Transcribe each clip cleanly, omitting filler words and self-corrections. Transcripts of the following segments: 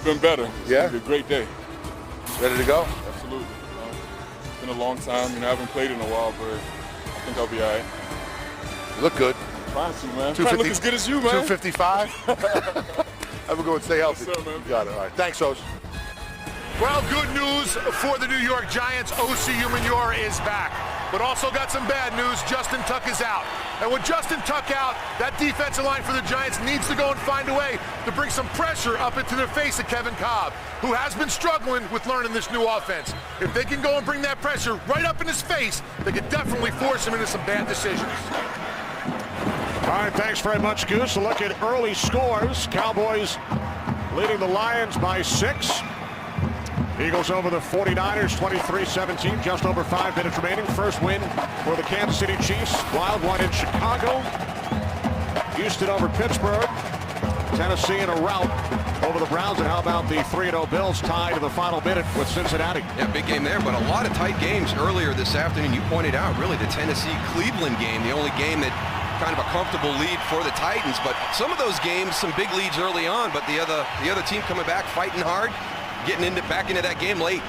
been better. Yeah? It's been a great day. Ready to go? Absolutely. It's been a long time. I haven't played in a while, but I think I'll be all right. You look good. Trying to, man. Trying to look as good as you, man. 255. Have a good one. Stay healthy. Yes, sir, man. Got it. All right. Thanks, Osh. Well, good news for the New York Giants. O.C. Umenyiora is back. But also got some bad news. Justin Tuck is out. And with Justin Tuck out, that defensive line for the Giants needs to go and find a way to bring some pressure up into the face of Kevin Kolb, who has been struggling with learning this new offense. If they can go and bring that pressure right up in his face, they could definitely force him into some bad decisions. All right, thanks very much, Goose. A look at early scores. Cowboys leading the Lions by 6. Eagles over the 49ers, 23-17, just over 5 minutes remaining. First win for the Kansas City Chiefs. Wild one in Chicago. Houston over Pittsburgh. Tennessee in a rout over the Browns. And how about the 3-0 Bills tied to the final minute with Cincinnati? Yeah, big game there, but a lot of tight games earlier this afternoon. You pointed out, really, the Tennessee-Cleveland game, the only game that kind of a comfortable lead for the Titans. But some of those games, some big leads early on, but the other team coming back, fighting hard, getting back into that game late.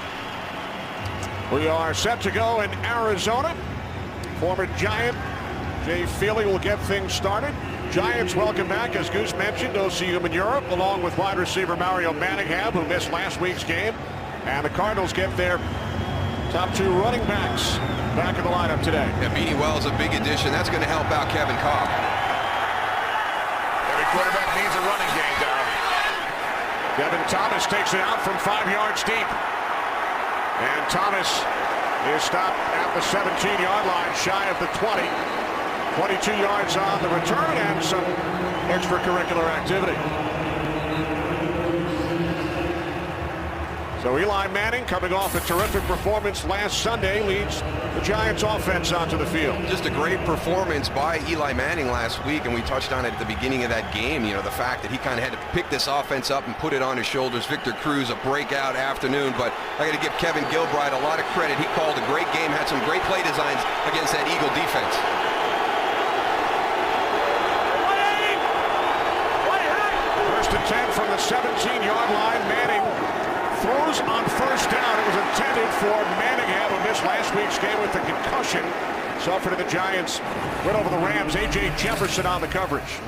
We are set to go in Arizona. Former Giant Jay Feely will get things started. Giants welcome back, as Goose mentioned, O.C. Umenyiora, along with wide receiver Mario Manningham, who missed last week's game. And the Cardinals get their top 2 running backs back in the lineup today. Yeah, Beanie Wells, a big addition. That's going to help out Kevin Kolb. Every quarterback needs a running game, Darryl. Devin Thomas takes it out from 5 yards deep. And Thomas is stopped at the 17-yard line, shy of the 20. 22 yards on the return and some extracurricular activity. So Eli Manning, coming off a terrific performance last Sunday, leads the Giants offense onto the field. Just a great performance by Eli Manning last week, and we touched on it at the beginning of that game. You know, the fact that he kind of had to pick this offense up and put it on his shoulders. Victor Cruz, a breakout afternoon, but I got to give Kevin Gilbride a lot of credit. He called a great game, had some great play designs against that Eagle defense. First and 10 from the 17-yard line. Manning throws on first down. It was intended for Manningham, who missed last week's game with a concussion. Suffered in the Giants win over the Rams. A.J. Jefferson on the coverage.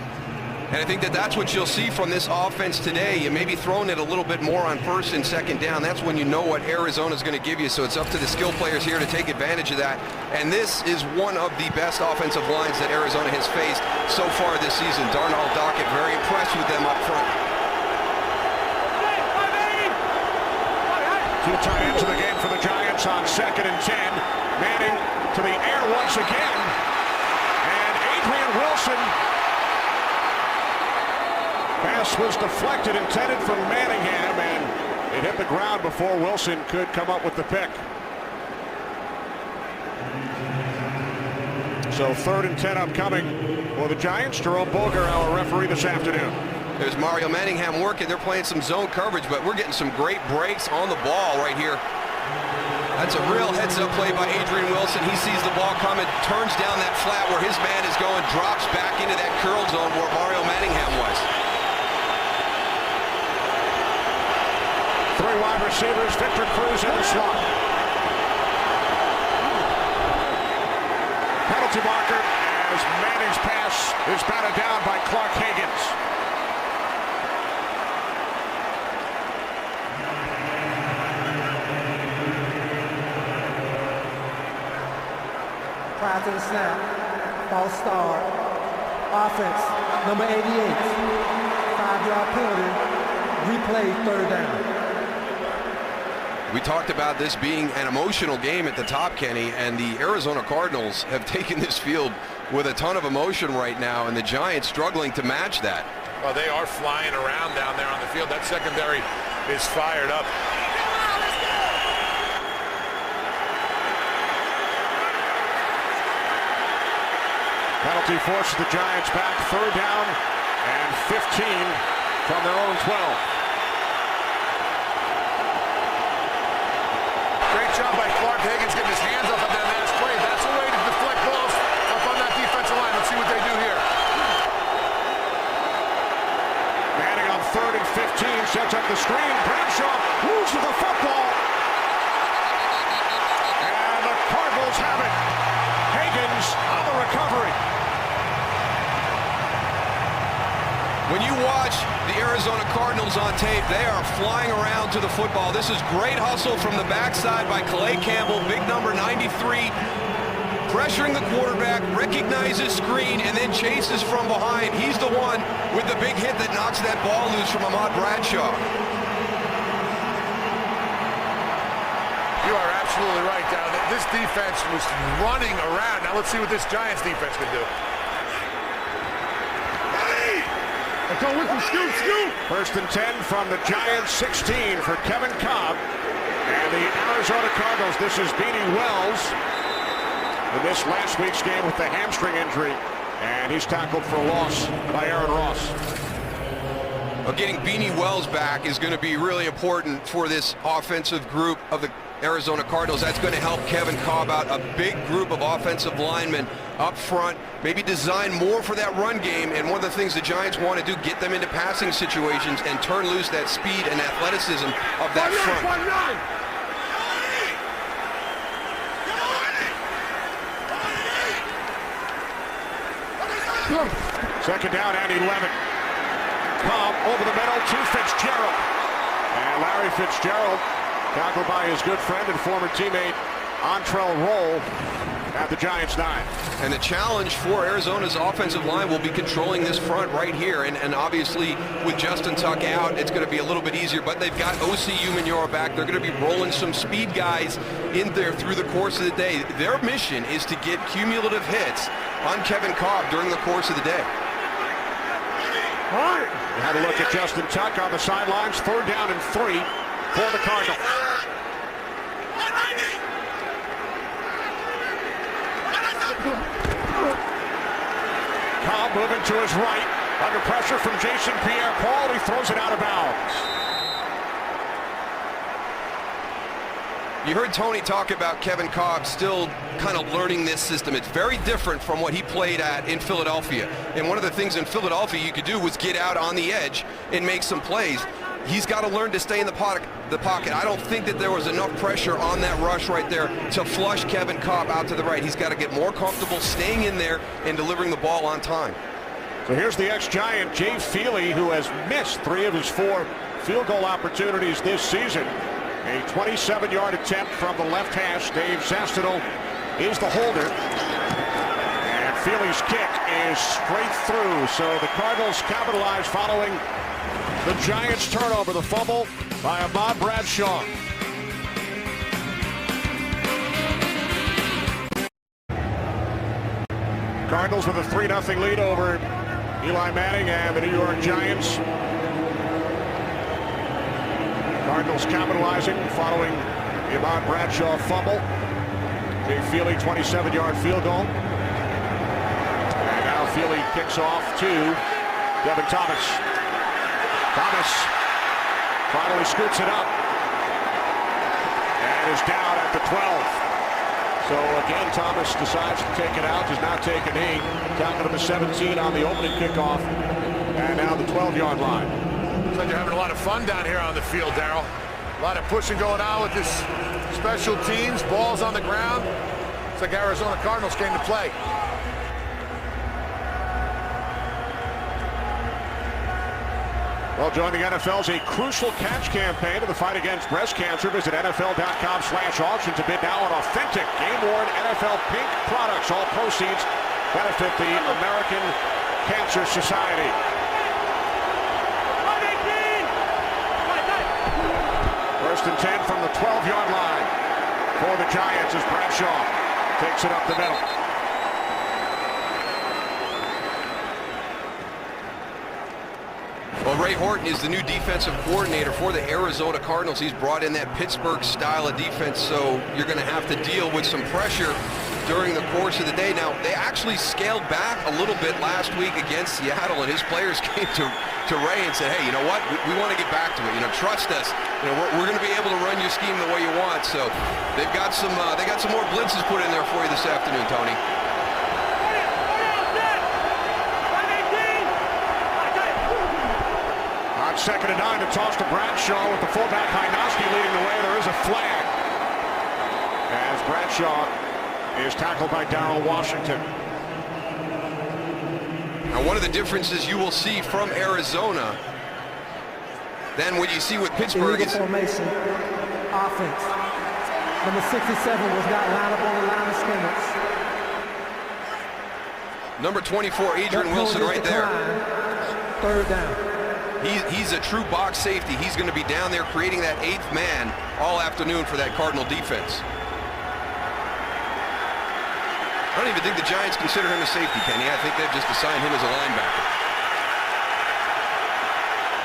And I think that that's what you'll see from this offense today. You may be throwing it a little bit more on first and second down. That's when you know what Arizona's going to give you. So it's up to the skill players here to take advantage of that. And this is one of the best offensive lines that Arizona has faced so far this season. Darnell Dockett, very impressed with them up front. 2 tight ends in the game for the Giants on 2nd and 10. Manning to the air once again. And Adrian Wilson. Pass was deflected, intended for Manningham, and it hit the ground before Wilson could come up with the pick. So 3rd and 10 upcoming for the Giants. Jerome Boger, our referee this afternoon. There's Mario Manningham working. They're playing some zone coverage, but we're getting some great breaks on the ball right here. That's a real heads-up play by Adrian Wilson. He sees the ball coming, turns down that flat where his man is going, drops back into that curl zone where Mario Manningham was. 3 wide receivers, Victor Cruz in the slot. Penalty marker as Manning's pass is batted down by Clark Higgins. Prior to the snap, false start, offense, number 88, 5-yard penalty, replay 3rd down. We talked about this being an emotional game at the top, Kenny, and the Arizona Cardinals have taken this field with a ton of emotion right now, and the Giants struggling to match that. Well, they are flying around down there on the field. That secondary is fired up. Penalty forces the Giants back, 3rd down and 15 from their own 12. Great job by Clark Higgins getting his hands up on that last play. That's a way to deflect balls up on that defensive line. Let's see what they do here. Manning on 3rd and 15. Sets up the screen. Bradshaw loses the football. And the Cardinals have it. Higgins on the recovery. When you watch the Arizona Cardinals on tape, they are flying around to the football. This is great hustle from the backside by Calais Campbell, big number 93, pressuring the quarterback, recognizes screen, and then chases from behind. He's the one with the big hit that knocks that ball loose from Ahmad Bradshaw. You are absolutely right, Down. This defense was running around. Now let's see what this Giants defense can do. Go with him, scoot, scoot. 1st and 10 from the Giants, 16 for Kevin Cobb. And the Arizona Cardinals, this is Beanie Wells in this last week's game with the hamstring injury. And he's tackled for a loss by Aaron Ross. Well, getting Beanie Wells back is going to be really important for this offensive group of the Arizona Cardinals. That's going to help Kevin Cobb out. A big group of offensive linemen up front, maybe design more for that run game. And one of the things the Giants want to do, get them into passing situations and turn loose that speed and athleticism of that front. 2nd down and 11. Cobb over the middle to Fitzgerald. And Larry Fitzgerald, tackled by his good friend and former teammate Antrell Roll at the Giants 9. And the challenge for Arizona's offensive line will be controlling this front right here. And obviously, with Justin Tuck out, it's going to be a little bit easier. But they've got O.C. Umenyiora back. They're going to be rolling some speed guys in there through the course of the day. Their mission is to get cumulative hits on Kevin Cobb during the course of the day. All right. We had a look at Justin Tuck on the sidelines. 3rd down and 3 for the Cardinals. Cobb moving to his right. Under pressure from Jason Pierre-Paul. He throws it out of bounds. You heard Tony talk about Kevin Cobb still kind of learning this system. It's very different from what he played at in Philadelphia. And one of the things in Philadelphia you could do was get out on the edge and make some plays. He's got to learn to stay in the pocket. I don't think that there was enough pressure on that rush right there to flush Kevin Cobb out to the right. He's got to get more comfortable staying in there and delivering the ball on time. So here's the ex-Giant, Jay Feely, who has missed 3 of his 4 field goal opportunities this season. A 27-yard attempt from the left hash. Dave Zastino is the holder. And Feely's kick is straight through. So the Cardinals capitalize following the Giants' turnover. The fumble by Ahmad Bradshaw. Cardinals with a 3-0 lead over Eli Manning and the New York Giants. Cardinals capitalizing following the Ahmad Bradshaw fumble. Jay Feely, 27-yard field goal. And now Feely kicks off to Devin Thomas. Thomas finally scoots it up and is down at the 12. So again, Thomas decides to take it out, does not take a knee. Tackle number 17 on the opening kickoff. And now the 12-yard line. Looks like you're having a lot of fun down here on the field, Darryl. A lot of pushing going on with this special teams, balls on the ground. Looks like Arizona Cardinals came to play. Well, join the NFL's A Crucial Catch campaign in the fight against breast cancer. Visit NFL.com/auction to bid now on authentic, game-worn NFL pink products. All proceeds benefit the American Cancer Society. First and 10 from the 12-yard line for the Giants as Bradshaw takes it up the middle. Well, Ray Horton is the new defensive coordinator for the Arizona Cardinals. He's brought in that Pittsburgh style of defense, so you're going to have to deal with some pressure during the course of the day. Now, they actually scaled back a little bit last week against Seattle, and his players came to Ray and said, hey, you know what? We want to get back to it. You know, trust us. You know, we're going to be able to run your scheme the way you want. So they've got some more blitzes put in there for you this afternoon, Tony. 2nd and 9. The toss to Bradshaw with the fullback Hynoski leading the way. There is a flag as Bradshaw is tackled by Darrell Washington. Now, one of the differences you will see from Arizona than what you see with Pittsburgh Illegal is formation, offense. Number 67 was not lined up on the line of scrimmage. number 24, Adrian Wilson, right there. 3rd down. He's a true box safety. He's going to be down there creating that 8th man all afternoon for that Cardinal defense. I don't even think the Giants consider him a safety, Kenny. I think they've just assigned him as a linebacker.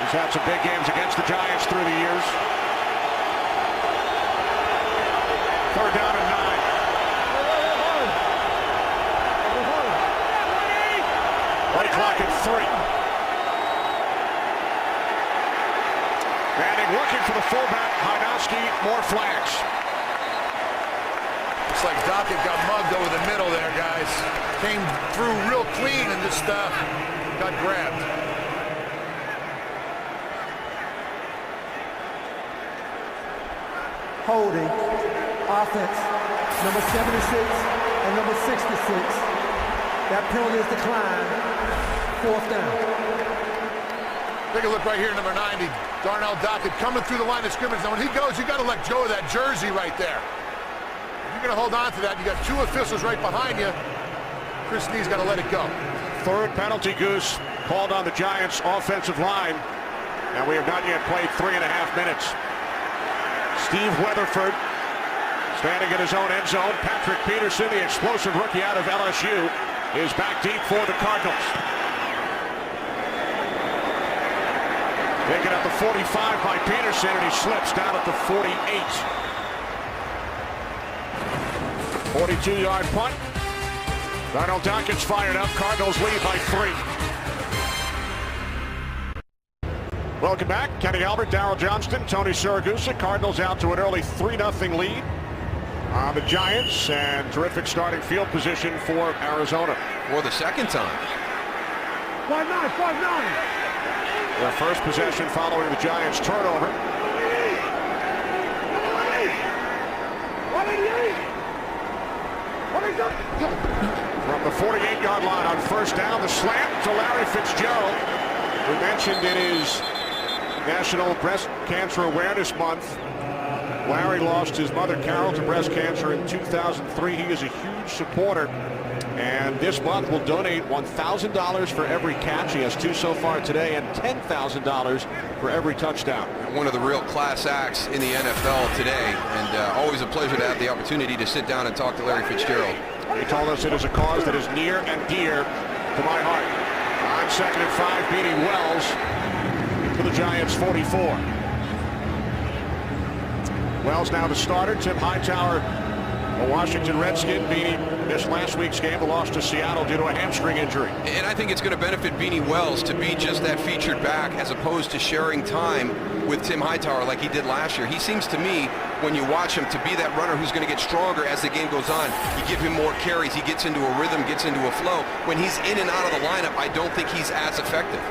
He's had some big games against the Giants through the years. 3rd down and 9. Play clock at 3. Manning looking for the fullback. Hynoski, more flags. Looks like Dockett got mugged over the middle there, guys. Came through real clean and just got grabbed. Holding, offense, number 76 and number 66. That penalty is declined. 4th down. Take a look right here, number 90, Darnell Dockett coming through the line of scrimmage. Now when he goes, you got to let go of that jersey right there. If you're going to hold on to that, you got 2 officials right behind you. Chris Nee's got to let it go. 3rd penalty, Goose, called on the Giants offensive line. And we have not yet played 3.5 minutes. Steve Weatherford standing in his own end zone. Patrick Peterson, the explosive rookie out of LSU, is back deep for the Cardinals. Taken at the 45 by Peterson, and he slips down at the 48. 42-yard punt. Darnell Dockett's fired up. Cardinals lead by 3. Welcome back. Kenny Albert, Darrell Johnston, Tony Siragusa. Cardinals out to an early 3-0 lead on the Giants, and terrific starting field position for Arizona. For the 2nd time. 5-9, 5-9. Their first possession following the Giants' turnover. From the 48-yard line on 1st down, the slant to Larry Fitzgerald. We mentioned it is National Breast Cancer Awareness Month. Larry lost his mother Carol to breast cancer in 2003. He is a huge supporter, and this month will donate $1,000 for every catch. He has 2 so far today, and $10,000 for every touchdown. One of the real class acts in the NFL today, and always a pleasure to have the opportunity to sit down and talk to Larry Fitzgerald. He told us it is a cause that is near and dear to my heart. On 2nd and 5, Beanie Wells to the Giants 44. Wells now the starter. Tim Hightower, a Washington Redskin. Beanie missed last week's game, the loss to Seattle due to a hamstring injury. And I think it's going to benefit Beanie Wells to be just that featured back as opposed to sharing time with Tim Hightower like he did last year. He seems to me, when you watch him, to be that runner who's going to get stronger as the game goes on. You give him more carries, he gets into a rhythm, gets into a flow. When he's in and out of the lineup, I don't think he's as effective.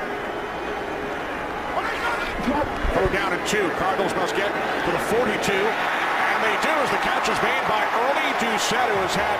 Throw down at 2. Cardinals must get to the 42. And they do, as the catch is made by Early Doucette, who has had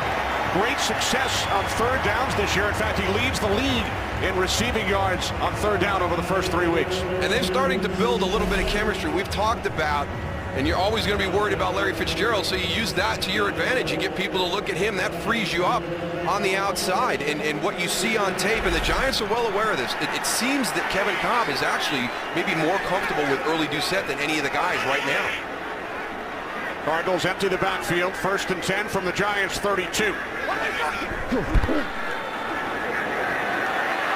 great success on 3rd downs this year. In fact, he leads the league in receiving yards on 3rd down over the first 3 weeks. And they're starting to build a little bit of chemistry. We've talked about, and you're always going to be worried about Larry Fitzgerald, so you use that to your advantage. You get people to look at him. That frees you up on the outside. And what you see on tape, and the Giants are well aware of this, it seems that Kevin Cobb is actually maybe more comfortable with Early Doucette than any of the guys right now. Cardinals empty the backfield. 1st and 10 from the Giants 32.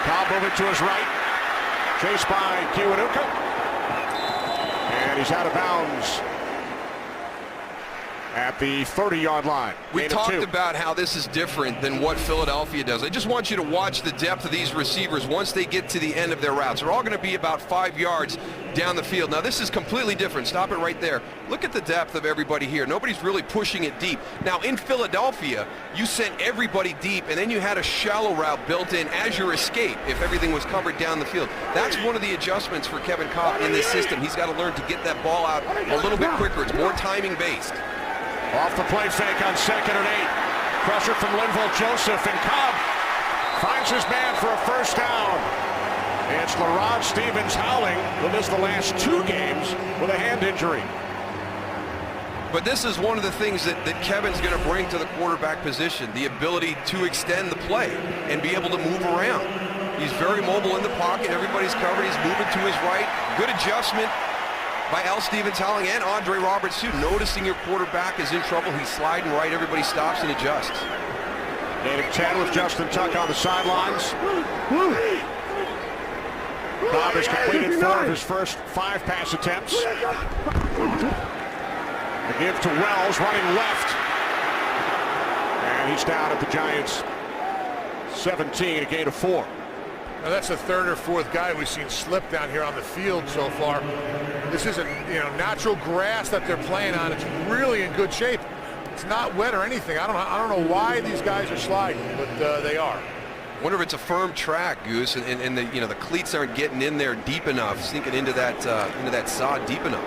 Cobb moving to his right. Chased by Kiwanuka. And he's out of bounds at the 30-yard line. We talked about how this is different than what Philadelphia does. I just want you to watch the depth of these receivers once they get to the end of their routes. They're all going to be about 5 yards down the field. Now, this is completely different. Stop it right there. Look at the depth of everybody here. Nobody's really pushing it deep. Now, in Philadelphia, you sent everybody deep, and then you had a shallow route built in as your escape if everything was covered down the field. That's one of the adjustments for Kevin Kolb in this system. He's got to learn to get that ball out a little bit quicker. It's more timing-based. Off the play fake on 2nd and 8. Pressure from Linval Joseph, and Cobb finds his man for a first down. It's LaRod Stevens-Howling, who missed the last 2 games with a hand injury. But this is one of the things that Kevin's going to bring to the quarterback position, the ability to extend the play and be able to move around. He's very mobile in the pocket. Everybody's covered. He's moving to his right. Good adjustment by L. Stevens-Howling and Andre Roberts, too. Noticing your quarterback is in trouble. He's sliding right. Everybody stops and adjusts. Gain of 10 with Justin Tuck on the sidelines. Cobb has completed 4 of his first 5 pass attempts. The give to Wells, running left. And he's down at the Giants' 17, a gain of 4. Now that's the 3rd or 4th guy we've seen slip down here on the field so far. This isn't, natural grass that they're playing on. It's really in good shape. It's not wet or anything. I don't know why these guys are sliding, but they are. Wonder if it's a firm track, Goose, and the cleats aren't getting in there deep enough, sinking into that sod deep enough.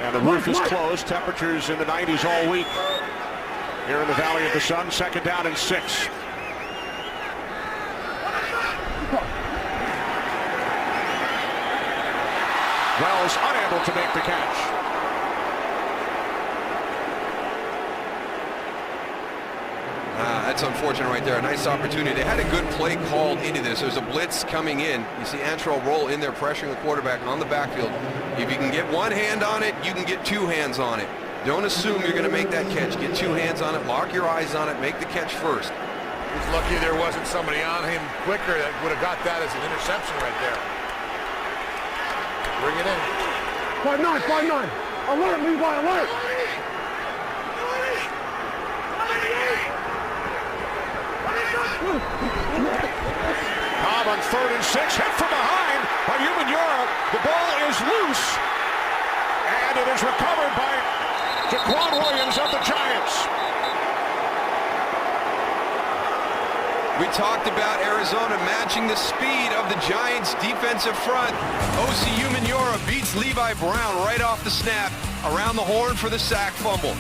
And the roof is closed. Temperatures in the 90s all week here in the Valley of the Sun. 2nd down and 6. Wells unable to make the catch. That's unfortunate right there. A nice opportunity. They had a good play called into this. There's a blitz coming in. You see Antrell roll in there, pressuring the quarterback on the backfield. If you can get one hand on it, you can get 2 hands on it. Don't assume you're going to make that catch. Get 2 hands on it, lock your eyes on it, make the catch first. He's lucky there wasn't somebody on him quicker that would have got that as an interception right there. Bring it in. 5-9, 5-9. Alert, Levi, alert. Cobb on 3rd and 6, hit from behind by Umenyiora. The ball is loose, and it is recovered by Jaquan Williams of the Giants. We talked about Arizona matching the speed of the Giants' defensive front. O.C. Umenyiora beats Levi Brown right off the snap, around the horn for the sack fumble.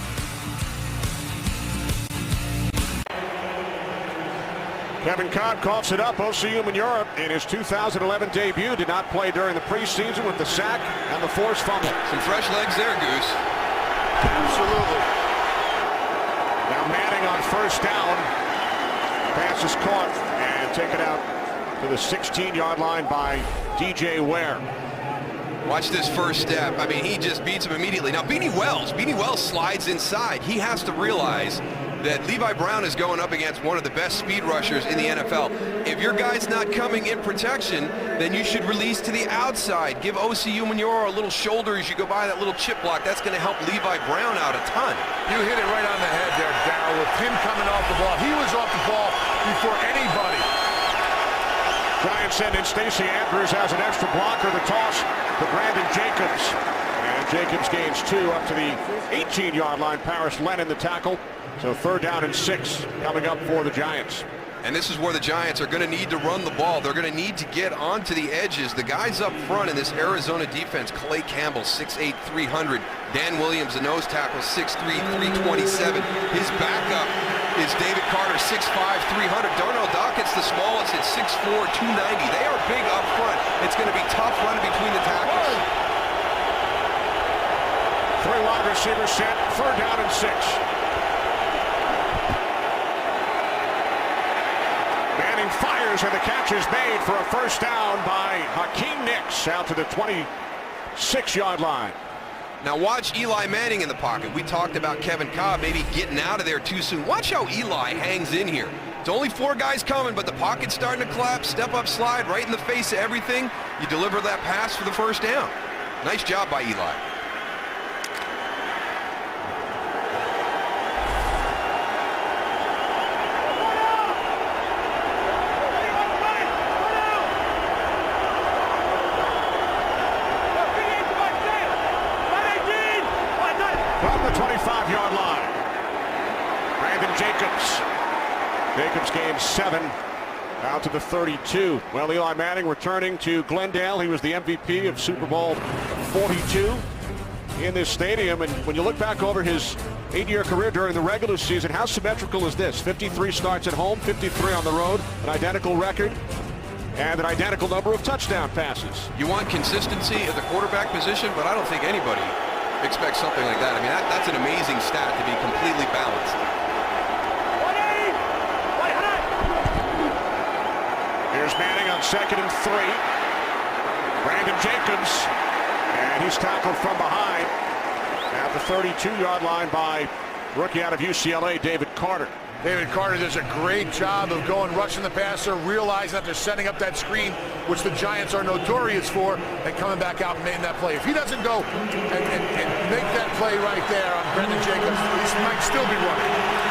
Kevin Kolb coughs it up. O.C. Umenyiora in his 2011 debut did not play during the preseason with the sack and the forced fumble. Some fresh legs there, Goose. Absolutely. Now Manning on 1st down. Pass is caught and taken out to the 16-yard line by DJ Ware. Watch this first step. I mean, he just beats him immediately. Now, Beanie Wells slides inside. He has to realize that Levi Brown is going up against one of the best speed rushers in the NFL. If your guy's not coming in protection, then you should release to the outside. Give O.C. Umenyiora a little shoulder as you go by that little chip block. That's going to help Levi Brown out a ton. You hit it right on the head there, Darryl, with him coming off the ball. He was off the ball before anybody. Giants send in Stacey Andrews as an extra blocker. The toss to Brandon Jacobs. And Jacobs gains 2 up to the 18-yard line. Paris Lennon the tackle. So 3rd down and 6 coming up for the Giants. And this is where the Giants are going to need to run the ball. They're going to need to get onto the edges. The guys up front in this Arizona defense, Clay Campbell, 6'8", 300. Dan Williams, the nose tackle, 6'3", 327. His backup is David Carter, 6'5", 300. Darnell Dockett's the smallest at 6'4", 290. They are big up front. It's going to be tough running between the tackles. 3 wide receivers set, 3rd down and 6. Manning fires and the catch is made for a first down by Hakeem Nicks out to the 26-yard line. Now watch Eli Manning in the pocket. We talked about Kevin Kolb maybe getting out of there too soon. Watch how Eli hangs in here. It's only 4 guys coming, but the pocket's starting to collapse. Step up, slide right in the face of everything. You deliver that pass for the first down. Nice job by Eli. 25-yard line. Brandon Jacobs. Jacobs gained 7 out to the 32. Well, Eli Manning returning to Glendale. He was the MVP of Super Bowl 42 in this stadium. And when you look back over his 8-year career during the regular season, how symmetrical is this? 53 starts at home, 53 on the road, an identical record, and an identical number of touchdown passes. You want consistency at the quarterback position, but I don't think anybody expects something like that. I mean, that's an amazing stat to be completely balanced. Here's Manning on 2nd and 3. Brandon Jacobs, and he's tackled from behind at the 32-yard line by rookie out of UCLA, David Carter. David Carter does a great job of rushing the passer, realizing that they're setting up that screen, which the Giants are notorious for, and coming back out and making that play. If he doesn't go and make that play right there on Brandon Jacobs, he might still be running.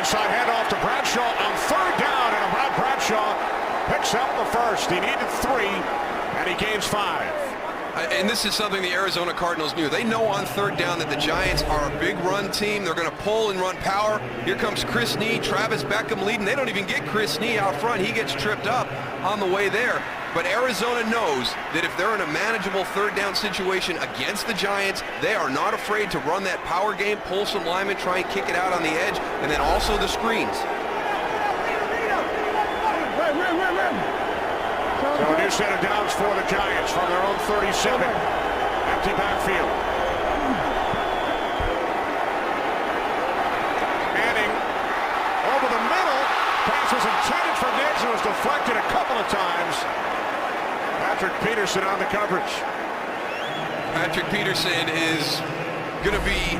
Inside handoff to Bradshaw on 3rd down, and Bradshaw picks up the first. He needed 3, and he gains 5. And this is something the Arizona Cardinals knew. They know on 3rd down that the Giants are a big run team. They're going to pull and run power. Here comes Chris Nee, Travis Beckham leading. They don't even get Chris Nee out front. He gets tripped up on the way there. But Arizona knows that if they're in a manageable 3rd down situation against the Giants, they are not afraid to run that power game, pull some linemen, try and kick it out on the edge, and then also the screens. So a new set of downs for the Giants from their own 37. Empty backfield. Manning over the middle. Pass was intended for Nix and was deflected a couple of times. Patrick Peterson on the coverage. Patrick Peterson is going to be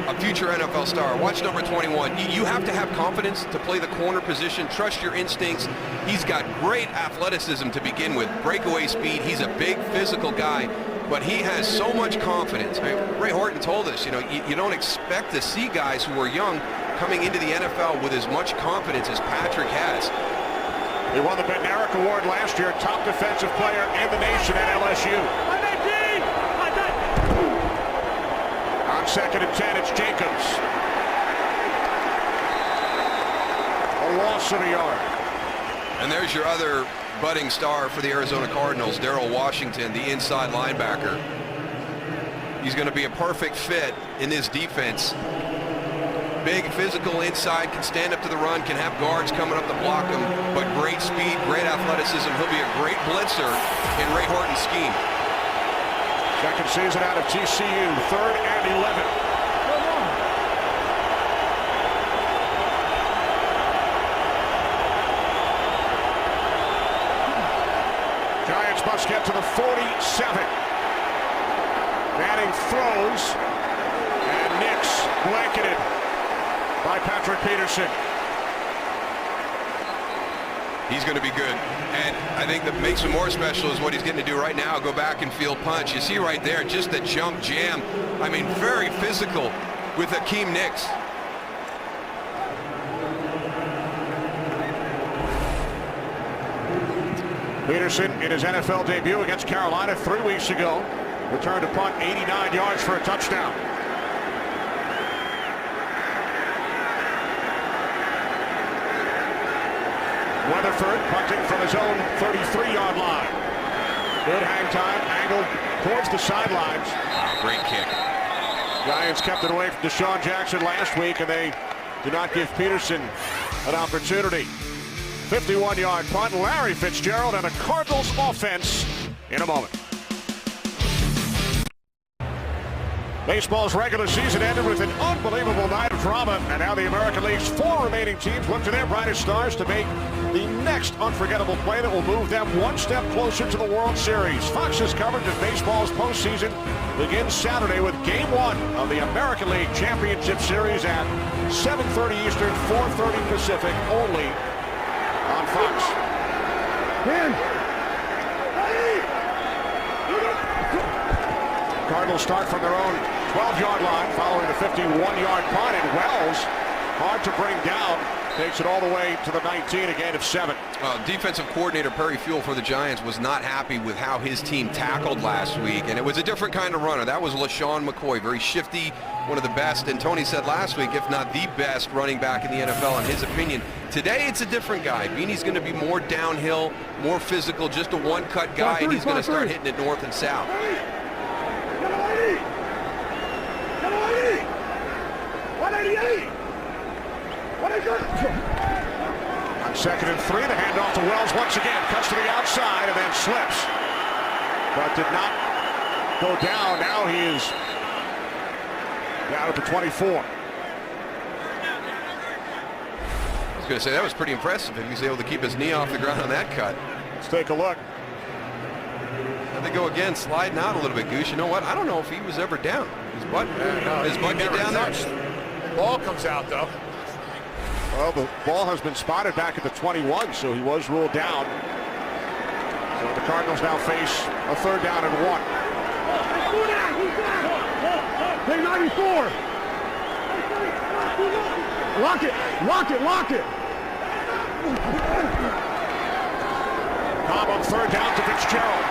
a future NFL star. Watch number 21. You have to have confidence to play the corner position. Trust your instincts. He's got great athleticism to begin with. Breakaway speed. He's a big physical guy, but he has so much confidence. I mean, Ray Horton told us, you don't expect to see guys who are young coming into the NFL with as much confidence as Patrick has. He won the Bednarik Award last year, top defensive player in the nation at LSU. On 2nd and 10, it's Jacobs. A loss of a yard. And there's your other budding star for the Arizona Cardinals, Darrell Washington, the inside linebacker. He's going to be a perfect fit in this defense. Big physical inside, can stand up to the run, can have guards coming up to block him, but great speed, great athleticism. He'll be a great blitzer in Ray Horton's scheme. Second season out of TCU, 3rd and 11. Giants must get to the 47. Manning throws, and Nix blanketed by Patrick Peterson. He's going to be good. And I think that makes him more special is what he's getting to do right now, go back and field punch. You see right there, just the jump jam. I mean, very physical with Hakeem Nicks. Peterson in his NFL debut against Carolina 3 weeks ago returned to punt 89 yards for a touchdown. Weatherford punting from his own 33-yard line. Good hang time, angled towards the sidelines. Great kick. Giants kept it away from Deshaun Jackson last week, and they do not give Peterson an opportunity. 51-yard punt. Larry Fitzgerald and a Cardinals offense in a moment. Baseball's regular season ended with an unbelievable night of drama, and now the American League's 4 remaining teams look to their brightest stars to make the next unforgettable play that will move them one step closer to the World Series. Fox's coverage of baseball's postseason begins Saturday with Game 1 of the American League Championship Series at 7:30 Eastern, 4:30 Pacific, only on Fox. Cardinals will start from their own 12-yard line following the 51-yard punt, and Wells, hard to bring down, takes it all the way to the 19, a gain of 7. Defensive coordinator Perry Fuel for the Giants was not happy with how his team tackled last week, and it was a different kind of runner. That was LaShawn McCoy, very shifty, one of the best, and Tony said last week, if not the best running back in the NFL in his opinion. Today it's a different guy. Beanie's going to be more downhill, more physical, just a one-cut guy, and he's going to start hitting it north and south. On 2nd and 3, the handoff to Wells once again, cuts to the outside and then slips, but did not go down. Now he is down at the 24. I was going to say, that was pretty impressive if he was able to keep his knee off the ground on that cut. Let's take a look. And they go again, sliding out a little bit, Goose. You know what? I don't know if he was ever down. His butt get down there. Ball comes out, though. Well, the ball has been spotted back at the 21, so he was ruled down. So the Cardinals now face a 3rd down and 1. Hey, 94. Lock it, lock it, lock it. Cobb on 3rd down to Fitzgerald.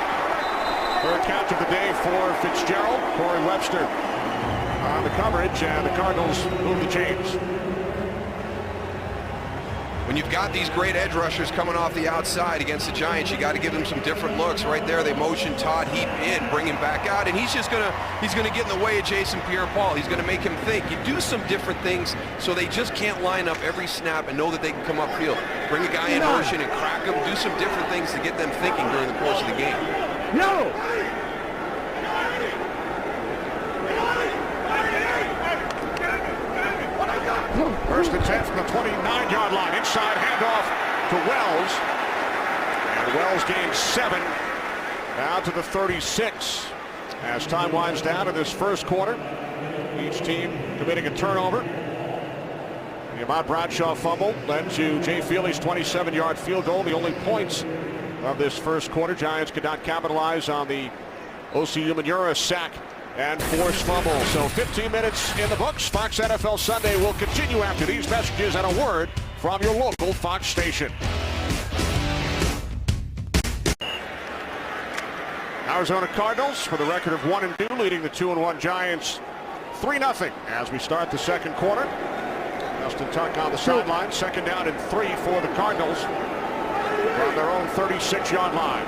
3rd catch of the day for Fitzgerald. Corey Webster on the coverage, and the Cardinals move the chains. When you've got these great edge rushers coming off the outside against the Giants, you got to give them some different looks. Right there, they motion Todd Heap in, bring him back out, and he's gonna get in the way of Jason Pierre-Paul. He's gonna make him think. You do some different things so they just can't line up every snap and know that they can come upfield. Bring a guy in motion and crack him. Do some different things to get them thinking during the course of the game. No. 1st and 10 from the 29-yard line. Inside handoff to Wells. And Wells gains 7. Now to the 36. As time winds down in this first quarter, each team committing a turnover. The Ahmad Bradshaw fumble led to Jay Feely's 27-yard field goal. The only points of this first quarter. Giants could not capitalize on the O.C. Umenyiora sack and forced fumble. So 15 minutes in the books. Fox NFL Sunday will continue after these messages and a word from your local Fox station. Arizona Cardinals with a record of 1-2, leading the 2-1 Giants 3-0 as we start the second quarter. Justin Tuck on the sideline. 2nd down and 3 for the Cardinals from their own 36-yard line.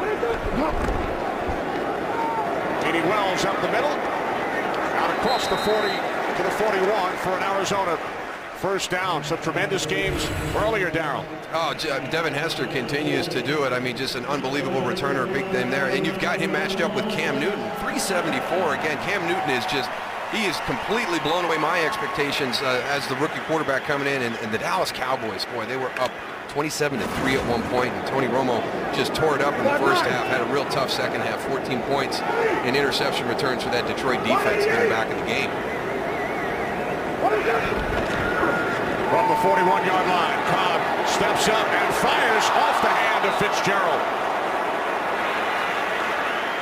Beanie Wells up the middle. Out across the 40 to the 41 for an Arizona first down. Some tremendous games earlier, Darryl. Oh, Devin Hester continues to do it. I mean, just an unbelievable returner, big thing there. And you've got him matched up with Cam Newton. 374. Again, Cam Newton is just, he is completely blown away my expectations as the rookie quarterback coming in. And the Dallas Cowboys, boy, they were up 27-3 at one point, and Tony Romo just tore it up in the first half, had a real tough second half, 14 points in interception returns for that Detroit defense getting back in the game. From the 41-yard line, Cobb steps up and fires off the hand of Fitzgerald.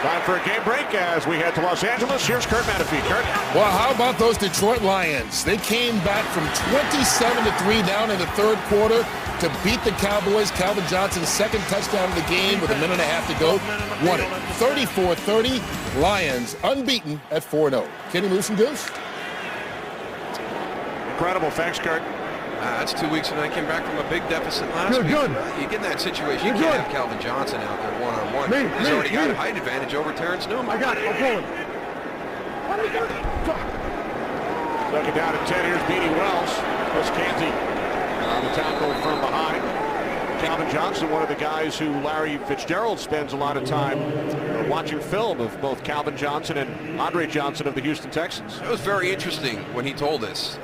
Time for a game break as we head to Los Angeles. Here's Kurt Menefee. Kurt. Well, how about those Detroit Lions? They came back from 27-3 down in the 3rd quarter to beat the Cowboys. Calvin Johnson's 2nd touchdown of the game with a minute and a half to go. Won it 34-30. Lions unbeaten at 4-0. Kenny Moose and Goose. Incredible. Thanks, Kurt. That's 2 weeks when I came back from a big deficit last week. Good. You get in that situation, you can't have Calvin Johnson out there one-on-one. He's already got a height advantage over Terrence Newman. I got it. I'm going. 2nd down and 10. Here's Beanie Wells. Chris Canty on the tackle from behind. Calvin Johnson, one of the guys who Larry Fitzgerald spends a lot of time watching film of both Calvin Johnson and Andre Johnson of the Houston Texans. It was very interesting when he told us.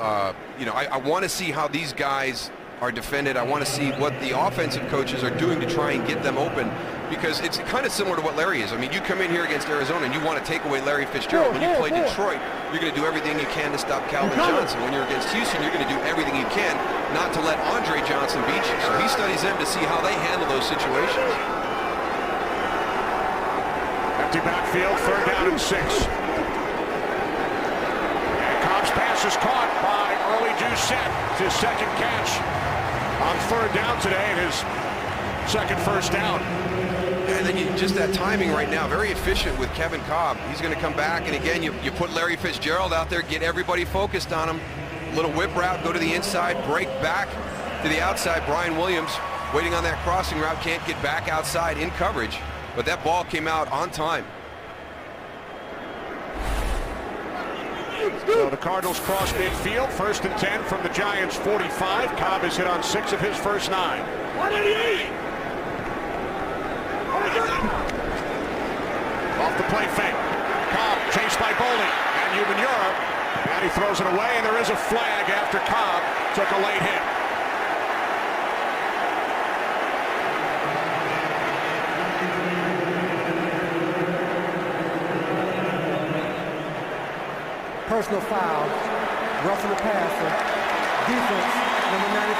You know, I want to see how these guys are defended. I want to see what the offensive coaches are doing to try and get them open, because it's kind of similar to what Larry is. I mean, you come in here against Arizona and you want to take away Larry Fitzgerald. When you play Detroit, you're going to do everything you can to stop Calvin Johnson. When you're against Houston, you're going to do everything you can not to let Andre Johnson beat you. So he studies them to see how they handle those situations. Empty backfield, 3rd down and 6. Cobb's pass is caught by early Doucette. It's his second catch on third down today and his second first down. And then just that timing right now, very efficient with Kevin Cobb. He's going to come back, and again, you put Larry Fitzgerald out there, get everybody focused on him. Little whip route, go to the inside, break back to the outside. Brian Williams waiting on that crossing route, can't get back outside in coverage, but that ball came out on time. So the Cardinals cross midfield, 1st and 10 from the Giants' 45. Cobb has hit on 6 of his first 9. 188. Off the play fake. Cobb chased by Boley and Umanura. And he throws it away, and there is a flag after Cobb took a late hit. Personal foul, roughing the passer, defense, number 95.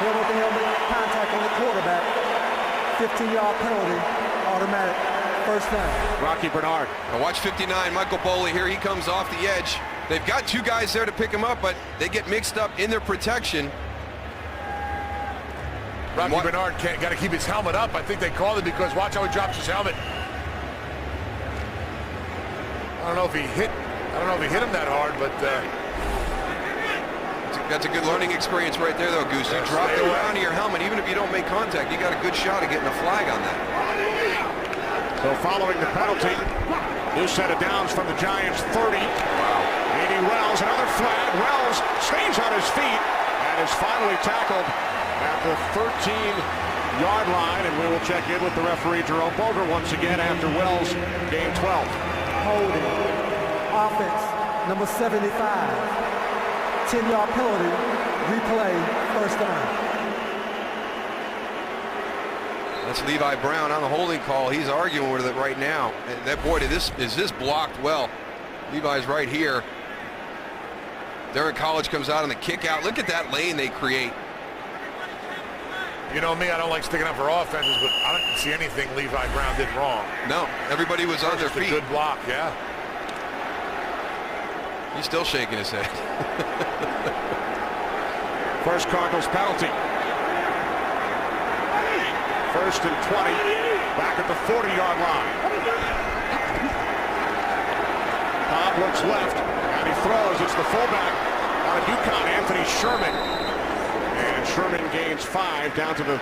Helmet-to-helmet contact on the quarterback, 15-yard penalty, automatic, first down. Rocky Bernard. Now watch 59, Michael Boley here. He comes off the edge. They've got 2 guys there to pick him up, but they get mixed up in their protection. Rocky Bernard got to keep his helmet up. I think they called it because watch how he drops his helmet. I don't know if he hit him that hard, but that's a good learning experience right there, though, Goose. You drop the round of your helmet, even if you don't make contact, you got a good shot at getting a flag on that. So following the penalty, new set of downs from the Giants 30. Wow. 80 Wells, another flag. Wells stays on his feet and is finally tackled at the 13-yard line, and we will check in with the referee, Jerome Boger, once again after Wells gained 12. Holding, offense, number 75, 10-yard penalty, replay, first down. That's Levi Brown on the holding call. He's arguing with it right now. And that boy, is this blocked well? Levi's right here. Derek College comes out on the kick out. Look at that lane they create. you know me, I don't like sticking up for offenses, but I didn't see anything Levi Brown did wrong. No, everybody was on their feet. A good block, yeah. He's still shaking his head. First Cardinals penalty. First and 20, back at the 40-yard line. Cobb looks left, and he throws. It's the fullback out of UConn, Anthony Sherman. And Sherman gains 5 down to the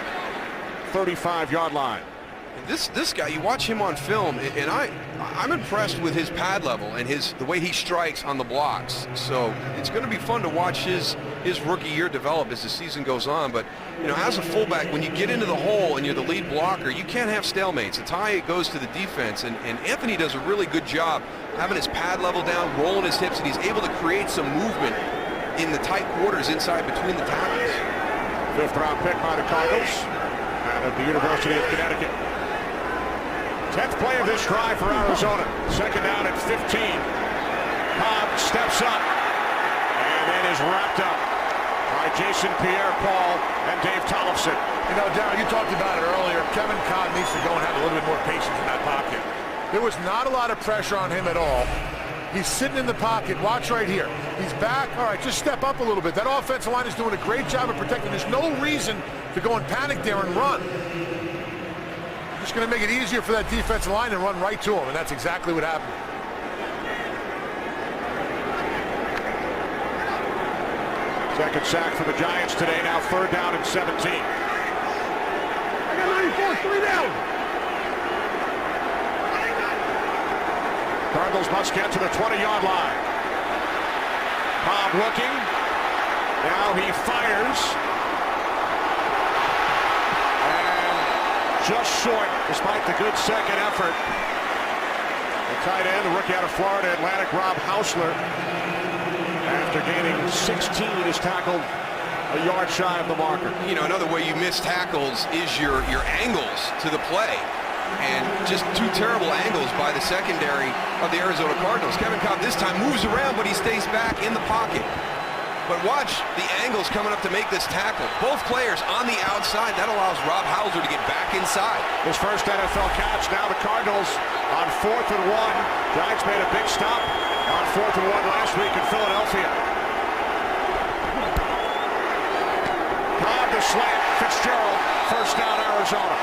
35-yard line. This guy, you watch him on film, and I'm impressed with his pad level and the way he strikes on the blocks. So it's going to be fun to watch his rookie year develop as the season goes on. But you know, as a fullback, when you get into the hole and you're the lead blocker, you can't have stalemates. It's how it goes to the defense. And Anthony does a really good job having his pad level down, rolling his hips, and he's able to create some movement in the tight quarters inside between the tackles. 5th round pick by the Cardinals out of the University of Connecticut. 10th play of this drive for Arizona. Second down at 15. Cobb steps up and then is wrapped up by Jason Pierre-Paul and Dave Tollefson. You know, Darryl, you talked about it earlier. Kevin Cobb needs to go and have a little bit more patience in that pocket. There was not a lot of pressure on him at all. He's sitting in the pocket. Watch right here. He's back. All right, just step up a little bit. That offensive line is doing a great job of protecting. There's no reason to go and panic there and run. Just going to make it easier for that defensive line and run right to him, and that's exactly what happened. Second sack for the Giants today, now 3rd down and 17. I got 94, 3 down. Cardinals must get to the 20-yard line. Cobb looking. Now he fires. Just short, despite the good second effort. The tight end, the rookie out of Florida Atlantic, Rob Hausler, after gaining 16, is tackled a yard shy of the marker. You know, another way you miss tackles is your angles to the play. And just 2 terrible angles by the secondary of the Arizona Cardinals. Kevin Cobb this time moves around, but he stays back in the pocket. But watch the angles coming up to make this tackle. Both players on the outside. That allows Rob Hausler to get back inside. His first NFL catch. Now the Cardinals on 4th and 1. Giants made a big stop On 4th and 1 last week in Philadelphia. Cobb the slant. Fitzgerald. First down, Arizona.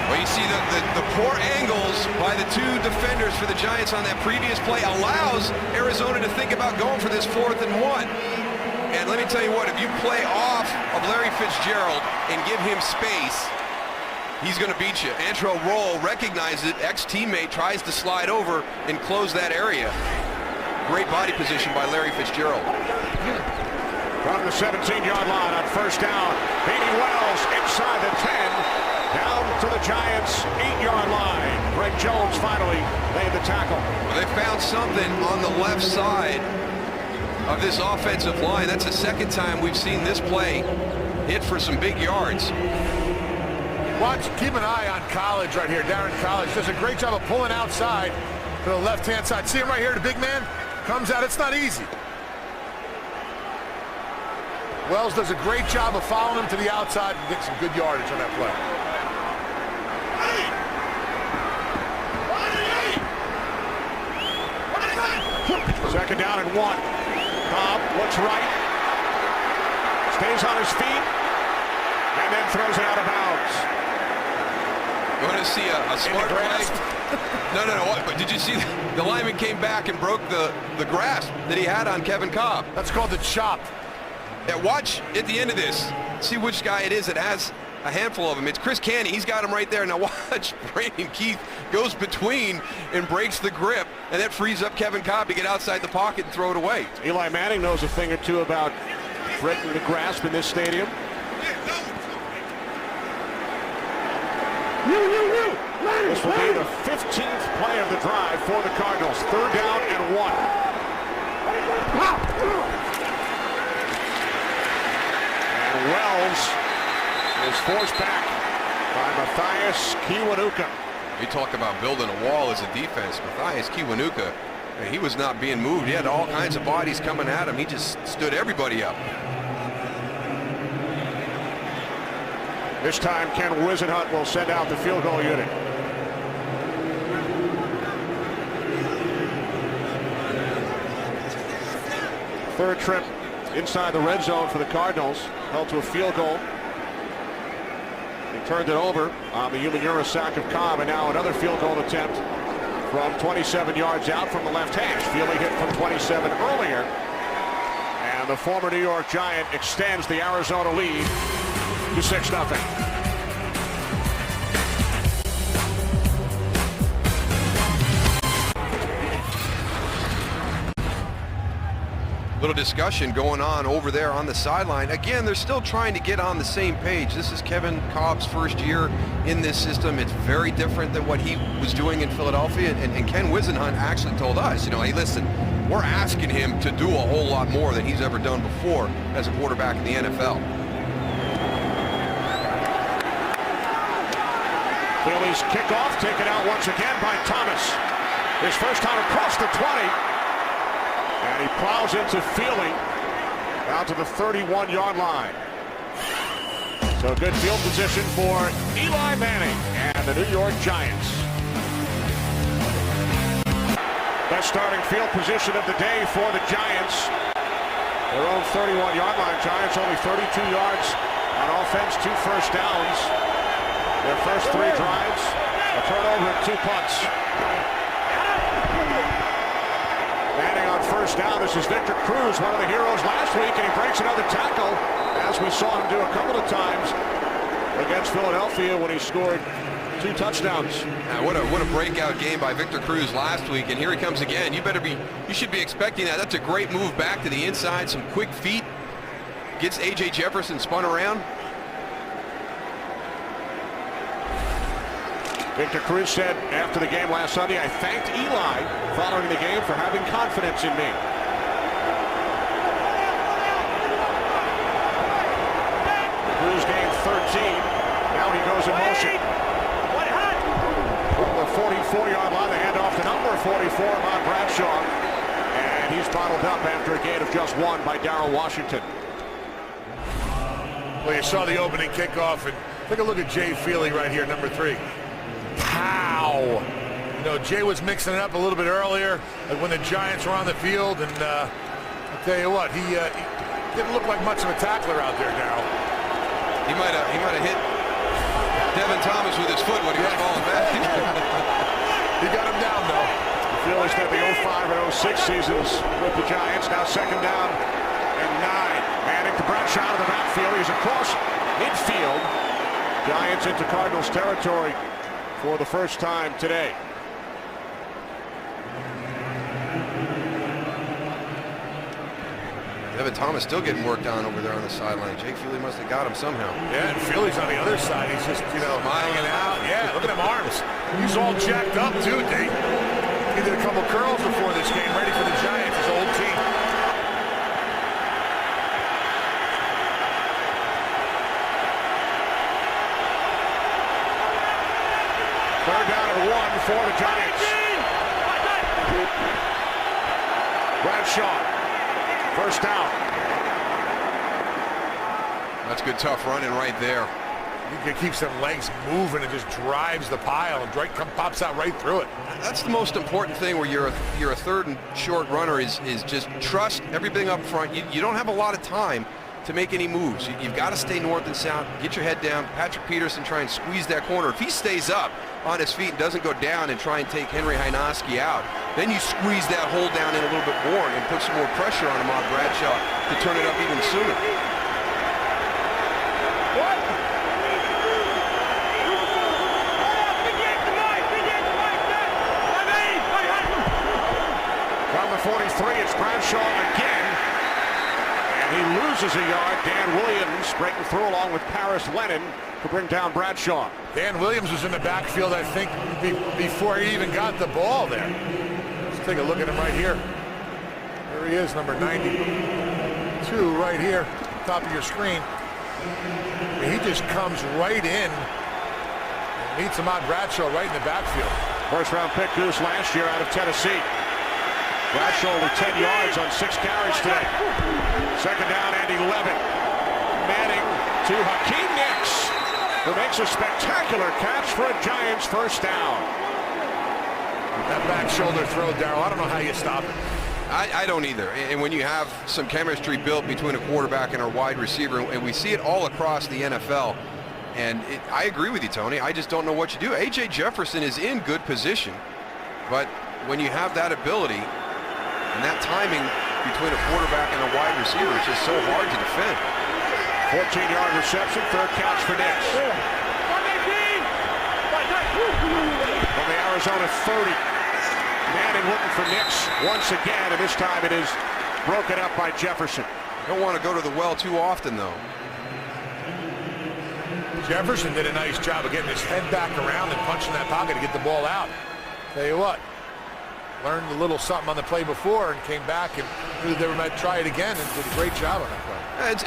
Well, you see the poor angles by the two defenders for the Giants on that previous play allows Arizona to think about going for this 4th and 1. And let me tell you what, if you play off of Larry Fitzgerald and give him space, he's going to beat you. Antrell Roll recognizes it. Ex-teammate tries to slide over and close that area. Great body position by Larry Fitzgerald. From the 17-yard line on first down, Beanie Wells inside the 10. Down to the Giants' 8-yard line. Greg Jones finally made the tackle. Well, they found something on the left side of this offensive line. That's the second time we've seen this play hit for some big yards. Keep an eye on College right here. Darren College does a great job of pulling outside to the left-hand side. See him right here, the big man? Comes out. It's not easy. Wells does a great job of following him to the outside and get some good yardage on that play. Second down and 1. Cobb looks right. Stays on his feet. And then throws it out of bounds. You want to see a smart play? No. What? But did you see the lineman came back and broke the grasp that he had on Kevin Cobb? That's called the chop. Yeah, watch at the end of this. See which guy it is that has a handful of them. It's Chris Canny. He's got him right there. Now watch Brandon Keith goes between and breaks the grip, and that frees up Kevin Cobb to get outside the pocket and throw it away. Eli Manning knows a thing or two about breaking the grasp in this stadium. This will be the 15th play of the drive for the Cardinals. Third down and 1. And Wells is forced back by Matthias Kiwanuka. You talk about building a wall as a defense. Matthias Kiwanuka, he was not being moved. He had all kinds of bodies coming at him. He just stood everybody up. This time, Ken Wisenhunt will send out the field goal unit. Third trip inside the red zone for the Cardinals. Held to a field goal. He turned it over on the Umanura sack of Cobb, and now another field goal attempt from 27 yards out from the left hash. Fielding hit from 27 earlier. And the former New York Giant extends the Arizona lead to 6-0. Little discussion going on over there on the sideline. Again, they're still trying to get on the same page. This is Kevin Cobb's first year in this system. It's very different than what he was doing in Philadelphia. And Ken Wisenhunt actually told us, hey, listen, we're asking him to do a whole lot more than he's ever done before as a quarterback in the NFL. Phillies kickoff taken out once again by Thomas. His first time across the 20. And he plows into Fielding out to the 31-yard line. So good field position for Eli Manning and the New York Giants. Best starting field position of the day for the Giants. Their own 31-yard line. Giants only 32 yards on offense, 2 first downs. Their first 3 drives, a turnover and 2 punts. Manning on first down. This is Victor Cruz, one of the heroes last week, and he breaks another tackle, as we saw him do a couple of times against Philadelphia when he scored 2 touchdowns. What a breakout game by Victor Cruz last week, and here he comes again. You should be expecting that. That's a great move back to the inside, some quick feet. Gets A.J. Jefferson spun around. Victor Cruz said after the game last Sunday, I thanked Eli following the game for having confidence in me. Cruz gained 13. Now he goes in motion. From the 44-yard line, the handoff to number 44, Ahmad Bradshaw. And he's bottled up after a gain of just 1 by Darrell Washington. Well, you saw the opening kickoff, and take a look at Jay Feely right here, number 3. Pow! You know, Jay was mixing it up a little bit earlier, like when the Giants were on the field, and I'll tell you what, he didn't look like much of a tackler out there, Darryl. He might have hit Devin Thomas with his foot when he was falling back. He got him down, though. The Phillies spent the 05 and 06 seasons with the Giants. Now second down and 9. Manning to Bradshaw out of the backfield. He's across midfield. Giants into Cardinals territory for the first time today. Devin Thomas still getting worked on over there on the sideline. Jake Feely must have got him somehow. Yeah, and Philly's on the other side. He's just, you know, hanging out. Yeah, look at them arms. He's all jacked up, too, Dave. He did a couple curls before this game, ready for the Giants, his old team. Third down and 1 for the Giants. Bradshaw. First down. That's good, tough running right there. He keeps them legs moving and just drives the pile, and Drake pops out right through it. That's the most important thing where you're a third and short runner is just trust everything up front. You don't have a lot of time to make any moves. You've got to stay north and south, get your head down. Patrick Peterson try and squeeze that corner. If he stays up on his feet and doesn't go down and try and take Henry Hynoski out, then you squeeze that hole down in a little bit more and put some more pressure on him on Bradshaw to turn it up even sooner. From the 43, it's Bradshaw again. And he loses a yard. Dan Williams breaking through along with Paris Lennon to bring down Bradshaw. Dan Williams was in the backfield, I think, before he even got the ball there. Let's take a look at him right here. There he is, number 92, right here, top of your screen. He just comes right in and meets Ahmad Bradshaw right in the backfield. First round pick Goose last year out of Tennessee. Bradshaw only 10 yards on 6 carries today. Second down and 11. Manning to Hakeem Nicks, who makes a spectacular catch for a Giants first down. That back shoulder throw, Darryl, I don't know how you stop it. I don't either. And when you have some chemistry built between a quarterback and a wide receiver, and we see it all across the NFL, and I agree with you, Tony. I just don't know what you do. A.J. Jefferson is in good position, but when you have that ability and that timing between a quarterback and a wide receiver, it's just so hard to defend. 14-yard reception, third catch for Nicks. From the Arizona 30. Manning looking for Nicks once again, and this time it is broken up by Jefferson. Don't want to go to the well too often, though. Jefferson did a nice job of getting his head back around and punching that pocket to get the ball out. Tell you what, learned a little something on the play before and came back and knew they might try it again and did a great job on that play.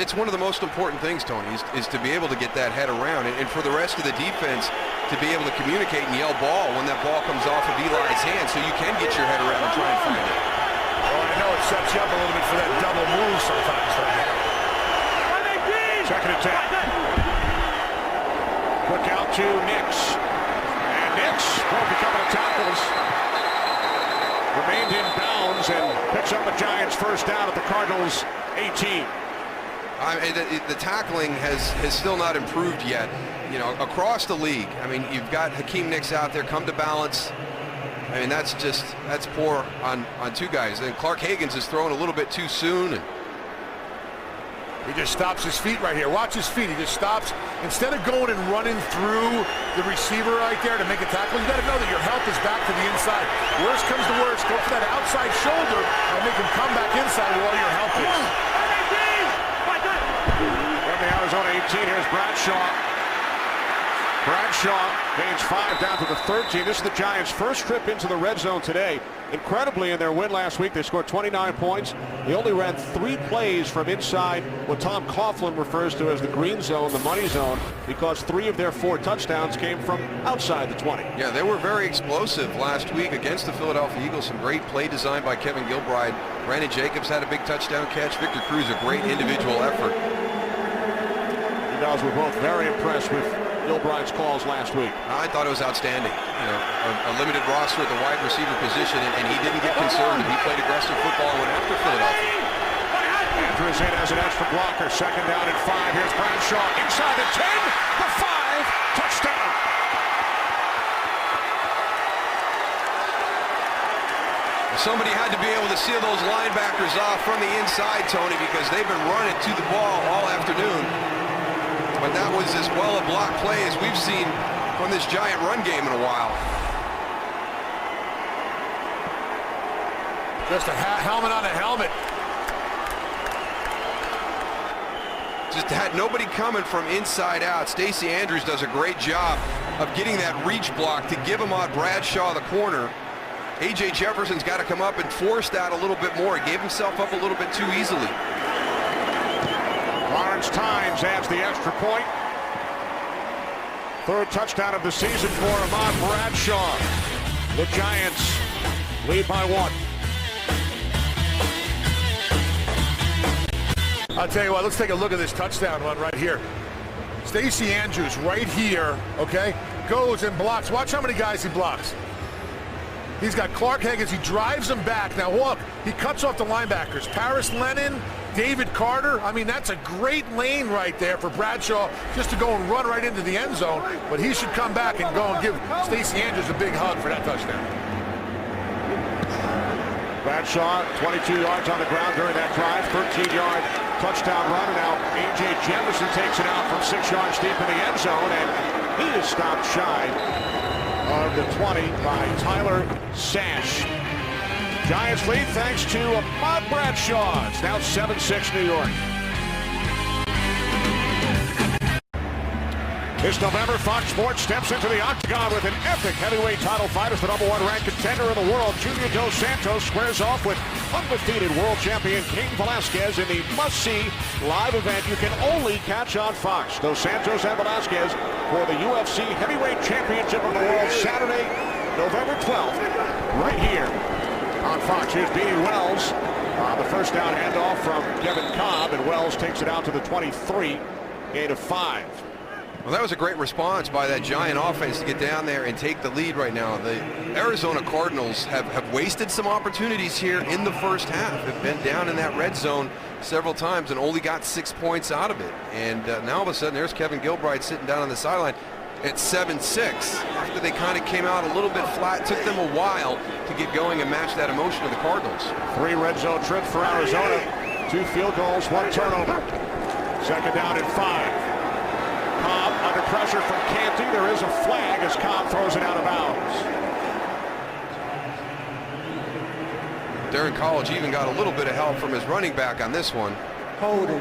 It's one of the most important things, Tony, is to be able to get that head around, and for the rest of the defense to be able to communicate and yell ball when that ball comes off of Eli's hand, so you can get your head around and try and find it. Well, I know it sets you up a little bit for that double move sometimes. Second and 10. Quick out to Nicks. And Nicks broke a couple of tackles. Remained in bounds and picks up a Giants first down at the Cardinals 18. The tackling has still not improved yet, you know, across the league. I mean, you've got Hakeem Nicks out there, come to balance. I mean, that's poor on two guys. And Clark Higgins is throwing a little bit too soon. And he just stops his feet right here. Watch his feet. He just stops. Instead of going and running through the receiver right there to make a tackle, you got to know that your help is back to the inside. Worst comes to worst, go for that outside shoulder and make him come back inside while your help is. From the Arizona 18, here's Bradshaw. Bradshaw gains 5 down to the 13. This is the Giants' first trip into the red zone today. Incredibly, in their win last week, they scored 29 points. They only ran 3 plays from inside what Tom Coughlin refers to as the green zone, the money zone, because 3 of their 4 touchdowns came from outside the 20. Yeah, they were very explosive last week against the Philadelphia Eagles. Some great play design by Kevin Gilbride. Brandon Jacobs had a big touchdown catch. Victor Cruz, a great individual effort. You guys were both very impressed with Gilbride's calls last week? I thought it was outstanding. You know, a limited roster at the wide receiver position, and he didn't get concerned. He played aggressive football and went after Philadelphia. Andrews in as an extra blocker. Second down and 5. Here's Bradshaw inside the 10, the 5, touchdown. Somebody had to be able to seal those linebackers off from the inside, Tony, because they've been running to the ball all afternoon. But that was as well a block play as we've seen from this Giant run game in a while. Just a helmet on a helmet. Just had nobody coming from inside out. Stacey Andrews does a great job of getting that reach block to give him on Bradshaw the corner. A.J. Jefferson's got to come up and force that a little bit more. He gave himself up a little bit too easily. Lawrence Tynes adds the extra point. Third touchdown of the season for Ahmad Bradshaw. The Giants lead by 1. I'll tell you what, let's take a look at this touchdown run right here. Stacey Andrews right here, okay, goes and blocks. Watch how many guys he blocks. He's got Clark Higgins. He drives him back. Now look, he cuts off the linebackers. Paris Lennon, David Carter. I mean, that's a great lane right there for Bradshaw just to go and run right into the end zone. But he should come back and go and give Stacey Andrews a big hug for that touchdown. Bradshaw, 22 yards on the ground during that drive, 13-yard touchdown run. And now A.J. Jefferson takes it out from 6 yards deep in the end zone, and he is stopped shy of the 20 by Tyler Sash. Giants lead thanks to Ahmad Bradshaw. It's now 7-6 New York. This November, Fox Sports steps into the octagon with an epic heavyweight title fight as the #1 ranked contender in the world. Junior Dos Santos squares off with undefeated world champion Cain Velasquez in the must-see live event you can only catch on Fox. Dos Santos and Velasquez for the UFC Heavyweight Championship of the World Saturday, November 12th, right here on Fox. Here's Beanie Wells. The first down handoff from Kevin Cobb, and Wells takes it out to the 23, gain of 5. Well, that was a great response by that Giant offense to get down there and take the lead right now. The Arizona Cardinals have wasted some opportunities here in the first half. Have been down in that red zone several times and only got 6 points out of it. And now all of a sudden there's Kevin Gilbride sitting down on the sideline at 7-6. After they kind of came out a little bit flat, took them a while to get going and match that emotion of the Cardinals. 3 red zone trips for Arizona. 2 field goals, 1 turnover. Second down and 5. Cobb under pressure from Canty. There is a flag as Cobb throws it out of bounds. Darren College even got a little bit of help from his running back on this one. Holding.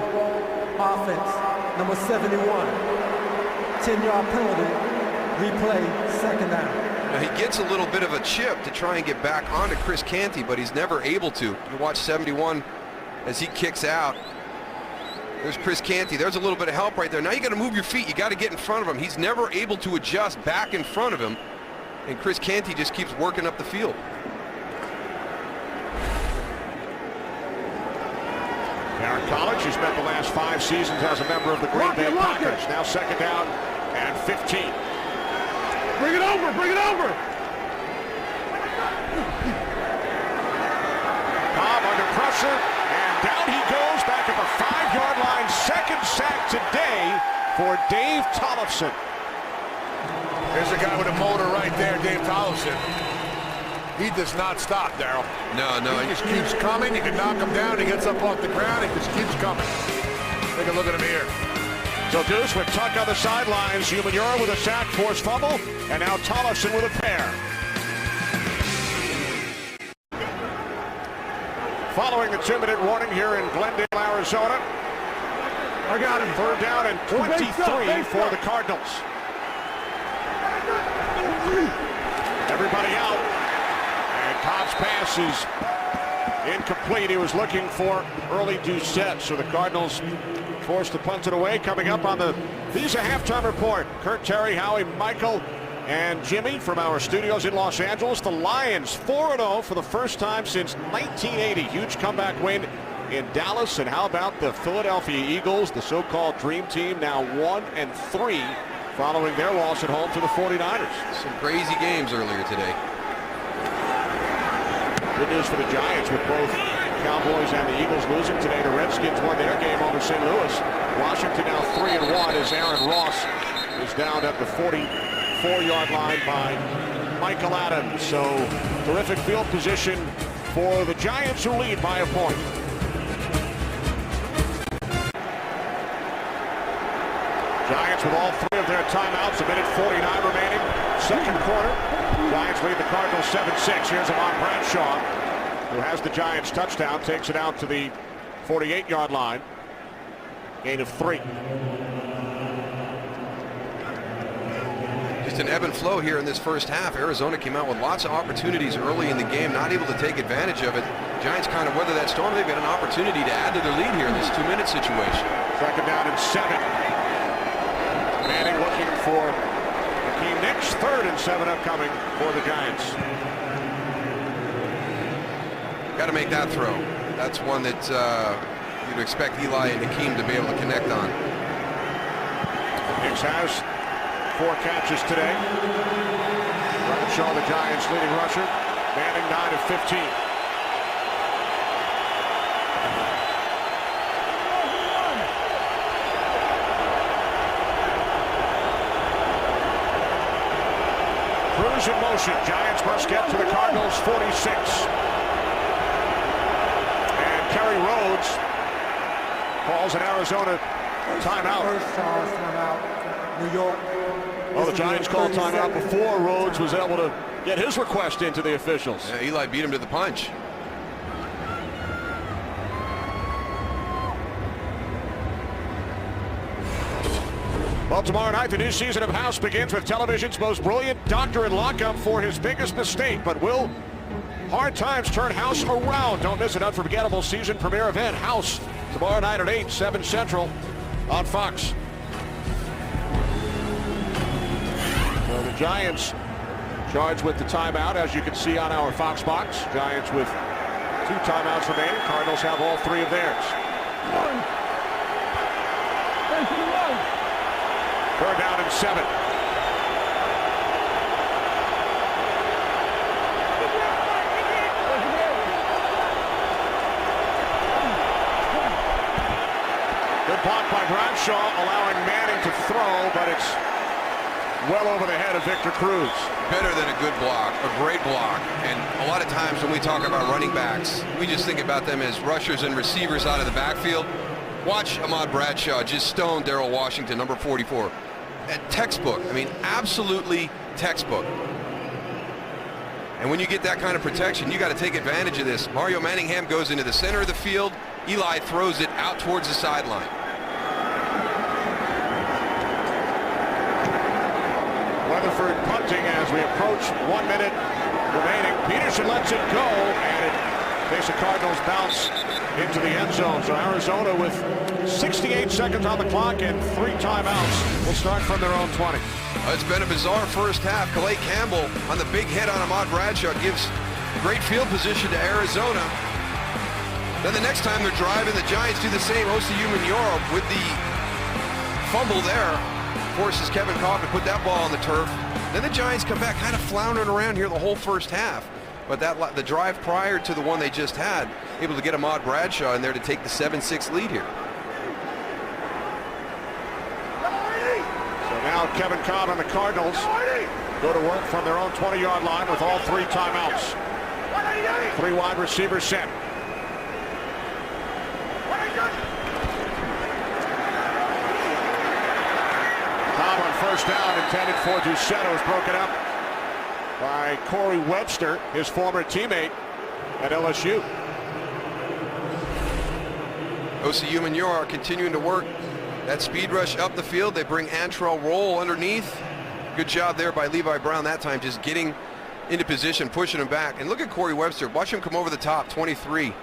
Offense. Number 71. 10-yard penalty. Replay. Second down. Now he gets a little bit of a chip to try and get back onto Chris Canty, but he's never able to. You watch 71 as he kicks out. There's Chris Canty. There's a little bit of help right there. Now you got to move your feet. You got to get in front of him. He's never able to adjust back in front of him. And Chris Canty just keeps working up the field. Darren College, who spent the last 5 seasons as a member of the Green Bay Packers. Now second down and 15. Bring it over, bring it over. Cobb under pressure, and down he goes back at the 5-yard line. Second sack today for Dave Tollefson. There's a guy with a motor right there, Dave Tollefson. He does not stop, Darryl. No. He just keeps coming. You can knock him down. He gets up off the ground. He just keeps coming. Take a look at him here. So Deuce with Tuck on the sidelines. Umanura with a sack, forced fumble, and now Tollefson with a pair. Following the 2-minute warning here in Glendale, Arizona. I got him. Third down and 23 for the Cardinals. Everybody out. And Cobb's pass is incomplete. He was looking for early Doucette, so the Cardinals forced to punt it away. Coming up on the Visa Halftime Report, Kurt, Terry, Howie, Michael, and Jimmy from our studios in Los Angeles. The Lions 4-0 for the first time since 1980. Huge comeback win in Dallas. And how about the Philadelphia Eagles, the so-called dream team, now 1-3 following their loss at home to the 49ers. Some crazy games earlier today. Good news for the Giants with both Cowboys and the Eagles losing today. The Redskins won their game over St. Louis. Washington now 3-1 as Aaron Ross is down at the 44-yard line by Michael Adams. So terrific field position for the Giants, who lead by a point. Giants with all three of their timeouts, a minute 49 remaining, second quarter. Giants lead the Cardinals 7-6. Here's Ahmad Bradshaw, who has the Giants touchdown, takes it out to the 48-yard line. Gain of 3. Just an ebb and flow here in this first half. Arizona came out with lots of opportunities early in the game, not able to take advantage of it. Giants kind of weather that storm. They've got an opportunity to add to their lead here in this 2-minute situation. Second down and 7. Manning looking for Hakeem Nicks. 3rd and 7 upcoming for the Giants. Got to make that throw. That's one that you'd expect Eli and Hakeem to be able to connect on. Nicks has 4 catches today. Bradshaw, the Giants' leading rusher. Manning 9 of 15. Cruz in motion. Giants must get to the Cardinals 46. And Kerry Rhodes calls an Arizona timeout. First Charles timeout, New York. Well, the Giants called timeout before Rhodes was able to get his request into the officials. Yeah, Eli beat him to the punch. Well, tomorrow night, the new season of House begins with television's most brilliant doctor in lockup for his biggest mistake. But will hard times turn House around? Don't miss an unforgettable season premiere event. House, tomorrow night at 8, 7 Central on Fox. So the Giants charged with the timeout, as you can see on our Fox box. Giants with 2 timeouts remaining. Cardinals have all 3 of theirs. 3rd down and 7. Good block by Bradshaw, allowing Manning to throw, but it's well over the head of Victor Cruz. Better than a good block, a great block. And a lot of times when we talk about running backs, we just think about them as rushers and receivers out of the backfield. Watch Ahmad Bradshaw just stone Darrell Washington, number 44. Textbook. I mean, absolutely textbook. And when you get that kind of protection, you got to take advantage of this. Mario Manningham goes into the center of the field. Eli throws it out towards the sideline. Weatherford punting as we approach 1 minute remaining. Peterson lets it go, and it makes the Cardinals bounce into the end zone. So Arizona with 68 seconds on the clock and 3 timeouts will start from their own 20. It's been a bizarre first half. Calais Campbell on the big hit on Ahmad Bradshaw gives great field position to Arizona. Then the next time they're driving, the Giants do the same. OCU Manura with the fumble there forces Kevin Cobb to put that ball on the turf. Then the Giants come back kind of floundering around here the whole first half. But the drive prior to the one they just had, able to get Ahmad Bradshaw in there to take the 7-6 lead here. So now Kevin Cobb and the Cardinals go to work from their own 20-yard line with all 3 timeouts. 3 wide receivers set. Cobb on first down, intended for Ducetto, is broken up by Corey Webster, his former teammate at LSU. OCU Manura continuing to work that speed rush up the field. They bring Antrell Roll underneath. Good job there by Levi Brown that time, just getting into position, pushing him back. And look at Corey Webster. Watch him come over the top, 23.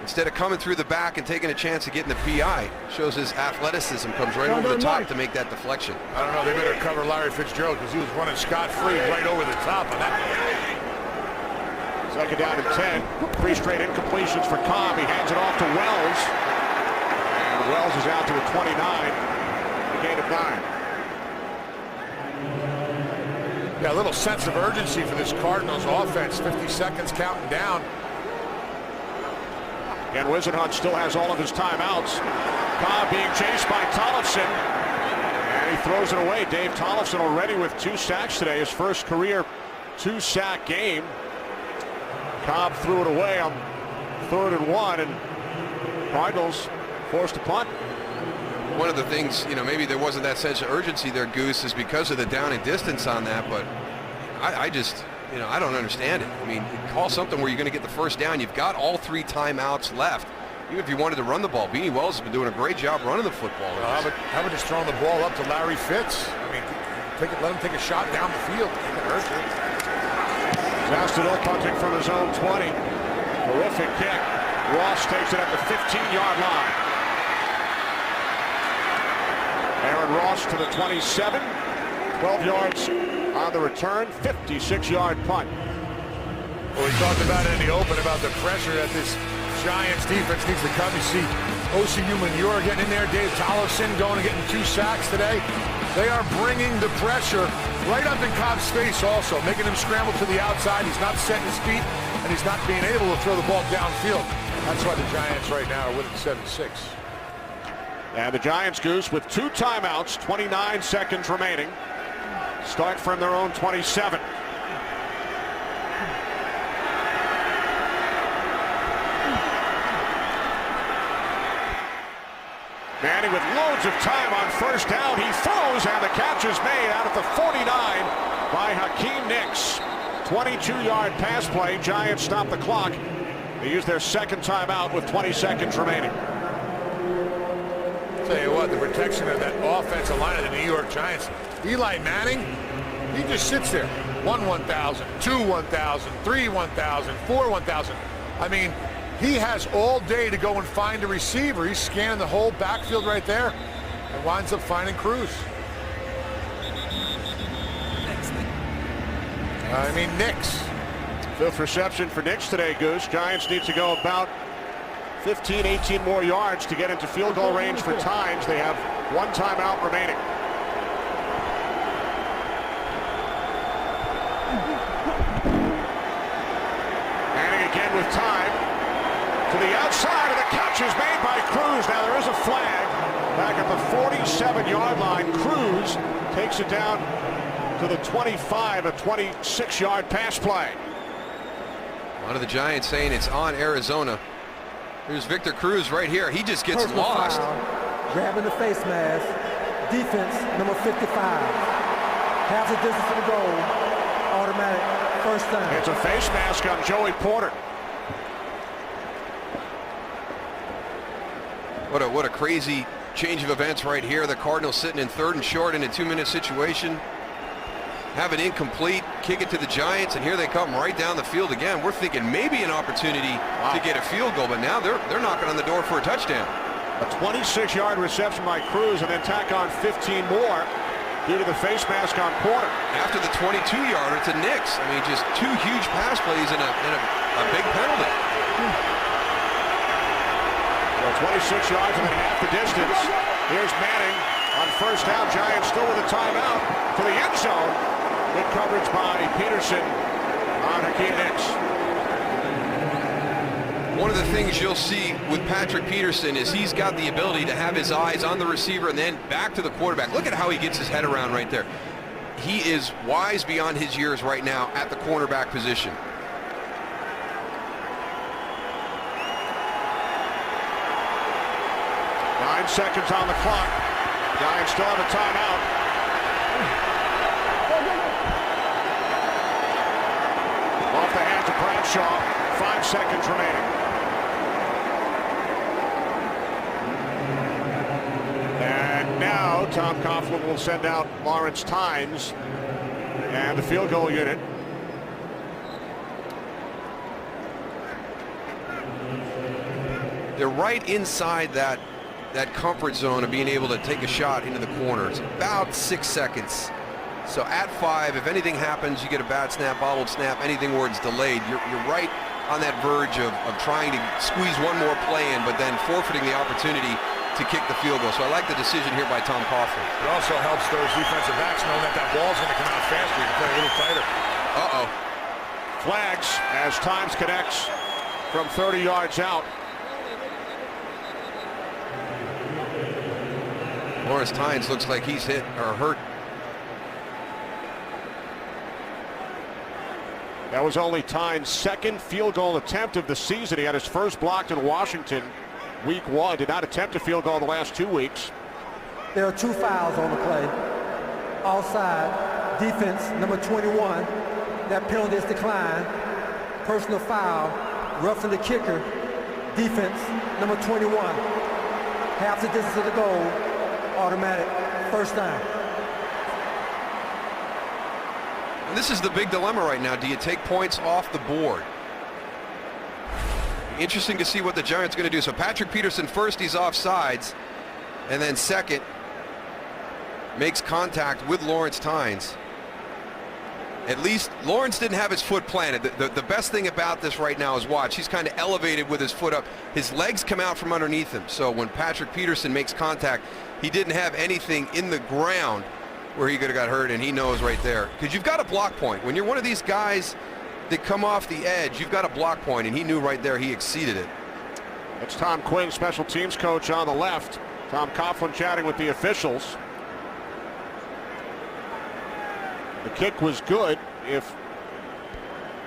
Instead of coming through the back and taking a chance of getting the PI, shows his athleticism comes right over the top to make that deflection. I don't know, they better cover Larry Fitzgerald because he was running scot-free right over the top of that. Second down and 10. 3 straight incompletions for Cobb. He hands it off to Wells. And Wells is out to the 29. A gain of 9. Yeah, a little sense of urgency for this Cardinals offense. 50 seconds counting down. And Wisenhunt still has all of his timeouts. Cobb being chased by Tollefson. And he throws it away. Dave Tollefson already with 2 sacks today. His first career 2-sack game. Cobb threw it away on 3rd and 1. And Cardinals forced to punt. One of the things, maybe there wasn't that sense of urgency there, Goose, is because of the down and distance on that. But I just, I don't understand it. I mean, call something where you're going to get the first down. You've got all 3 timeouts left. Even if you wanted to run the ball, Beanie Wells has been doing a great job running the football. How about just throwing the ball up to Larry Fitz? I mean, let him take a shot down the field. It can hurt you. Zastudil punting from his own 20. Terrific kick. Ross takes it at the 15-yard line. Aaron Ross to the 27. 12 yards on the return. 56-yard punt. Well, we talked about it in the open about the pressure that this Giants defense needs to come. You see OCU Manure getting in there. Dave Tollefson going and getting 2 sacks today. They are bringing the pressure right up in Cobb's face also, making him scramble to the outside. He's not setting his feet, and he's not being able to throw the ball downfield. That's why the Giants right now are winning 7-6. And the Giants, Goose, with 2 timeouts, 29 seconds remaining. Start from their own 27. Manning with loads of time on first down. He throws, and the catch is made out at the 49 by Hakeem Nicks. 22-yard pass play. Giants stop the clock. They use their second timeout with 20 seconds remaining. Tell you what, the protection of that offensive line of the New York Giants. Eli Manning, he just sits there. 1,000, 2,000, 3,000, 4,000. I mean, he has all day to go and find a receiver. He's scanning the whole backfield right there and winds up finding Cruz. I mean, Nicks. 5th reception for Nicks today, Goose. Giants need to go about 15, 18 more yards to get into field goal range for times. They have 1 timeout remaining. Manning again with time. To the outside, and the catch is made by Cruz. Now there is a flag back at the 47-yard line. Cruz takes it down to the 25, a 26-yard pass play. One of the Giants saying it's on Arizona. Here's Victor Cruz right here. He just gets Personal lost. Foul, grabbing the face mask. Defense, number 55. Half the distance to the goal. Automatic first down. It's a face mask on Joey Porter. What a crazy change of events right here. The Cardinals sitting in 3rd and short in a 2-minute situation. Have it incomplete, kick it to the Giants, and here they come right down the field again. We're thinking maybe an opportunity to get a field goal, but now they're knocking on the door for a touchdown. A 26-yard reception by Cruz, and then tack on 15 more due to the face mask on Porter. After the 22-yarder to Nicks. I mean, just 2 huge pass plays and a big penalty. Well, 26 yards and then half the distance. Here's Manning on first down. Giants still with a timeout to the end zone. Good coverage by Peterson on Hakeem Nicks. One of the things you'll see with Patrick Peterson is he's got the ability to have his eyes on the receiver and then back to the quarterback. Look at how he gets his head around right there. He is wise beyond his years right now at the cornerback position. Nine seconds on the clock. Giants still have a timeout. Off the hands of Bradshaw. 5 seconds remaining. And now Tom Coughlin will send out Lawrence Tynes and the field goal unit. They're right inside that comfort zone of being able to take a shot into the corner. It's about 6 seconds. So at 5, if anything happens, you get a bad snap, bobbled snap, anything where it's delayed, you're right on that verge of trying to squeeze one more play in, but then forfeiting the opportunity to to kick the field goal. So I like the decision here by Tom Coughlin. It also helps those defensive backs knowing that ball's going to come out faster. You can play a little tighter. Uh-oh. Flags as Tynes connects from 30 yards out. Lawrence Tynes looks like he's hit or hurt. That was only Tynes' second field goal attempt of the season. He had his first blocked in Washington week 1. Did not attempt a field goal the last 2 weeks. There are 2 fouls on the play. Offside, defense, number 21. That penalty is declined. Personal foul, roughing the kicker. Defense, number 21. Half the distance of the goal, automatic, first down. And this is the big dilemma right now. Do you take points off the board? Interesting to see what the Giants are going to do. So Patrick Peterson first, he's offsides. And then second, makes contact with Lawrence Tynes. At least Lawrence didn't have his foot planted. The best thing about this right now is watch. He's kind of elevated with his foot up. His legs come out from underneath him. So when Patrick Peterson makes contact, he didn't have anything in the ground where he could have got hurt, and he knows right there. Because you've got a block point. When you're one of these guys that come off the edge, you've got a block point, and he knew right there he exceeded it. It's Tom Quinn, special teams coach, on the left. Tom Coughlin chatting with the officials. The kick was good if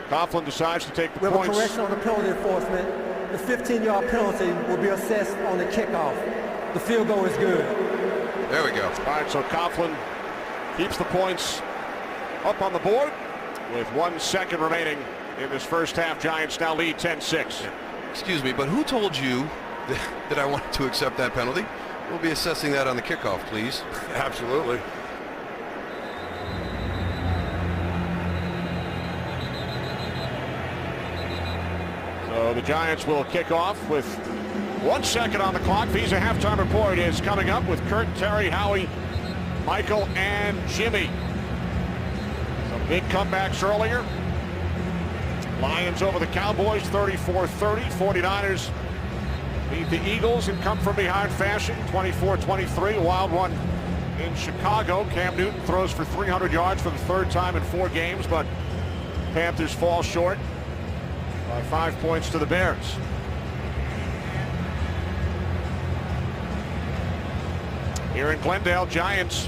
Coughlin decides to take the We have points. a correction on the penalty enforcement. The 15-yard penalty will be assessed on the kickoff. The field goal is good. There we go. All right, so Coughlin keeps the points up on the board with 1 second remaining in this first half. Giants now lead 10-6. Excuse me, but who told you that I wanted to accept that penalty? We'll be assessing that on the kickoff, please. Absolutely. So the Giants will kick off with 1 second on the clock. Visa halftime report is coming up with Kurt, Terry, Howie, Michael, and Jimmy. Some big comebacks earlier. Lions over the Cowboys 34-30. 49ers beat the Eagles in come from behind fashion 24-23. A wild one in Chicago. Cam Newton throws for 300 yards for the 3rd time in 4 games, but Panthers fall short by 5 points to the Bears. Here in Glendale, Giants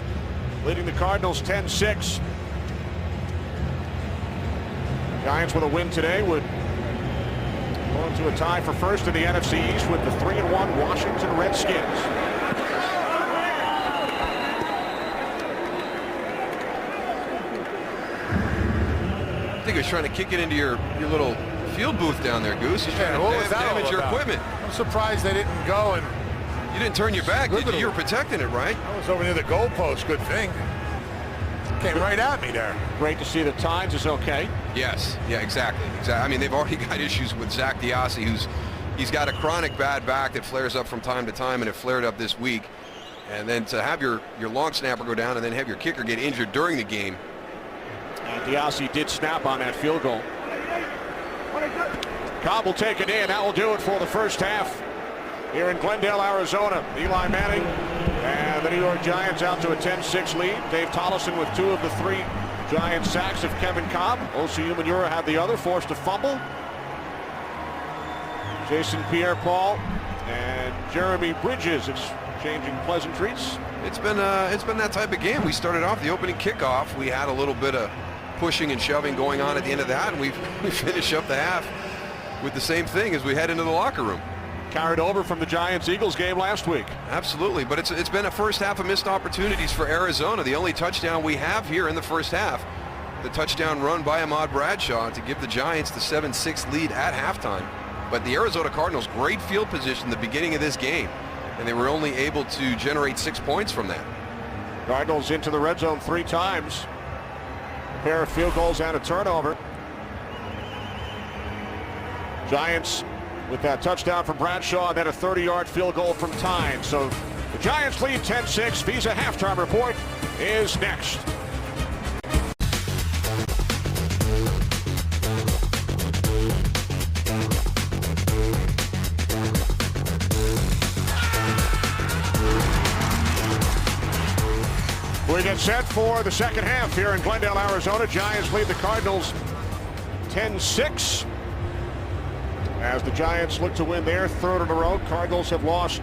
leading the Cardinals 10-6. Giants with a win today would go into a tie for first in the NFC East with the 3-1 Washington Redskins. I think he was trying to kick it into your little field booth down there, Goose. He's trying to damage your equipment. I'm surprised they didn't go, and You didn't turn your back, did you? You were precting it, right? I was over near the goalpost. Good thing. Came right at me there. Great to see that Tynes is okay. Yes, yeah, exactly. I mean, they've already got issues with Zach Diassi, he's got a chronic bad back that flares up from time to time, and it flared up this week. And then to have your long snapper go down and then have your kicker get injured during the game. And Diassi did snap on that field goal. Cobb will take it in. That will do it for the first half here in Glendale, Arizona. Eli Manning and the New York Giants out to a 10-6 lead. Dave Tollefson with 2 of the 3 Giant sacks of Kevin Cobb. Osi Umenyiora had the other, forced a fumble. Jason Pierre-Paul and Jeremy Bridges exchanging pleasantries. It's been that type of game. We started off the opening kickoff. We had a little bit of pushing and shoving going on at the end of that, and we finish up the half with the same thing as we head into the locker room. Carried over from the Giants-Eagles game last week. Absolutely, but it's been a first half of missed opportunities for Arizona. The only touchdown we have here in the first half, the touchdown run by Ahmad Bradshaw to give the Giants the 7-6 lead at halftime. But the Arizona Cardinals, great field position at the beginning of this game, and they were only able to generate 6 points from that. Cardinals into the red zone 3 times. A pair of field goals and a turnover. Giants with that touchdown from Bradshaw and then a 30-yard field goal from Tynes. So the Giants lead 10-6. Visa halftime report is next. We get set for the second half here in Glendale, Arizona. Giants lead the Cardinals 10-6. As the Giants look to win their third in a row, Cardinals have lost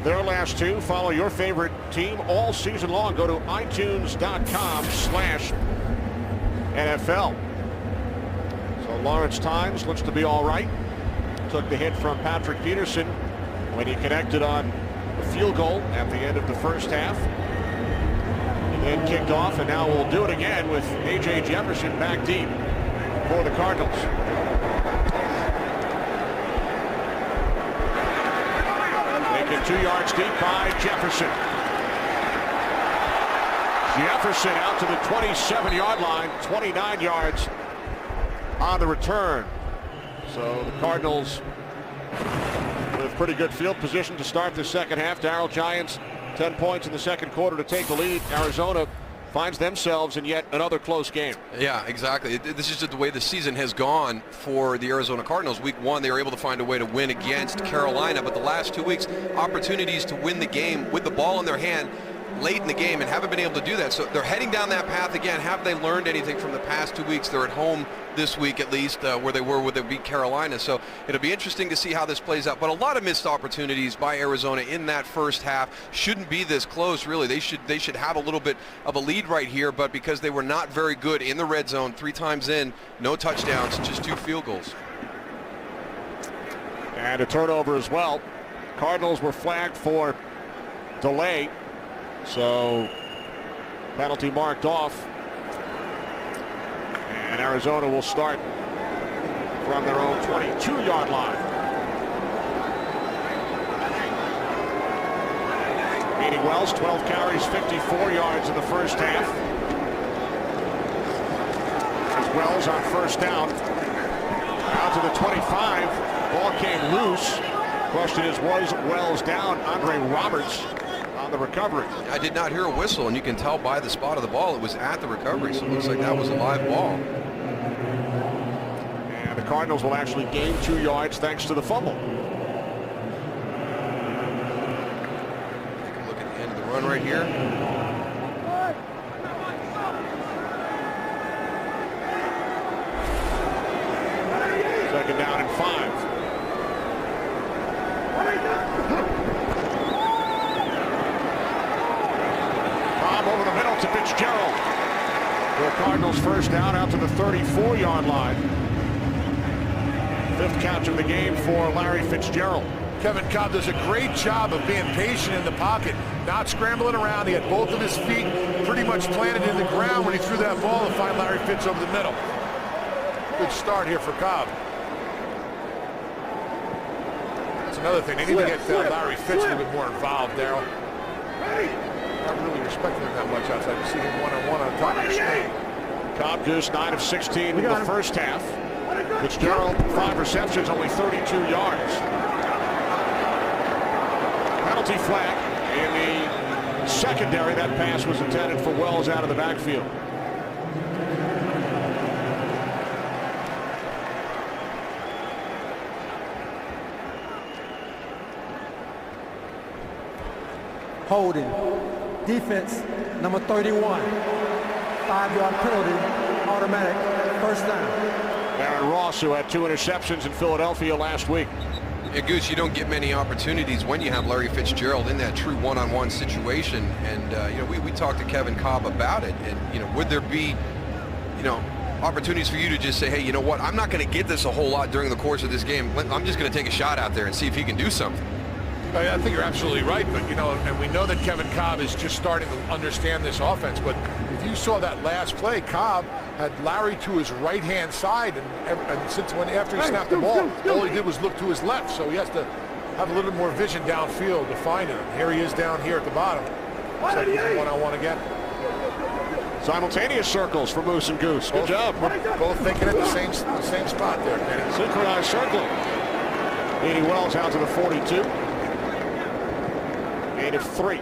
their last two. Follow your favorite team all season long. Go to itunes.com/NFL. So Lawrence Tynes looks to be all right. Took the hit from Patrick Peterson when he connected on the field goal at the end of the first half. And then kicked off, and now we'll do it again with A.J. Jefferson back deep for the Cardinals. Taken 2 yards deep by Jefferson. Jefferson out to the 27-yard line, 29 yards on the return. So the Cardinals with pretty good field position to start the second half. Darryl, Giants 10 points in the second quarter to take the lead. Arizona finds themselves in yet another close game. Yeah, exactly. This is just the way the season has gone for the Arizona Cardinals. Week 1, they were able to find a way to win against Carolina, but the last 2 weeks, opportunities to win the game with the ball in their hand late in the game and haven't been able to do that. So they're heading down that path again. Have they learned anything from the past 2 weeks? They're at home this week at least, where they beat Carolina. So it'll be interesting to see how this plays out. But a lot of missed opportunities by Arizona in that first half. Shouldn't be this close, really. They should have a little bit of a lead right here, but because they were not very good in the red zone 3 times in, no touchdowns, just 2 field goals. And a turnover as well. Cardinals were flagged for delay. So penalty marked off, and Arizona will start from their own 22-yard line. Beanie Wells, 12 carries, 54 yards in the first half. As Wells on first down, out to the 25. Ball came loose. Question is, was Wells down? Andre Roberts on the recovery. I did not hear a whistle, and you can tell by the spot of the ball it was at the recovery, so it looks like that was a live ball. And the Cardinals will actually gain 2 yards thanks to the fumble. Take a look at the end of the run right here. Second down and 5. Over the middle to Fitzgerald. The Cardinals first down out to the 34-yard line. 5th catch of the game for Larry Fitzgerald. Kevin Cobb does a great job of being patient in the pocket, not scrambling around. He had both of his feet pretty much planted in the ground when he threw that ball to find Larry Fitz over the middle. Good start here for Cobb. That's another thing. They need to get Larry Fitz a little bit more involved, Darryl. Not really respecting him that much outside. You see him one-on-one on top of the screen. Cobb Goose 9 of 16 in the first half. Fitzgerald 5 receptions, only 32 yards. Penalty flag in the secondary. That pass was intended for Wells out of the backfield. Holding. Defense, number 31. 5-yard penalty, automatic, first down. Aaron Ross, who had 2 interceptions in Philadelphia last week. Yeah, Goose, you don't get many opportunities when you have Larry Fitzgerald in that true one-on-one situation. And, we talked to Kevin Cobb about it. And, would there be, opportunities for you to just say, hey, you know what, I'm not going to get this a whole lot during the course of this game. I'm just going to take a shot out there and see if he can do something. I think you're absolutely right, but and we know that Kevin Cobb is just starting to understand this offense. But if you saw that last play, Cobb had Larry to his right-hand side, and after he snapped the ball, all he did was look to his left. So he has to have a little bit more vision downfield to find him. Here he is down here at the bottom. Looks like he's one-on-one again. Simultaneous circles for Moose and Goose. Good job. Both thinking at the same spot there, Kenny. Synchronized circling. Beanie Wells out to the 42. 8 of 3.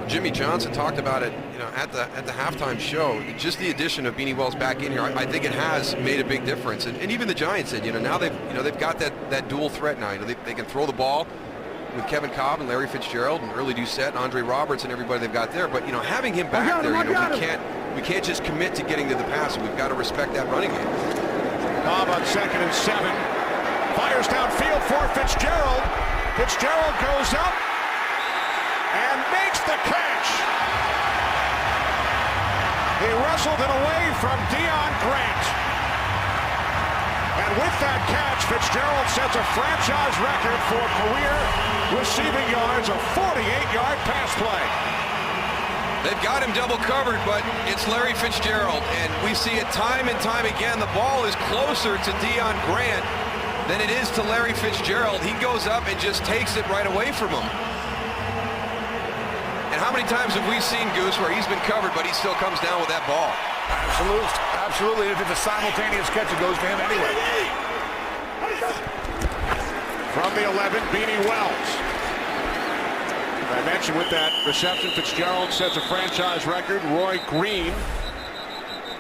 Jimmy Johnson talked about it, at the halftime show. Just the addition of Beanie Wells back in here, I think it has made a big difference. And even the Giants said, now they've got that dual threat now. They can throw the ball, with Kevin Cobb and Larry Fitzgerald and Early Doucette and Andre Roberts and everybody they've got there. But, you know, having him back there, we can't just commit to getting to the pass. We've got to respect that running game. Cobb on 2nd and 7. Fires downfield for Fitzgerald. Fitzgerald goes up and makes the catch. He wrestled it away from Deion Grant. And with that catch, Fitzgerald sets a franchise record for career receiving yards, a 48-yard pass play. They've got him double covered, but it's Larry Fitzgerald, and we see it time and time again. The ball is closer to Deion Grant than it is to Larry Fitzgerald. He goes up and just takes it right away from him. And how many times have we seen Goose where he's been covered, but he still comes down with that ball? Absolutely. Absolutely. If it's a simultaneous catch, it goes to him anyway. From the 11, Beanie Wells. I mentioned with that reception, Fitzgerald sets a franchise record. Roy Green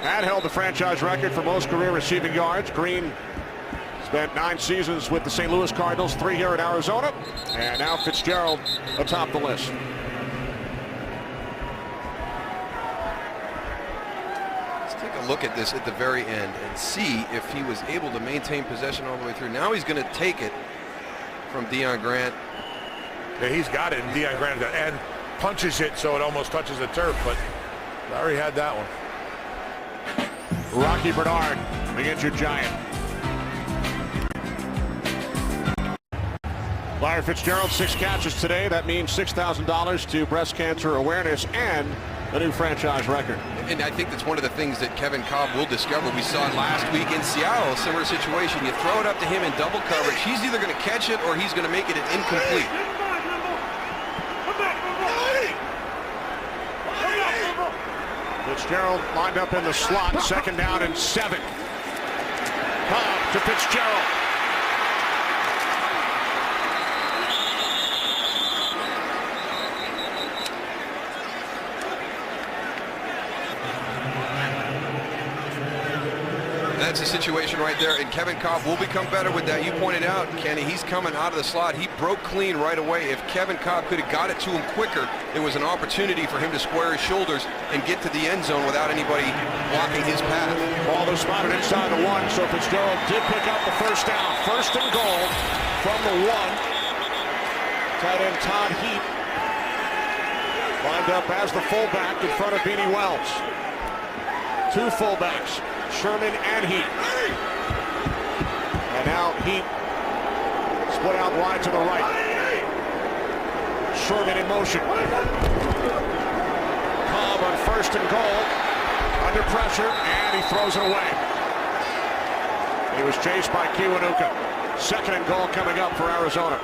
had held the franchise record for most career receiving yards. Green spent 9 seasons with the St. Louis Cardinals, 3 here at Arizona, and now Fitzgerald atop the list. Let's take a look at this at the very end and see if he was able to maintain possession all the way through. Now he's going to take it from Deion Grant. Yeah, he's got it, and Deion Grant and punches it so it almost touches the turf, but Larry had that one. Rocky Bernard, the injured Giant. Larry Fitzgerald, 6 catches today. That means $6,000 to breast cancer awareness and a new franchise record. And I think that's one of the things that Kevin Cobb will discover. We saw it last week in Seattle, a similar situation. You throw it up to him in double coverage. He's either going to catch it or he's going to make it an incomplete. Fitzgerald lined up in the slot, 2nd down and 7. Cobb to Fitzgerald. That's a situation right there, and Kevin Cobb will become better with that. You pointed out, Kenny, he's coming out of the slot. He broke clean right away. If Kevin Cobb could have got it to him quicker, there was an opportunity for him to square his shoulders and get to the end zone without anybody blocking his path. Ball is spotted inside the 1, so Fitzgerald did pick up the 1st down. 1st and goal from the 1. Tight end Todd Heap lined up as the fullback in front of Beanie Wells. 2 fullbacks, Sherman and Heap. And now Heap split out wide to the right. Sherman in motion. Cobb on 1st and goal. Under pressure, and he throws it away. He was chased by Kiwanuka. 2nd and goal coming up for Arizona.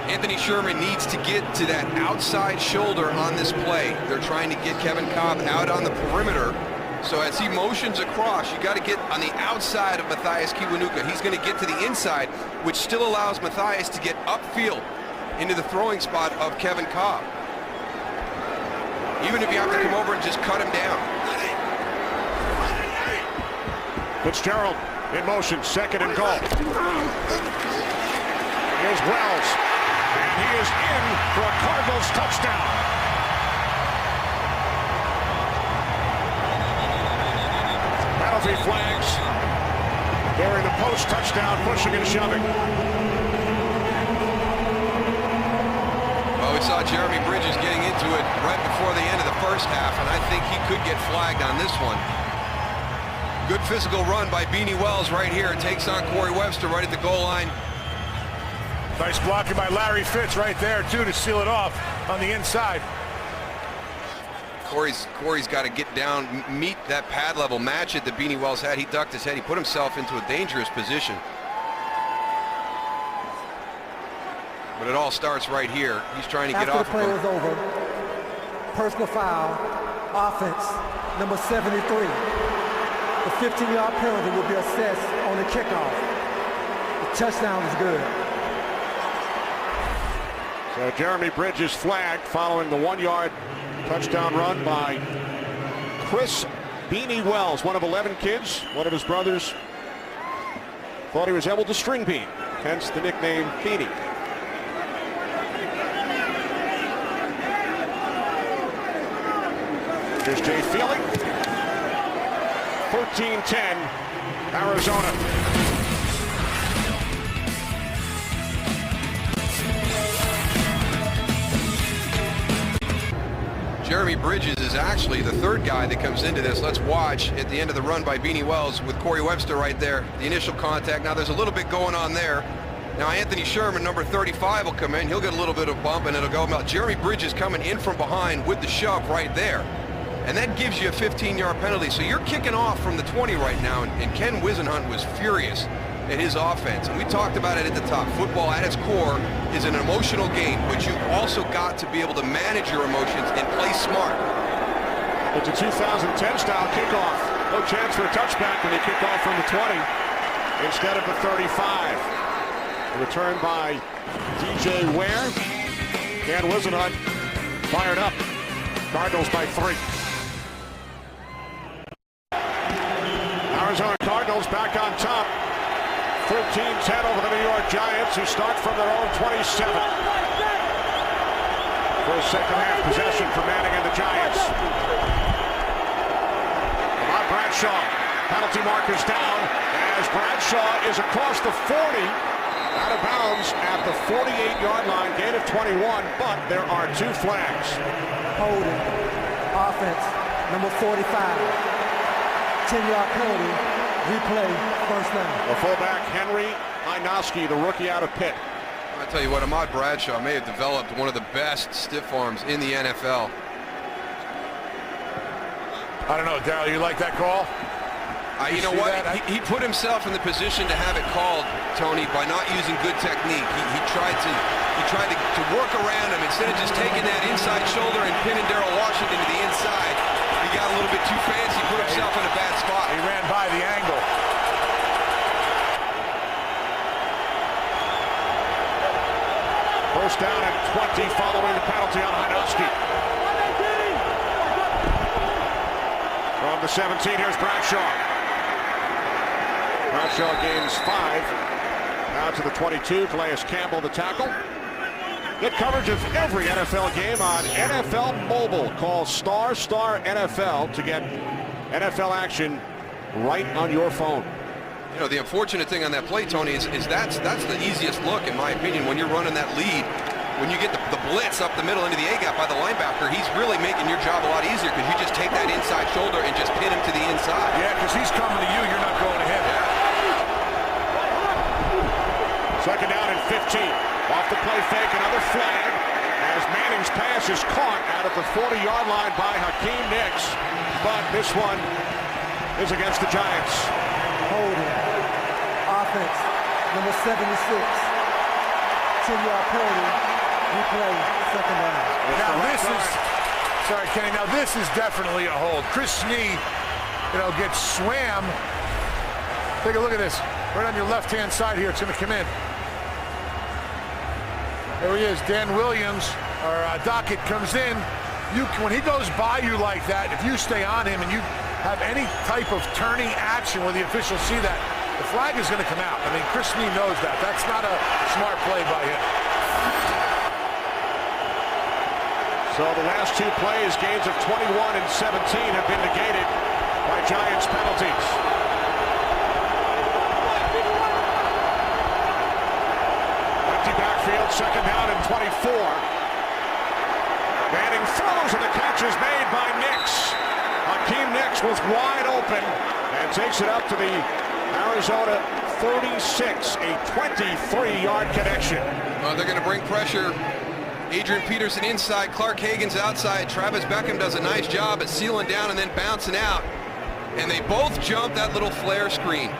Anthony Sherman needs to get to that outside shoulder on this play. They're trying to get Kevin Cobb out on the perimeter. So as he motions across, you got to get on the outside of Matthias Kiwanuka. He's going to get to the inside, which still allows Matthias to get upfield into the throwing spot of Kevin Cobb. Even if you have to come over and just cut him down. Fitzgerald in motion, 2nd and goal. Here's Wells, and he is in for a Cardinals touchdown. Penalty flags. They're in the post, touchdown, pushing and shoving. Well, we saw Jeremy Bridges getting into it right before the end of the 1st half, and I think he could get flagged on this one. Good physical run by Beanie Wells right here. It takes on Corey Webster right at the goal line. Nice blocking by Larry Fitz right there, too, to seal it off on the inside. Corey's got to get down, meet that pad level, match it that Beanie Wells had. He ducked his head. He put himself into a dangerous position. But it all starts right here. He's trying to get off. After the play was over, personal foul, offense, number 73. The 15-yard penalty will be assessed on the kickoff. The touchdown is good. So Jeremy Bridges flagged following the 1-yard touchdown run by Chris Beanie Wells, one of 11 kids. One of his brothers thought he was able to string bean, hence the nickname Beanie. Here's Jay Feely. 13-10, Arizona. Jeremy Bridges is actually the third guy that comes into this. Let's watch at the end of the run by Beanie Wells with Corey Webster right there. The initial contact. Now there's a little bit going on there. Now Anthony Sherman, number 35, will come in. He'll get a little bit of bump and it'll go about. Jeremy Bridges coming in from behind with the shove right there. And that gives you a 15-yard penalty. So you're kicking off from the 20 right now. And Ken Wisenhunt was furious at his offense. And we talked about it at the top. Football at its core is an emotional game, but you've also got to be able to manage your emotions and play smart. It's a 2010 style kickoff. No chance for a touchback when they kick off from the 20 instead of the 35. Returned by DJ Ware. Ken Wisenhunt fired up. Cardinals by 3. Arizona Cardinals back on top. 13-10 over the New York Giants, who start from their own 27. For a second half possession for Manning and the Giants. Lamont Bradshaw, penalty markers down as Bradshaw is across the 40, out of bounds at the 48-yard line, gain of 21, but there are 2 flags. Holding, offense, number 45, 10-yard penalty, replay, first down. The fullback, Henry Inoski, the rookie out of Pitt. I tell you what, Ahmad Bradshaw may have developed one of the best stiff arms in the NFL. I don't know, Darryl, you like that call? You know what? He put himself in the position to have it called, Tony, by not using good technique. He tried to work around him instead of just taking that inside shoulder and pinning Darrell Washington to the inside. He got a little bit too fancy, put himself in a bad spot. He ran by the angle. First down at 20 following the penalty on Inoski. From the 17, here's Bradshaw. Bradshaw gains 5. Now to the 22, Calais Campbell, the tackle. Get coverage of every NFL game on NFL Mobile. Call ** NFL to get NFL action right on your phone. You know, the unfortunate thing on that play, Tony, is that's the easiest look, in my opinion, when you're running that lead. When you get the blitz up the middle into the A-gap by the linebacker, he's really making your job a lot easier because you just take that inside shoulder and just pin him to the inside. Yeah, because he's coming to you, you're not going to him. Yeah. Second down and 15. Off the play fake, another flag as Manning's pass is caught out at the 40-yard line by Hakeem Nicks. But this one is against the Giants. Holding, offense, number 76, 10-yard penalty, replay, second down. Now this is, sorry Kenny, now this is definitely a hold. Chris Snee, gets swam. Take a look at this, right on your left-hand side here, it's gonna come in. There he is, Dan Williams, or Dockett comes in. When he goes by you like that, if you stay on him and you have any type of turning action where the officials see that, the flag is going to come out. I mean, Chris Snee knows that. That's not a smart play by him. So the last 2 plays, gains of 21 and 17, have been negated by Giants penalties. Empty backfield, second down and 24. Manning throws and the catch is made by Nicks. Hakeem Nicks was wide open and takes it up to the Arizona 36, a 23-yard connection. Well, they're going to bring pressure. Adrian Peterson inside, Clark Hagan's outside. Travis Beckham does a nice job at sealing down and then bouncing out. And they both jump that little flare screen.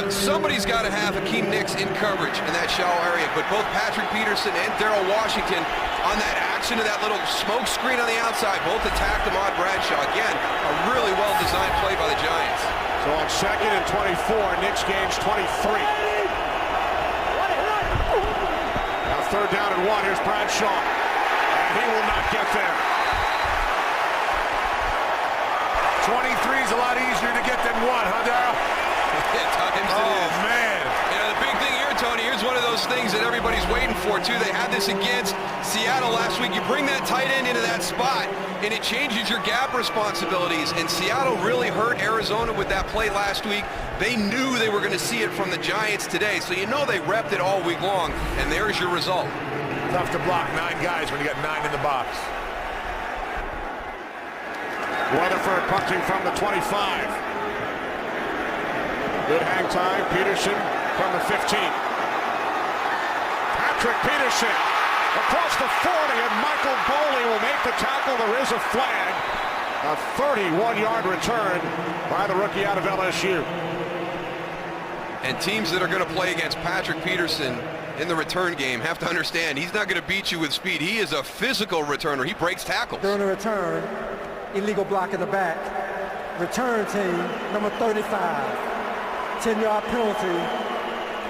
Somebody's got to have Hakeem Nicks in coverage in that shallow area, but both Patrick Peterson and Darrell Washington on that action of that little smoke screen on the outside, both attacked Ahmad Bradshaw. Again, a really well-designed play by the Giants. So on second and 24, Nicks gains 23. Now third down and 1, here's Bradshaw, and he will not get there. 23 is a lot easier to get than 1, huh, Darryl? Oh, man. The big thing here, Tony, here's one of those things that everybody's waiting for, too. They had this against Seattle last week, you bring that tight end into that spot, and it changes your gap responsibilities. And Seattle really hurt Arizona with that play last week. They knew they were going to see it from the Giants today, so you know they repped it all week long, and there's your result. Tough to block 9 guys when you got 9 in the box. Weatherford punting from the 25. Good hang time. Peterson from the 15. Patrick Peterson across the 40, and Michael Boley will make the tackle. There is a flag. A 31-yard return by the rookie out of LSU. And teams that are going to play against Patrick Peterson in the return game have to understand he's not going to beat you with speed. He is a physical returner. He breaks tackles. During the return, illegal block in the back. Return team, number 35. 10-yard penalty.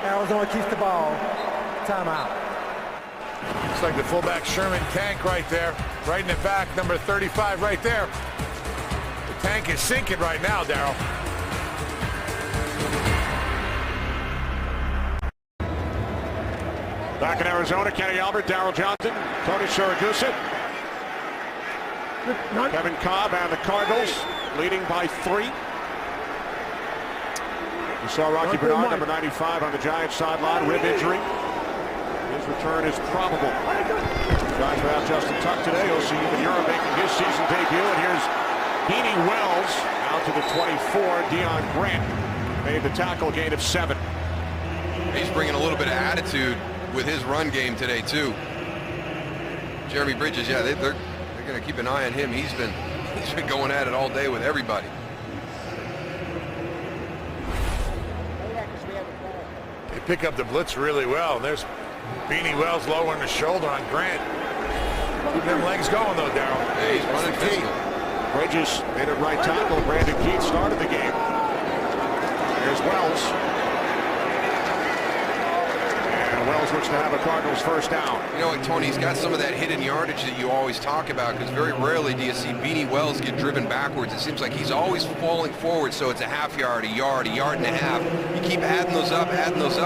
Arizona keeps the ball. Timeout. Looks like the fullback Sherman tank right there. Right in the back, number 35 right there. The tank is sinking right now, Darryl. Back in Arizona, Kenny Albert, Darryl Johnson, Tony Siragusa, Kevin Cobb and the Cardinals leading by 3. We saw Rocky Bernard, number 95, on the Giants sideline, rib injury. His return is probable. Giants without Justin Tuck today. OC Umenyiora making his season debut, and here's Beanie Wells out to the 24. Deion Grant made the tackle, gain of 7. He's bringing a little bit of attitude with his run game today too. Jeremy Bridges, yeah, they're going to keep an eye on him. He's been going at it all day with everybody. They pick up the blitz really well. There's Beanie Wells lowering the shoulder on Grant. Keep them legs going though, Darryl. Hey, he's running physical. Bridges made it right tackle. Brandon Keith started the game. Here's Wells. Wells looks to have a Cardinals first down. You know what, Tony, he's got some of that hidden yardage that you always talk about, because very rarely do you see Beanie Wells get driven backwards. It seems like he's always falling forward, so it's a half yard, a yard and a half. You keep adding those up.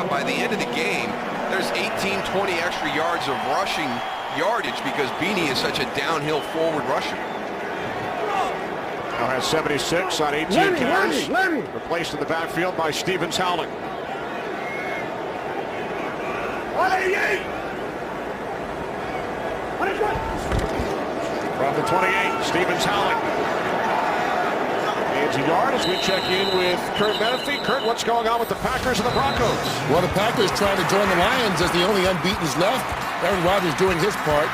By the end of the game, there's 18, 20 extra yards of rushing yardage because Beanie is such a downhill forward rusher. Now has 76 on 18 carries. Replaced in the backfield by Stevens Howling. From the 28, Stevens Howling. Gains a yard as we check in with Kurt Menefee. Kurt, what's going on with the Packers and the Broncos? Well, the Packers trying to join the Lions as the only unbeatens left. Aaron Rodgers doing his part.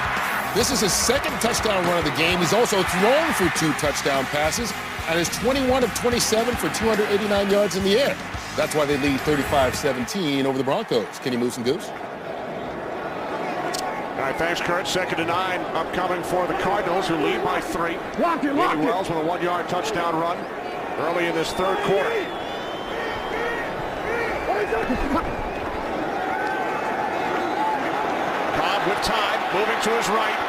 This is his second touchdown run of the game. He's also thrown for 2 touchdown passes and is 21 of 27 for 289 yards in the air. That's why they lead 35-17 over the Broncos. Kenny Moose and Goose. All right, thanks, Kurt. 2nd and 9 upcoming for the Cardinals, who lead by 3. Beanie Wells with a 1-yard touchdown run early in this 3rd quarter. Cobb with time, moving to his right.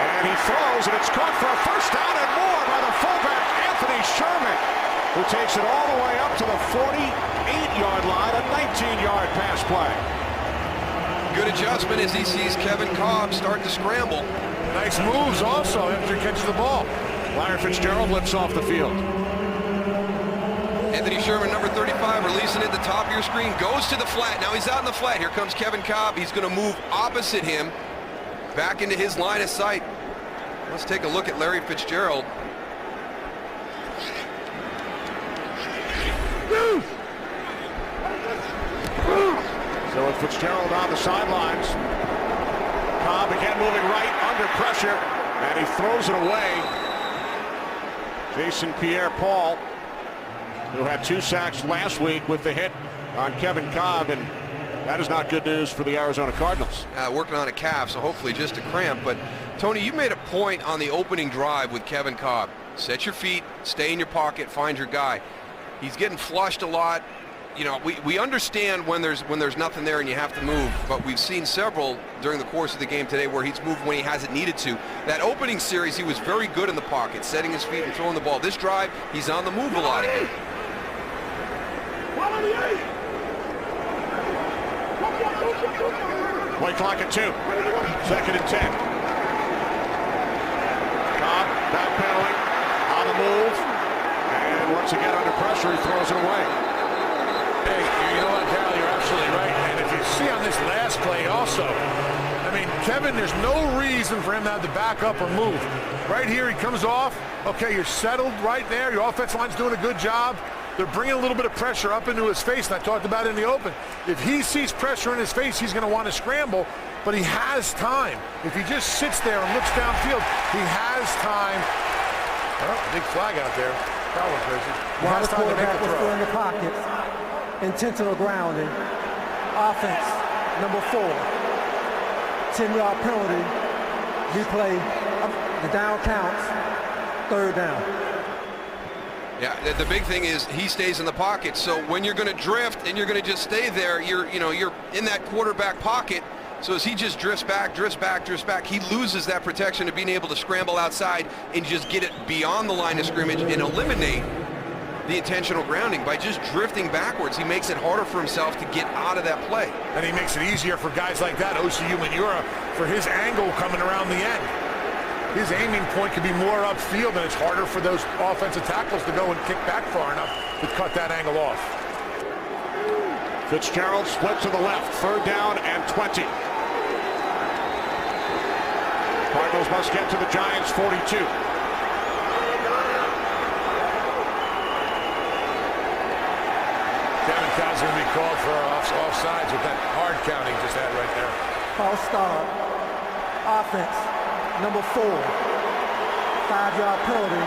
And he throws, and it's caught for a first down and more by the fullback, Anthony Sherman, who takes it all the way up to the 48-yard line, a 19-yard pass play. Good adjustment as he sees Kevin Cobb start to scramble. Nice moves also after he catches the ball. Larry Fitzgerald lifts off the field. Anthony Sherman, number 35, releasing it at the top of your screen, goes to the flat. Now he's out in the flat. Here comes Kevin Cobb. He's going to move opposite him, back into his line of sight. Let's take a look at Larry Fitzgerald. So with Fitzgerald on the sidelines, Cobb again moving right under pressure, and he throws it away. Jason Pierre-Paul, who had 2 sacks last week with the hit on Kevin Cobb, and that is not good news for the Arizona Cardinals. Working on a calf, so hopefully just a cramp. But Tony, you made a point on the opening drive with Kevin Cobb. Set your feet, stay in your pocket, find your guy. He's getting flushed a lot. You know, we understand when there's nothing there and you have to move, but we've seen several during the course of the game today where he's moved when he hasn't needed to. That opening series, he was very good in the pocket, setting his feet and throwing the ball. This drive, he's on the move a lot again. Play clock at 2. 2nd and 10. Cobb backpedaling on the move. And once again under pressure, he throws it away. Hey, you know what, Cal, you're absolutely right. And if you see on this last play also, I mean, Kevin, there's no reason for him to have to back up or move. Right here, he comes off. Okay, you're settled right there. Your offensive line's doing a good job. They're bringing a little bit of pressure up into his face, and I talked about it in the open. If he sees pressure in his face, he's going to want to scramble, but he has time. If he just sits there and looks downfield, he has time. Oh, big flag out there. That one crazy. He While has the time to make quarterback the was throw. still in the pocket, intentional grounding, offense, number 4, 10-yard penalty, replay, the down counts, 3rd down. Yeah, the big thing is he stays in the pocket. So when you're going to drift and you're going to just stay there, you're in that quarterback pocket. So as he just drifts back, he loses that protection of being able to scramble outside and just get it beyond the line of scrimmage and eliminate the intentional grounding. By just drifting backwards, he makes it harder for himself to get out of that play. And he makes it easier for guys like that, OCU Manura, for his angle coming around the end. His aiming point could be more upfield, and it's harder for those offensive tackles to go and kick back far enough to cut that angle off. Fitzgerald split to the left, 3rd down and 20. Cardinals must get to the Giants' 42. Kevin Cobb's going to be called for offsides with that hard count he just had right there. False start, offense, number 4, 5-yard penalty,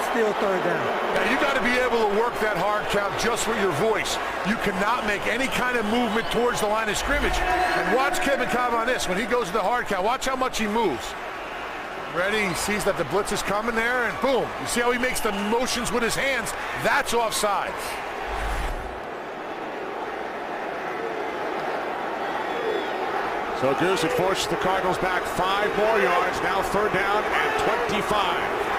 still 3rd down. Now you got to be able to work that hard count just with your voice. You cannot make any kind of movement towards the line of scrimmage. And watch Kevin Cobb on this. When he goes to the hard count, watch how much he moves. Ready? He sees that the blitz is coming there, and boom. You see how he makes the motions with his hands? That's offsides. So Goose, it forces the Cardinals back 5 more yards. Now 3rd down and 25.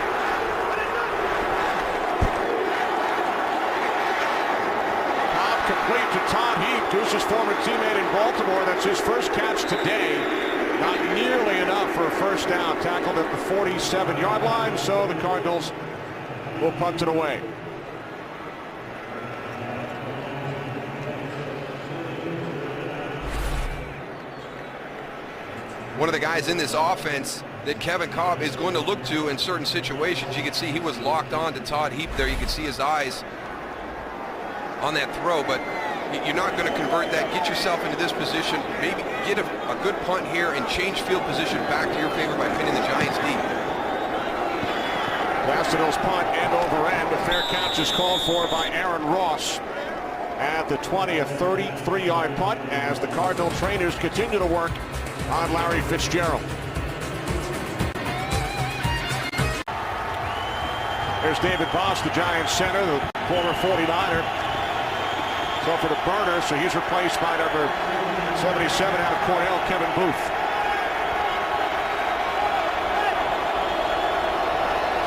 Complete to Tom Heap, Goose's former teammate in Baltimore. That's his first catch today. Not nearly enough for a 1st down. Tackled at the 47-yard line, so the Cardinals will punt it away. One of the guys in this offense that Kevin Cobb is going to look to in certain situations. You can see he was locked on to Todd Heap there. You can see his eyes on that throw, but you're not going to convert that. Get yourself into this position, maybe get a good punt here and change field position back to your favor by pinning the Giants deep. Bastinel's punt end over end. A fair catch is called for by Aaron Ross at the 20, a 33-yard punt as the Cardinal trainers continue to work on Larry Fitzgerald. There's David Boss, the Giants center, the former 49er. Suffered a burner, so he's replaced by number 77 out of Cornell, Kevin Booth.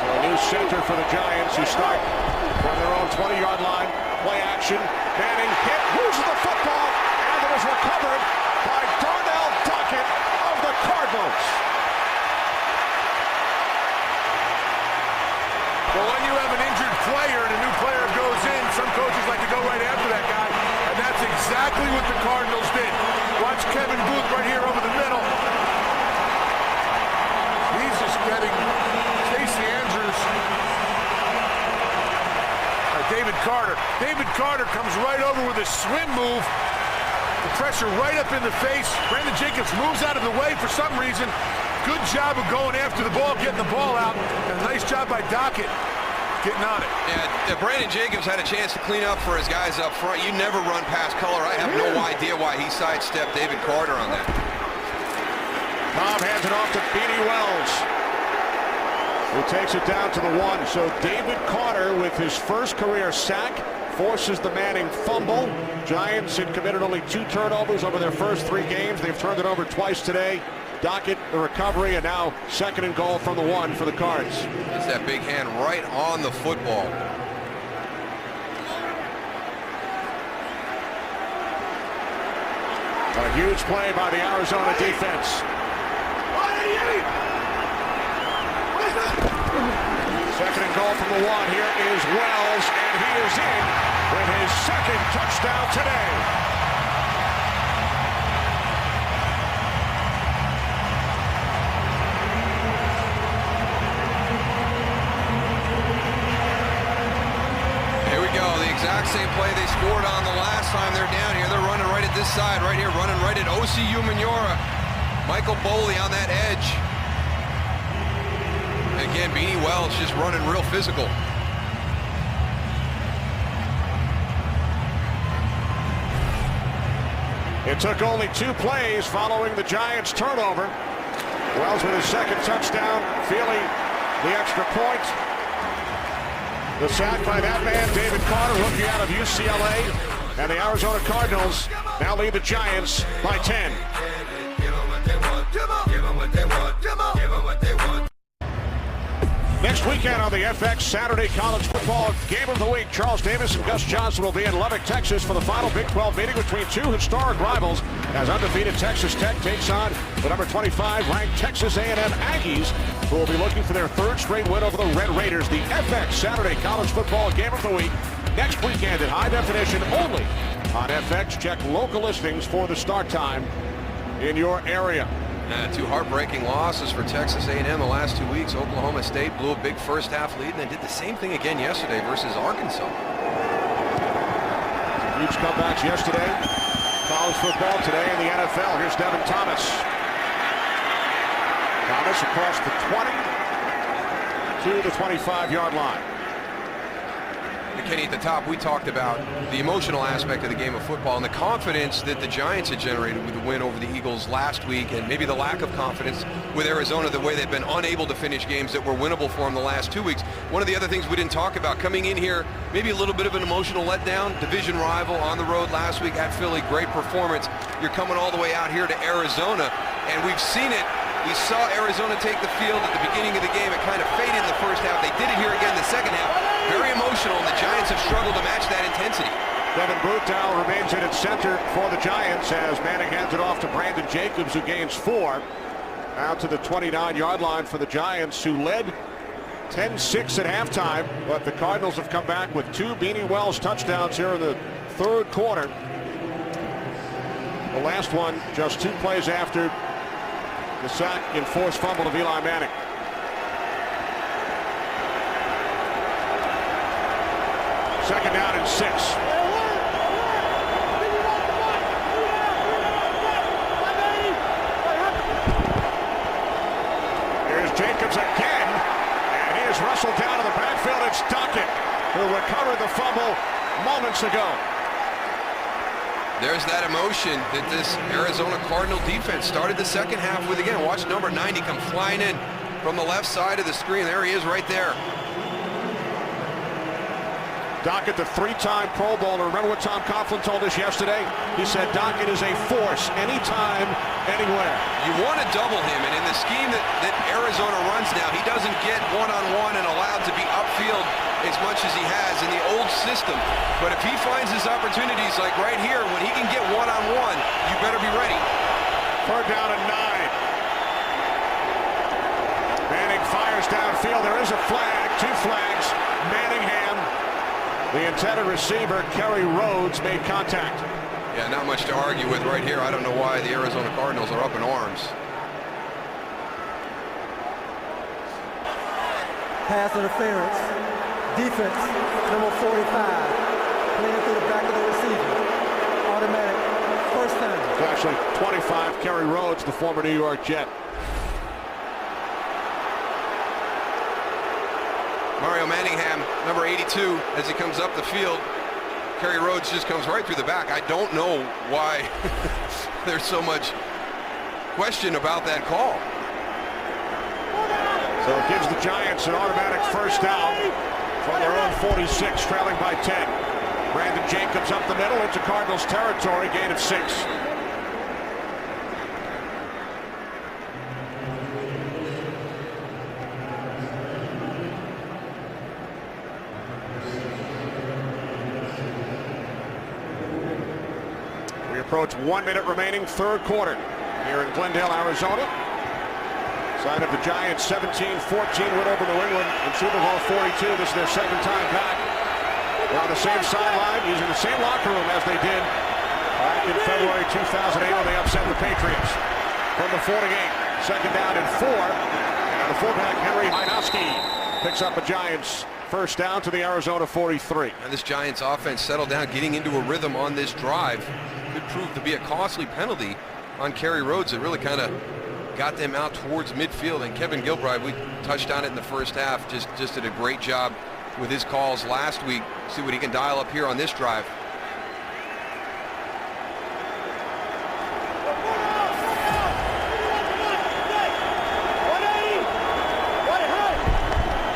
So a new center for the Giants who start from their own 20-yard line. Play action. Manning hit, loses the football, and it is recovered by Darnell Dockett of the Cardinals. Well, when you have an injured player and a new player goes in, some coaches like to go right after that guy, and that's exactly what the Cardinals did. Watch Kevin Booth right here over the middle. He's just getting Casey Andrews. David Carter. David Carter comes right over with a swim move. The pressure right up in the face. Brandon Jacobs moves out of the way for some reason. Good job of going after the ball, getting the ball out. And a nice job by Dockett getting on it. Yeah, Brandon Jacobs had a chance to clean up for his guys up front. You never run past color. I have no idea why he sidestepped David Carter on that. Cobb hands it off to Beanie Wells, who takes it down to the 1. So David Carter, with his first career sack, forces the Manning fumble. Giants had committed only 2 turnovers over their first 3 games. They've turned it over twice today. Dockett, the recovery, and now 2nd and goal from the 1 for the Cards. It's that big hand right on the football. A huge play by the Arizona defense. Second and goal from the 1. Here is Wells, and he is in with his second touchdown today. Exact same play they scored on the last time they're down here. They're running right at this side, right here, running right at OCU Manura. Michael Boley on that edge. Again, Beanie Wells just running real physical. It took only 2 plays following the Giants' turnover. Wells with his second touchdown, feeling the extra point. The sack by that man, David Carter, rookie out of UCLA. And the Arizona Cardinals now lead the Giants by 10. Next weekend on the FX Saturday College Football Game of the Week, Charles Davis and Gus Johnson will be in Lubbock, Texas for the final Big 12 meeting between 2 historic rivals as undefeated Texas Tech takes on the number 25 ranked Texas A&M Aggies, who will be looking for their 3rd straight win over the Red Raiders. The FX Saturday College Football Game of the Week next weekend in high definition only on FX. Check local listings for the start time in your area. 2 heartbreaking losses for Texas A&M the last 2 weeks. Oklahoma State blew a big first half lead and then did the same thing again yesterday versus Arkansas. Some huge comebacks yesterday. College football today in the NFL. Here's Devin Thomas. Thomas across the 20 to the 25-yard line. Kenny, at the top, we talked about the emotional aspect of the game of football and the confidence that the Giants had generated with the win over the Eagles last week, and maybe the lack of confidence with Arizona, the way they've been unable to finish games that were winnable for them the last 2 weeks. One of the other things we didn't talk about, coming in here, maybe a little bit of an emotional letdown. Division rival on the road last week at Philly, great performance. You're coming all the way out here to Arizona, and we've seen it. We saw Arizona take the field at the beginning of the game. It kind of faded in the first half. They did it here again in the second half. Very emotional, and the Giants have struggled to match that intensity. Devin Brutal remains in at center for the Giants as Manning hands it off to Brandon Jacobs, who gains 4. Out to the 29-yard line for the Giants, who led 10-6 at halftime. But the Cardinals have come back with 2 Beanie Wells touchdowns here in the 3rd quarter. The last one just 2 plays after the sack and forced fumble of Eli Manning. Second down and 6. Here's Jacobs again, and he is wrestled down to the backfield. It's Dockett, who recovered the fumble moments ago. There's that emotion that this Arizona Cardinal defense started the second half with again. Watch number 90 come flying in from the left side of the screen. There he is right there. Dockett, the 3-time Pro Bowler. Remember what Tom Coughlin told us yesterday? He said Dockett is a force anytime, anywhere. You want to double him, and in the scheme that Arizona runs now, he doesn't get one-on-one and allowed to be upfield as much as he has in the old system. But if he finds his opportunities like right here, when he can get one-on-one, you better be ready. 3rd down and 9. Manning fires downfield. There is a flag, 2 flags. Manningham, the intended receiver, Kerry Rhodes, made contact. Yeah, not much to argue with right here. I don't know why the Arizona Cardinals are up in arms. Pass interference. Defense, number 45. Playing through the back of the receiver. Automatic first down. It's actually 25, Kerry Rhodes, the former New York Jet. Mario Manningham, number 82, as he comes up the field. Kerry Rhodes just comes right through the back. I don't know why there's so much question about that call. So it gives the Giants an automatic first down from their own 46, trailing by 10. Brandon Jacobs up the middle into Cardinals territory, gain of 6. We approach 1 minute remaining, 3rd quarter here in Glendale, Arizona. Side of the Giants, 17-14 win over New England in Super Bowl 42. This is their second time back. They're on the same sideline, using the same locker room as they did back in February 2008 when they upset the Patriots. From the 48, second down and 4. And the fullback, Henry Hajnowski, picks up the Giants' first down to the Arizona 43. And this Giants offense settled down, getting into a rhythm on this drive. Could prove to be a costly penalty on Kerry Rhodes. It really kind of got them out towards midfield. And Kevin Gilbride, we touched on it in the first half, just did a great job with his calls last week. See what he can dial up here on this drive.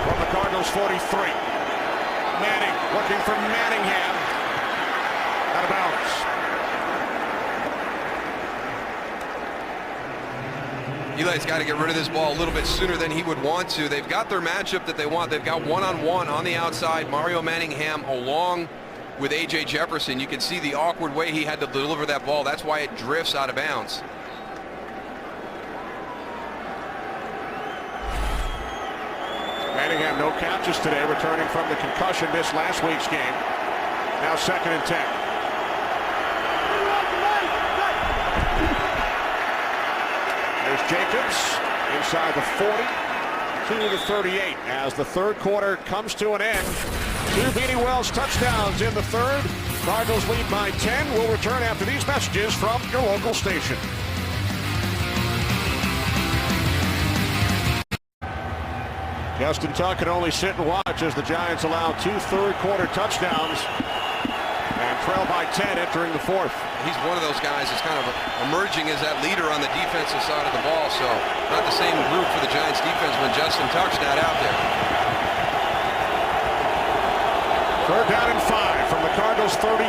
From the Cardinals 43. Manning looking for Manningham. Out of bounds. Eli's got to get rid of this ball a little bit sooner than he would want to. They've got their matchup that they want. They've got one-on-one on the outside. Mario Manningham along with A.J. Jefferson. You can see the awkward way he had to deliver that ball. That's why it drifts out of bounds. Manningham, no catches today, returning from the concussion missed last week's game. Now 2nd and 10. There's Jacobs inside the 40 to the 38 as the third quarter comes to an end. 2 Beanie Wells touchdowns in the third. Cardinals lead by 10. We'll return after these messages from your local station. Justin Tuck can only sit and watch as the Giants allow 2 third-quarter touchdowns and trail by 10 entering the fourth. He's one of those guys that's kind of emerging as that leader on the defensive side of the ball, so not the same group for the Giants defense when Justin Tuck's not out there. Third down and 5 from the Cardinals 38.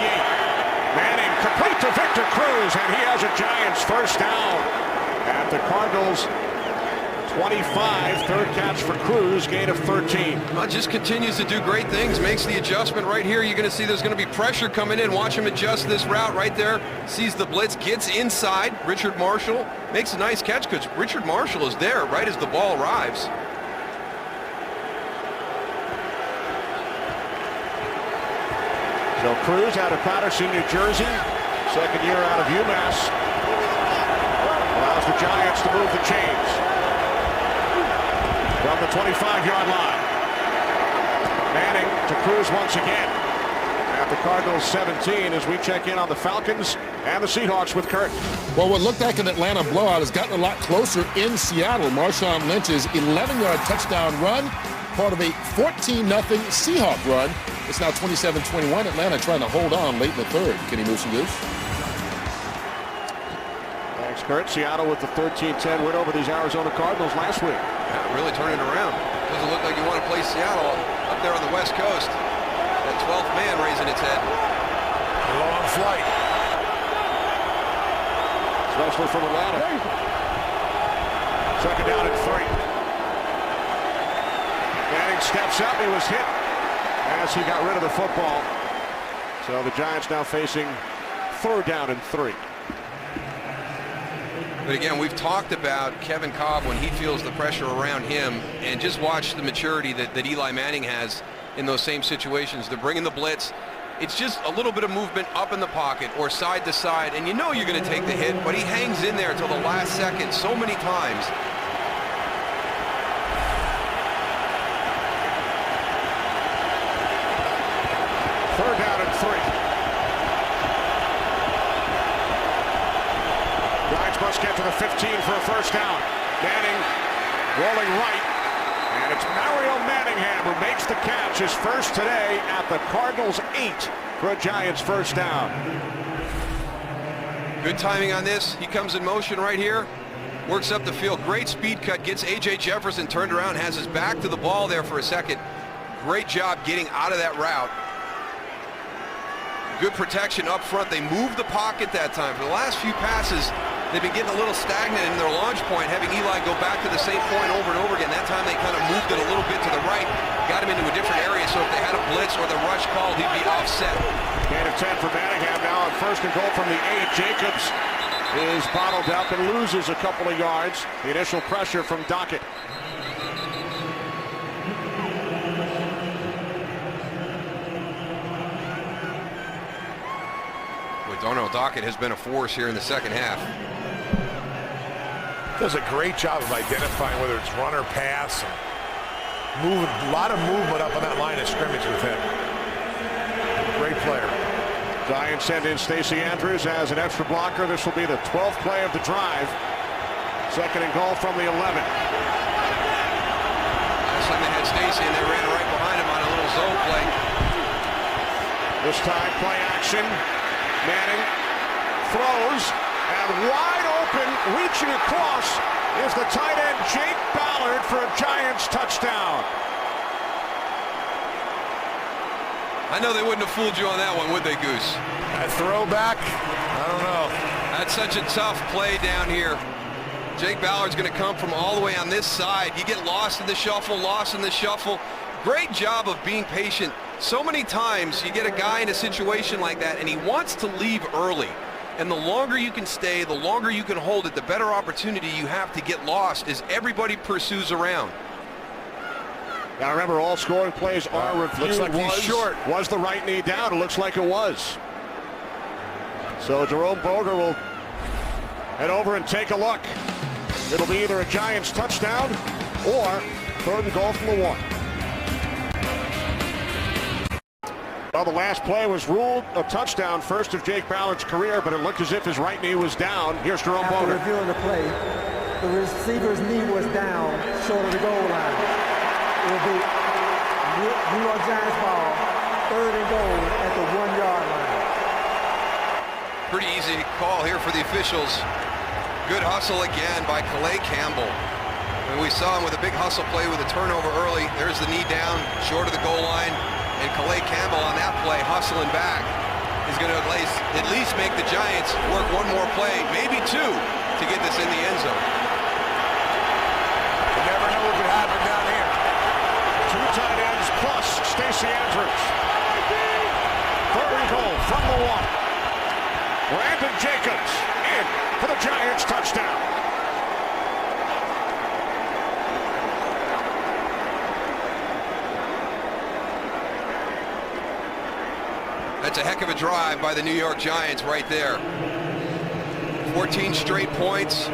Manning complete to Victor Cruz, and he has a Giants first down at the Cardinals 25, third catch for Cruz, gain of 13. Well, just continues to do great things, makes the adjustment right here. You're going to see there's going to be pressure coming in. Watch him adjust this route right there. Sees the blitz, gets inside. Richard Marshall makes a nice catch because Richard Marshall is there right as the ball arrives. So Cruz out of Patterson, New Jersey, second year out of UMass, allows the Giants to move the chains from the 25-yard line. Manning to Cruz once again at the Cardinals 17 as we check in on the Falcons and the Seahawks with Kurt. Well, what looked like an Atlanta blowout has gotten a lot closer in Seattle. Marshawn Lynch's 11-yard touchdown run, part of a 14-0 Seahawk run. It's now 27-21. Atlanta trying to hold on late in the third. Can he move some goose? Thanks, Kurt. Seattle with the 13-10 win over these Arizona Cardinals last week. Yeah, really turning around. Doesn't look like you want to play Seattle up there on the West Coast. That 12th man raising its head. A long flight. Especially from Atlanta. Second down and 3. Manning steps up. He was hit as he got rid of the football. So the Giants now facing third down and 3. But again, we've talked about Kevin Cobb when he feels the pressure around him, and just watch the maturity that Eli Manning has in those same situations. They're bringing the blitz. It's just a little bit of movement up in the pocket or side to side, and you know you're going to take the hit, but he hangs in there till the last second so many times. Third down and 3. Giants must get to the 15 for a first down. Manning rolling right. And it's Mario Manningham who makes the catch, his first today at the Cardinals 8 for a Giants first down. Good timing on this. He comes in motion right here. Works up the field. Great speed cut. Gets A.J. Jefferson turned around. Has his back to the ball there for a second. Great job getting out of that route. Good protection up front. They moved the pocket that time. For the last few passes, they've been getting a little stagnant in their launch point, having Eli go back to the same point over and over again. That time they kind of moved it a little bit to the right, got him into a different area, so if they had a blitz or the rush called, he'd be offset. Gain of 10 for Manningham now on first and goal from the 8. Jacobs is bottled up and loses a couple of yards. The initial pressure from Dockett. Darnell Dockett has been a force here in the second half. Does a great job of identifying whether it's run or pass. Moving, a lot of movement up on that line of scrimmage with him. Great player. Giants send in Stacey Andrews as an extra blocker. This will be the 12th play of the drive. Second and goal from the 11. Last time they had Stacey and they ran right behind him on a little zone play. This time play action. Manning throws, and wide open, reaching across, is the tight end Jake Ballard for a Giants touchdown. I know they wouldn't have fooled you on that one, would they, Goose? That throwback, I don't know. That's such a tough play down here. Jake Ballard's going to come from all the way on this side. You get lost in the shuffle, Great job of being patient. So many times you get a guy in a situation like that and he wants to leave early. And the longer you can stay, the longer you can hold it, the better opportunity you have to get lost as everybody pursues around. Now remember, all scoring plays are reviewed. Looks like he's short. Was the right knee down? It looks like it was. So Jerome Boger will head over and take a look. It'll be either a Giants touchdown or third and goal from the 1. Well, the last play was ruled a touchdown, first of Jake Ballard's career, but it looked as if his right knee was down. Here's Jerome Boger. After reviewing the play, the receiver's knee was down short of the goal line. It will be New York Giants ball, third and goal at the 1-yard line. Pretty easy call here for the officials. Good hustle again by Calais Campbell. And we saw him with a big hustle play with a turnover early. There's the knee down, short of the goal line. And Calais Campbell on that play, hustling back, is going to at least make the Giants work one more play, maybe 2, to get this in the end zone. You never know what could happen down here. 2 tight ends plus Stacey Andrews. Third and goal from the 1. Brandon Jacobs in for the Giants touchdown. That's a heck of a drive by the New York Giants right there. 14 straight points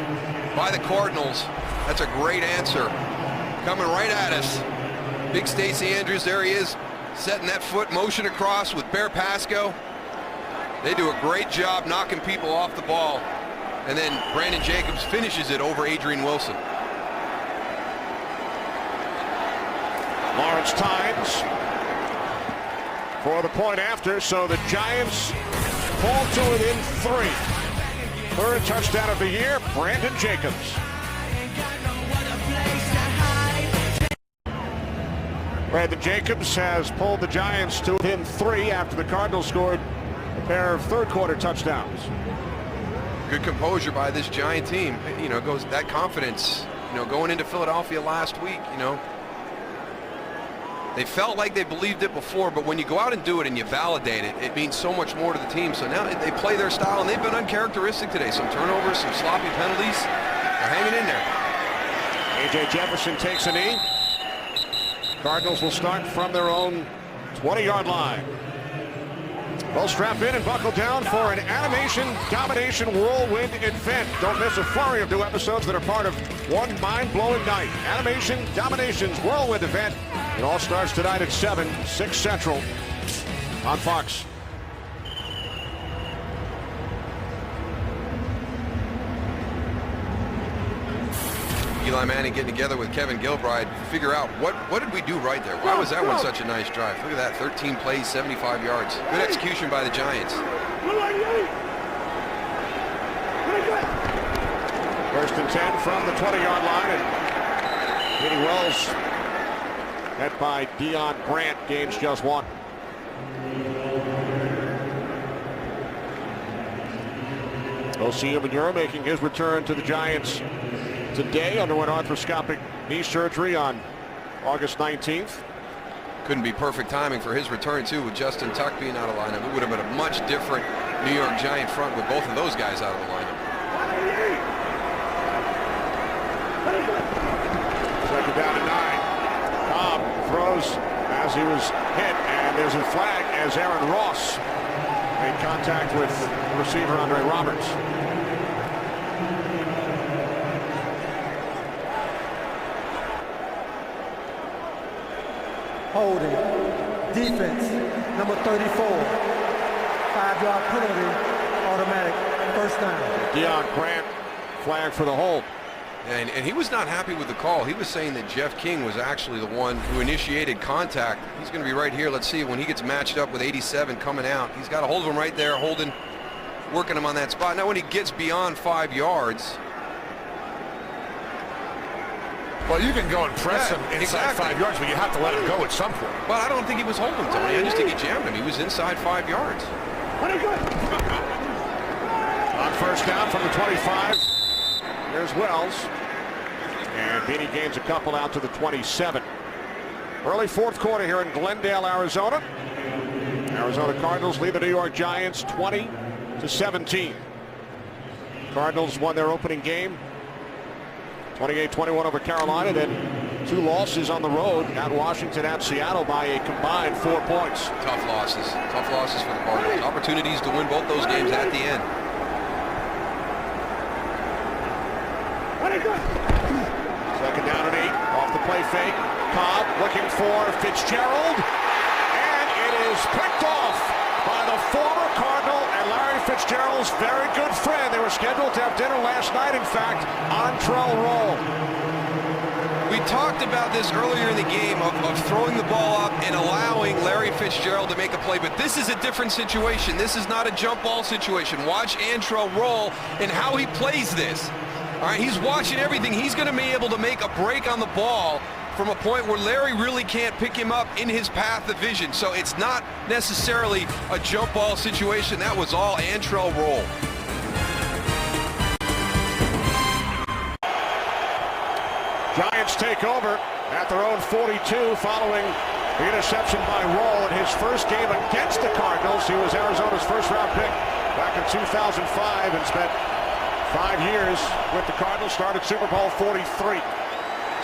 by the Cardinals. That's a great answer. Coming right at us. Big Stacey Andrews, there he is, setting that foot motion across with Bear Pasco. They do a great job knocking people off the ball. And then Brandon Jacobs finishes it over Adrian Wilson. Lawrence Tynes for the point after, so the Giants fall to within 3. Third touchdown of the year, Brandon Jacobs. Brandon Jacobs has pulled the Giants to within 3 after the Cardinals scored a pair of third-quarter touchdowns. Good composure by this Giant team. You know, goes that confidence. You know, going into Philadelphia last week, you know, they felt like they believed it before, but when you go out and do it and you validate it, it means so much more to the team. So now they play their style, and they've been uncharacteristic today. Some turnovers, some sloppy penalties. They're hanging in there. A.J. Jefferson takes a knee. Cardinals will start from their own 20-yard line. Well, strap in and buckle down for an animation domination whirlwind event. Don't miss a flurry of new episodes that are part of one mind-blowing night. Animation Domination's whirlwind event. It all starts tonight at 7, 6 Central on Fox. Eli Manning getting together with Kevin Gilbride, figure out what did we do right there? Why was that one such a nice drive? Look at that, 13 plays, 75 yards. Good execution by the Giants. First and 10 from the 20-yard line, and Katie Wells, met by Deion Grant, gains just 1. O.C. Manura making his return to the Giants today. Underwent arthroscopic knee surgery on August 19th. Couldn't be perfect timing for his return, too, with Justin Tuck being out of lineup. It would have been a much different New York Giant front with both of those guys out of the lineup. as he was hit, and there's a flag as Aaron Ross made contact with the receiver Andre Roberts. Holding. Defense, number 34. 5-yard penalty, automatic, first down. Deion Grant flag for the hold. And he was not happy with the call. He was saying that Jeff King was actually the one who initiated contact. He's going to be right here. Let's see when he gets matched up with 87 coming out. He's got a hold of him right there, holding, working him on that spot. Now when he gets beyond 5 yards. Well, you can go and press him inside 5 yards, but you have to let him go at some point. Well, I don't think he was holding Tony. I just think he jammed him. He was inside 5 yards. On first down from the 25. There's Wells. And Beanie gains a couple out to the 27. Early fourth quarter here in Glendale, Arizona. Arizona Cardinals lead the New York Giants 20-17. Cardinals won their opening game 28-21 over Carolina, then 2 losses on the road at Washington, at Seattle by a combined 4 points. Tough losses for the Cardinals. Opportunities to win both those games at the end. Second down and 8, off the play fake. Cobb looking for Fitzgerald, and it is picked off by the former Cardinal and Larry Fitzgerald's very good friend. They were scheduled to have dinner last night, in fact, Antrell Roll. We talked about this earlier in the game of throwing the ball up and allowing Larry Fitzgerald to make a play, but this is a different situation. This is not a jump ball situation. Watch Antrell Roll and how he plays this. All right, he's watching everything. He's going to be able to make a break on the ball from a point where Larry really can't pick him up in his path of vision. So it's not necessarily a jump ball situation. That was all Antrell Roll. Giants take over at their own 42 following the interception by Roll in his first game against the Cardinals. He was Arizona's first-round pick back in 2005 and spent 5 years with the Cardinals, started Super Bowl 43.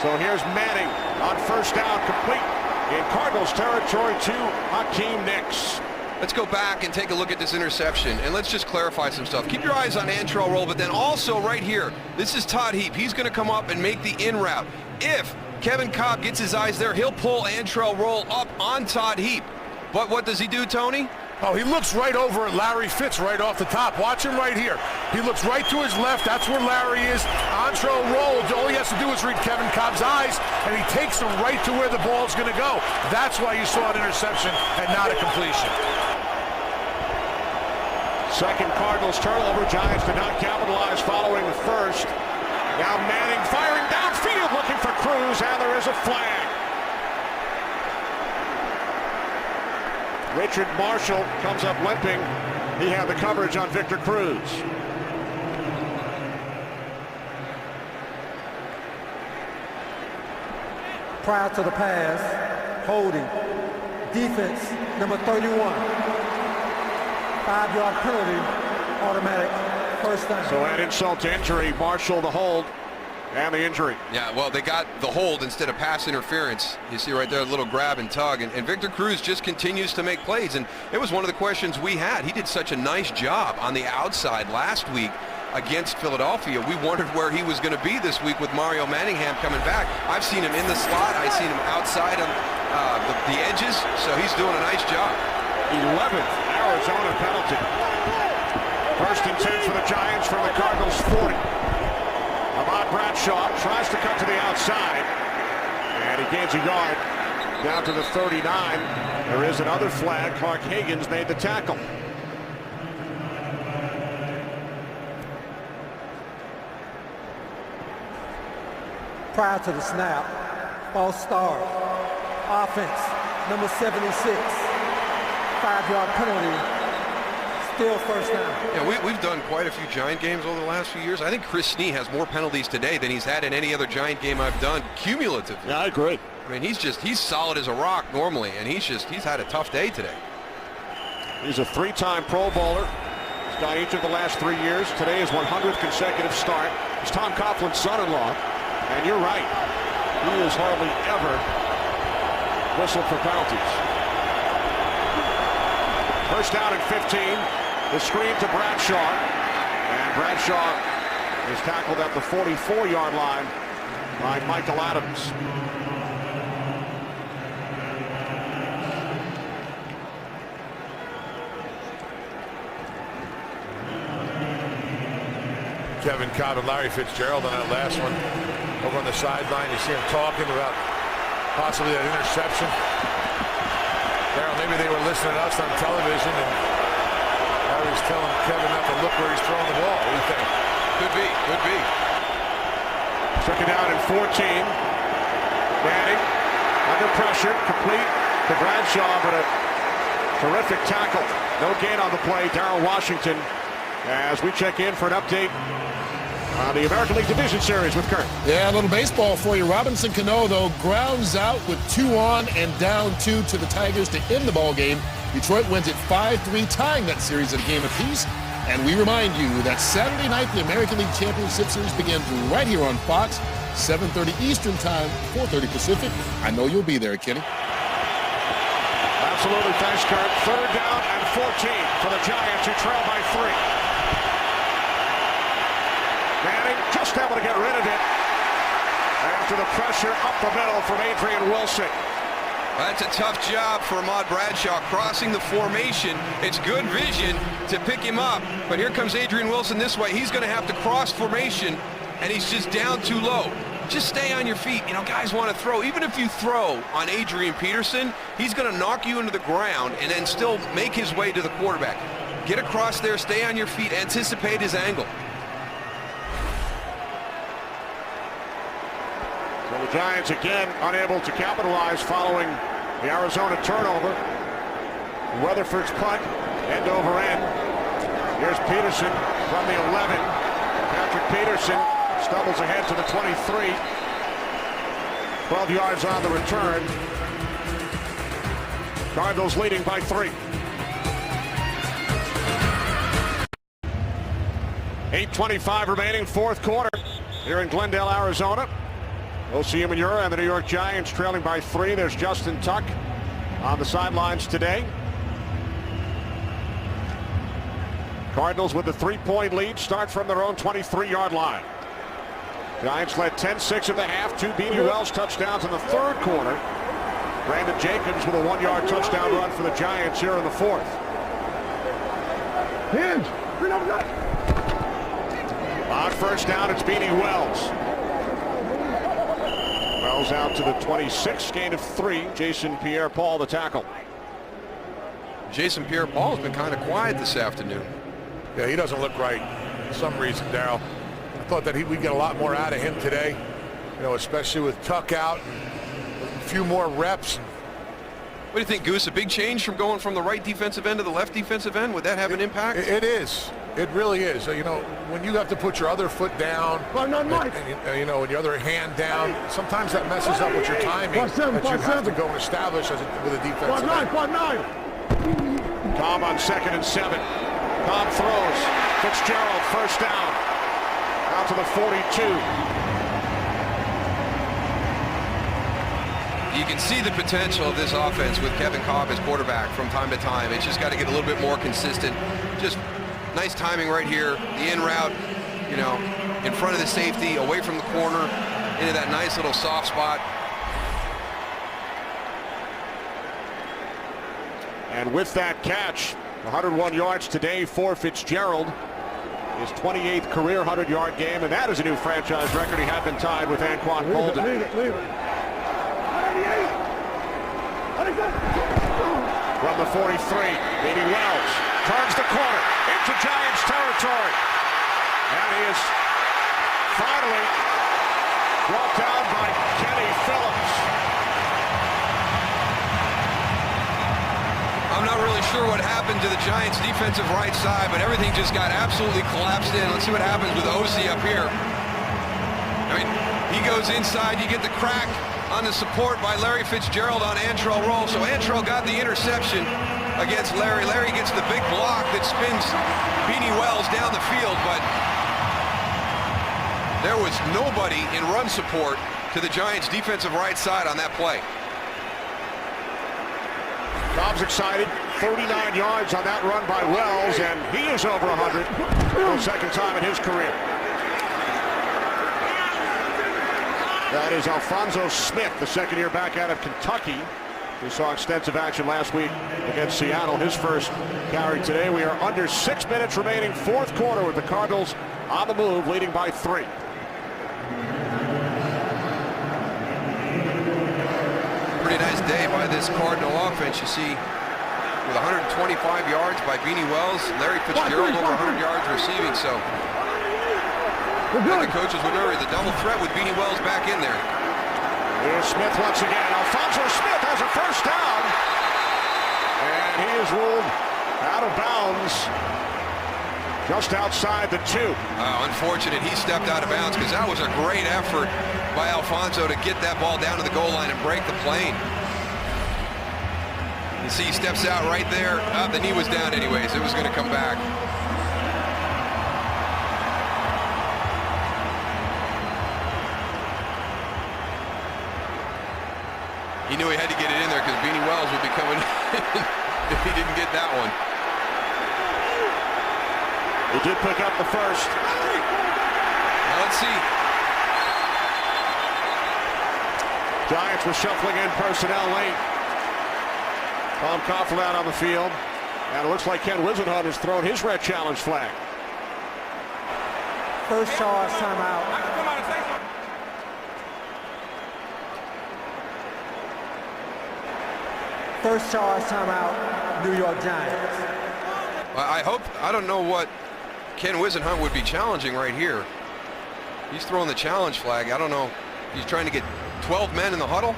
So here's Manning on first down, complete in Cardinals territory to Hakeem Nicks. Let's go back and take a look at this interception, and let's just clarify some stuff. Keep your eyes on Antrell Roll, but then also right here, this is Todd Heap. He's going to come up and make the in route. If Kevin Cobb gets his eyes there, he'll pull Antrell Roll up on Todd Heap. But what does he do, Tony? Oh, he looks right over at Larry Fitz right off the top. Watch him right here. He looks right to his left. That's where Larry is. Antrell Roll, all he has to do is read Kevin Cobb's eyes, and he takes him right to where the ball's going to go. That's why you saw an interception and not a completion. Second Cardinals turnover. Giants did not capitalize following the first. Now Manning firing downfield looking for Cruz, and there is a flag. Richard Marshall comes up limping. He had the coverage on Victor Cruz. Prior to the pass, holding. Defense, number 31. 5-yard penalty, automatic, first down. So add insult to injury, Marshall the hold and the injury. Yeah, well, they got the hold instead of pass interference. You see right there a little grab and tug, and Victor Cruz just continues to make plays, and it was one of the questions we had. He did such a nice job on the outside last week against Philadelphia. We wondered where he was going to be this week with Mario Manningham coming back. I've seen him in the slot. I've seen him outside on the edges, so he's doing a nice job. 11th Arizona penalty. First and 10 for the Giants from the Cardinals 40. Ahmad Bradshaw tries to cut to the outside, and he gains a yard down to the 39. There is another flag. Clark Higgins made the tackle. Prior to the snap, false start. Offense, number 76. 5-yard penalty. Still first down. Yeah, we've done quite a few Giant games over the last few years. I think Chris Snee has more penalties today than he's had in any other Giant game I've done cumulatively. Yeah, I agree. I mean, he's solid as a rock normally, and he's had a tough day today. He's a 3-time Pro Bowler. He's got each of the last 3 years. Today is 100th consecutive start. He's Tom Coughlin's son-in-law, and you're right. He is hardly ever whistled for penalties. First down and 15. The screen to Bradshaw. And Bradshaw is tackled at the 44-yard line by Michael Adams. Kevin Cobb and Larry Fitzgerald on that last one. Over on the sideline, you see him talking about possibly that interception. Darryl, maybe they were listening to us on television, and Larry's telling Kevin not to look where he's throwing the ball. What do you think? Could be, could be. Second down and 14. Manning under pressure, complete to Bradshaw, but a terrific tackle. No gain on the play. Darryl Washington as we check in for an update on the American League Division Series with Kurt. Yeah, a little baseball for you. Robinson Cano, though, grounds out with 2 on and down 2 to the Tigers to end the ball game. Detroit wins it 5-3, tying that series at a game apiece. And we remind you that Saturday night, the American League Championship Series begins right here on Fox, 7:30 Eastern Time, 4:30 Pacific. I know you'll be there, Kenny. Absolutely. Thanks, Kurt. Third down and 14 for the Giants, who trail by 3. Manning just able to get rid of it after the pressure up the middle from Adrian Wilson. That's a tough job for Ahmad Bradshaw, crossing the formation. It's good vision to pick him up, but here comes Adrian Wilson this way. He's going to have to cross formation, and he's just down too low. Just stay on your feet. You know, guys want to throw. Even if you throw on Adrian Peterson, he's going to knock you into the ground and then still make his way to the quarterback. Get across there, stay on your feet, anticipate his angle. So the Giants again unable to capitalize following the Arizona turnover. Weatherford's punt, end over end. Here's Peterson from the 11. Patrick Peterson stumbles ahead to the 23. 12 yards on the return. Cardinals leading by 3. 8:25 remaining, fourth quarter here in Glendale, Arizona. O.C. Umenyiora and the New York Giants trailing by 3. There's Justin Tuck on the sidelines today. Cardinals with the 3-point lead, start from their own 23-yard line. Giants led 10-6 at the half. 2 Beanie Wells touchdowns in the third quarter. Brandon Jacobs with a 1-yard touchdown run for the Giants here in the fourth. Hands. On first down, it's Beanie Wells. Wells out to the 26, gain of 3. Jason Pierre-Paul the tackle. Jason Pierre-Paul has been kind of quiet this afternoon. Yeah, he doesn't look right for some reason, Darryl. I thought that we'd get a lot more out of him today, you know, especially with Tuck out, a few more reps. What do you think, Goose? A big change from going from the right defensive end to the left defensive end? Would that have an impact? It is. It really is. You know, when you have to put your other foot down, and you know, and your other hand down, sometimes that messes up with your timing that you have to go and establish with a defensive end. 5-9. Cobb on 2nd and 7. Cobb throws. Fitzgerald first down. Out to the 42. You can see the potential of this offense with Kevin Cobb as quarterback from time to time. It's just got to get a little bit more consistent. Just nice timing right here. The in route, you know, in front of the safety, away from the corner, into that nice little soft spot. And with that catch, 101 yards today for Fitzgerald. His 28th career 100-yard game, and that is a new franchise record. He had been tied with Anquan Bolden. Leave it. From the 43, Beanie Wells turns the corner into Giants territory. And he is finally brought down by Kenny Phillips. I'm not really sure what happened to the Giants' defensive right side, but everything just got absolutely collapsed in. Let's see what happens with O.C. up here. I mean, he goes inside, you get the crack on the support by Larry Fitzgerald on Antrell Roll. So Antrell got the interception against Larry. Larry gets the big block that spins Beanie Wells down the field, but there was nobody in run support to the Giants' defensive right side on that play. Cobb's excited. 39 yards on that run by Wells, and he is over 100 for the second time in his career. That is Alphonso Smith, the second-year back out of Kentucky. We saw extensive action last week against Seattle. His first carry today. We are under 6 minutes remaining, fourth quarter, with the Cardinals on the move, leading by 3. Pretty nice day by this Cardinal offense. You see, with 125 yards by Beanie Wells, Larry Fitzgerald over 100 yards receiving. So the coaches were worried. The double threat with Beanie Wells back in there. Here's Smith once again. Alphonso Smith has a first down. And he is ruled out of bounds just outside the 2. Unfortunate he stepped out of bounds, because that was a great effort by Alphonso to get that ball down to the goal line and break the plane. You see he steps out right there. The knee was down anyways. It was going to come back. He knew he had to get it in there, because Beanie Wells would be coming if he didn't get that one. He did pick up the first. Now let's see. Giants were shuffling in personnel late. Tom Coughlin out on the field. And it looks like Ken Wisenhunt has thrown his red challenge flag. First charge, timeout. First charge, timeout, New York Giants. I don't know what Ken Wisenhunt would be challenging right here. He's throwing the challenge flag. I don't know. He's trying to get 12 men in the huddle,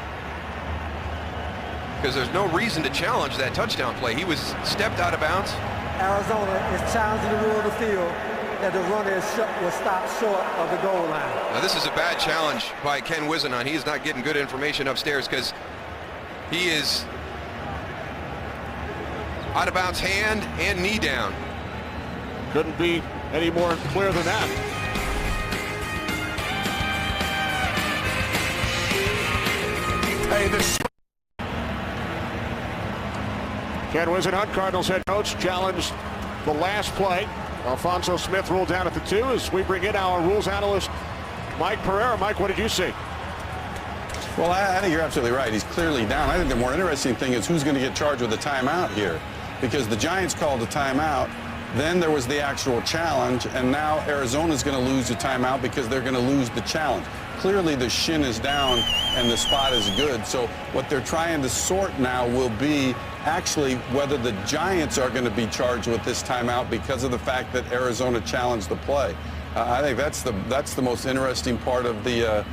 because there's no reason to challenge that touchdown play. He was stepped out of bounds. Arizona is challenging the rule of the field that the runner will stop short of the goal line. Now this is a bad challenge by Ken Wisenhunt. He is not getting good information upstairs, because he is out of bounds, hand and knee down. Couldn't be any more clear than that. Hey, this. Ken Wisenhunt, Cardinals head coach, challenged the last play. Alphonso Smith ruled down at the 2 as we bring in our rules analyst, Mike Pereira. Mike, what did you see? Well, I think you're absolutely right. He's clearly down. I think the more interesting thing is who's going to get charged with a timeout here, because the Giants called a timeout. Then there was the actual challenge, and now Arizona's going to lose the timeout because they're going to lose the challenge. Clearly the shin is down and the spot is good. So what they're trying to sort now will be actually whether the Giants are going to be charged with this timeout because of the fact that Arizona challenged the play. I think that's the most interesting part of the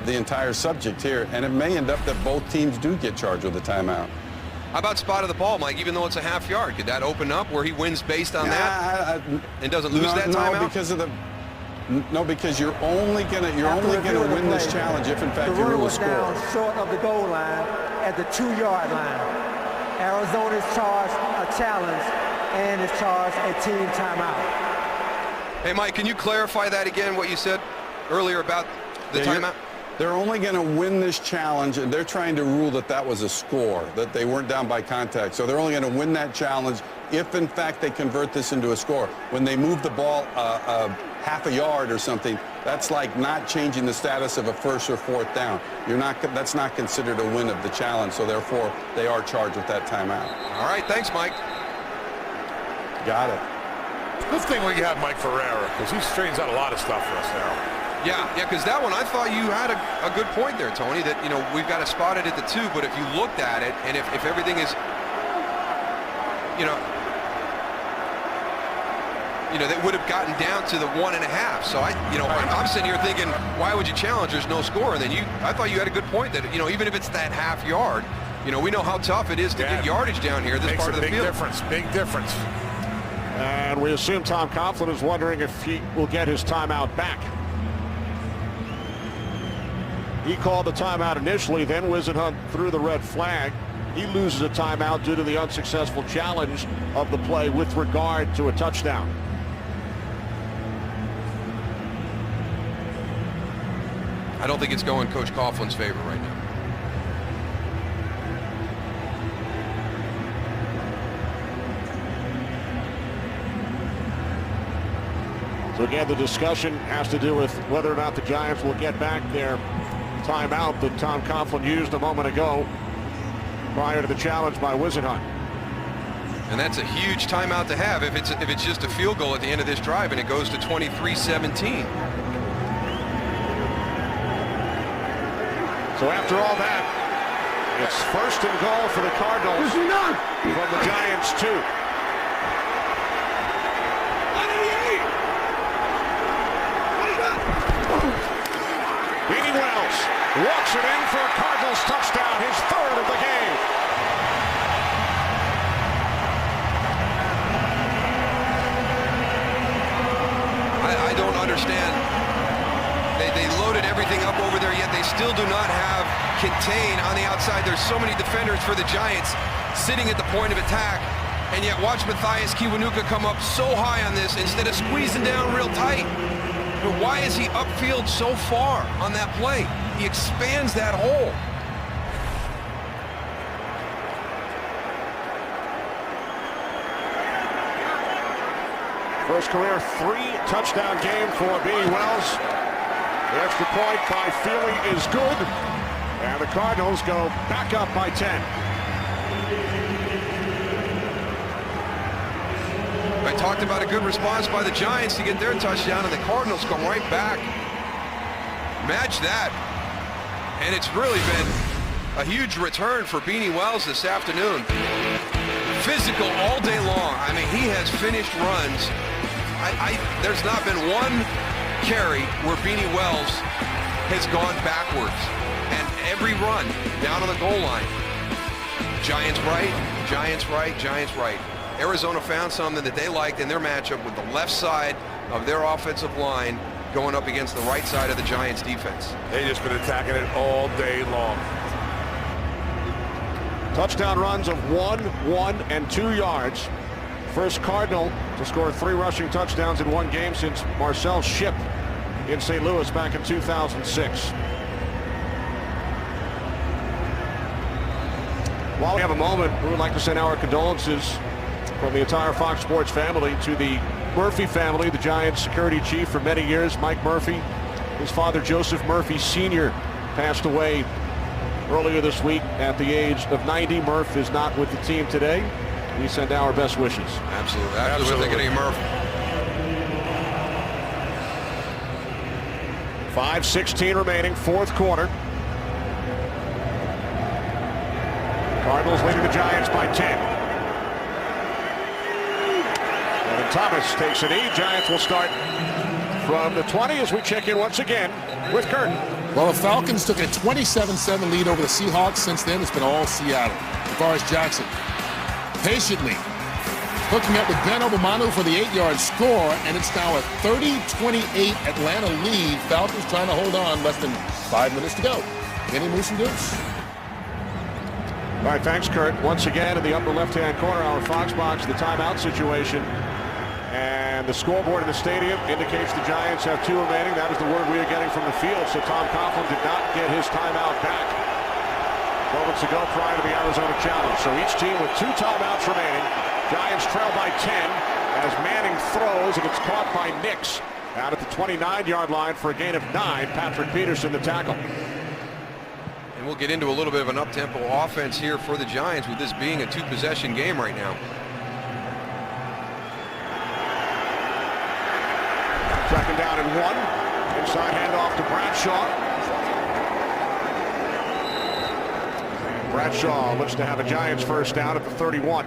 entire subject here, and it may end up that both teams do get charged with a timeout. How about spot of the ball, Mike? Even though it's a half yard, could that open up where he wins based on that and doesn't lose that timeout? Because you're only gonna win this challenge if in fact you rule a score. The runner was down short of the goal line at the 2-yard line. Arizona's charged a challenge and is charged a team timeout. Hey, Mike, can you clarify that again? What you said earlier about the timeout? They're only going to win this challenge, and they're trying to rule that was a score, that they weren't down by contact. So they're only going to win that challenge if, in fact, they convert this into a score. When they move the ball half a yard or something, that's like not changing the status of a first or fourth down. That's not considered a win of the challenge, so therefore they are charged with that timeout. All right, thanks, Mike. Got it. Good thing we have Mike Ferreira, because he straightens out a lot of stuff for us now. Yeah, because that one, I thought you had a good point there, Tony, that, we've got to spot it at the 2, but if you looked at it, and if everything is, they would have gotten down to the 1.5. So I'm sitting here thinking, why would you challenge? There's no score. And then I thought you had a good point that, even if it's that half yard, we know how tough it is to get yardage down here, this part of the field. Big difference. And we assume Tom Coughlin is wondering if he will get his timeout back. He called the timeout initially, then Wisenhunt threw the red flag. He loses a timeout due to the unsuccessful challenge of the play with regard to a touchdown. I don't think it's going Coach Coughlin's favor right now. So again, the discussion has to do with whether or not the Giants will get back their timeout that Tom Coughlin used a moment ago prior to the challenge by Whisenhunt. And that's a huge timeout to have if it's just a field goal at the end of this drive and it goes to 23-17. So after all that, it's first and goal for the Cardinals from the Giants 2. Beanie Wells walks it in for a Cardinals touchdown, his third of the game. I don't understand. They loaded everything up over there, yet they still do not have contain on the outside. There's so many defenders for the Giants sitting at the point of attack, and yet watch Matthias Kiwanuka come up so high on this instead of squeezing down real tight. But why is he upfield so far on that play? He expands that hole. First career 3-touchdown game for Beanie Wells. The extra point by Feely is good, and the Cardinals go back up by 10. I talked about a good response by the Giants to get their touchdown, and the Cardinals come right back. Match that. And it's really been a huge return for Beanie Wells this afternoon. Physical all day long. I mean, he has finished runs. There's not been one carry where Beanie Wells has gone backwards. And every run down on the goal line. Giants right, Giants right, Giants right. Arizona found something that they liked in their matchup with the left side of their offensive line going up against the right side of the Giants defense. They've just been attacking it all day long. Touchdown runs of 1, 1, and 2 yards. First Cardinal to score 3 rushing touchdowns in one game since Marcel Shipp in St. Louis back in 2006. While we have a moment, we would like to send our condolences from the entire Fox Sports family to the Murphy family, the Giants security chief for many years, Mike Murphy. His father, Joseph Murphy Sr., passed away earlier this week at the age of 90. Murph is not with the team today. We send our best wishes. Absolutely. Absolutely. Thinking of you, Murph. 5:16 remaining, fourth quarter. Cardinals leading the Giants by 10. And Thomas takes a knee. Giants will start from the 20 as we check in once again with Kurt. Well, the Falcons took a 27-7 lead over the Seahawks. Since then, it's been all Seattle. DeForest Jackson patiently hooking up with Ben Obomanu for the 8-yard score, and it's now a 30-28 Atlanta lead. Falcons trying to hold on, less than 5 minutes to go. Any moose and goose. All right, thanks, Kurt. Once again, in the upper left-hand corner, our Fox box, the timeout situation. And the scoreboard in the stadium indicates the Giants have 2 remaining. That is the word we are getting from the field. So Tom Coughlin did not get his timeout back moments ago prior to the Arizona challenge. So each team with 2 timeouts remaining. Giants trail by 10 as Manning throws, and it's caught by Nix out at the 29-yard line for a gain of 9. Patrick Peterson the tackle. And we'll get into a little bit of an up-tempo offense here for the Giants with this being a 2-possession game right now. Second down and 1. Inside handoff to Bradshaw. And Bradshaw looks to have a Giants first down at the 31.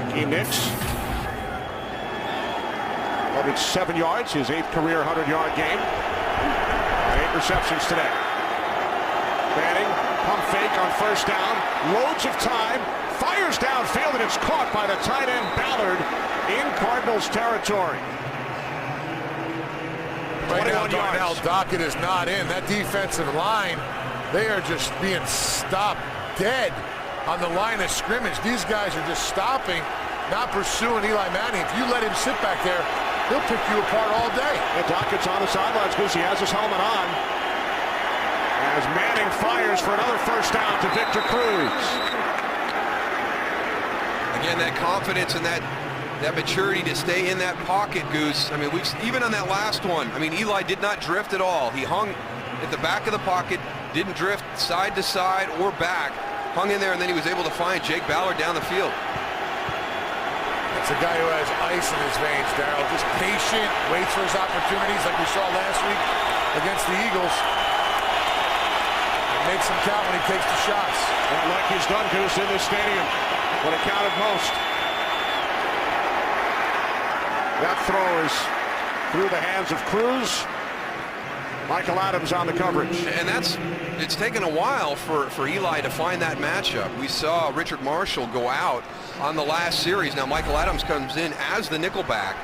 Hakeem Nicks. 107 yards, his 8th career 100-yard game. And 8 receptions today. Manning, pump fake on first down. Loads of time. Fires downfield, and it's caught by the tight end Ballard in Cardinals territory. Right now, 21 Darnell yards. Dockett is not in. That defensive line, they are just being stopped dead on the line of scrimmage. These guys are just stopping, not pursuing Eli Manning. If you let him sit back there, he'll pick you apart all day. And Dockett's on the sidelines because he has his helmet on. As Manning fires for another first down to Victor Cruz. Again, that confidence and that maturity to stay in that pocket, Goose. I mean, even on that last one, I mean, Eli did not drift at all. He hung at the back of the pocket, didn't drift side to side or back, hung in there, and then he was able to find Jake Ballard down the field. It's a guy who has ice in his veins, Darryl. Just patient, waits for his opportunities like we saw last week against the Eagles. And makes them count when he takes the shots. And like he's done, Goose, in this stadium when it counted most. That throw is through the hands of Cruz. Michael Adams on the coverage. And it's taken a while for Eli to find that matchup. We saw Richard Marshall go out on the last series. Now Michael Adams comes in as the nickelback.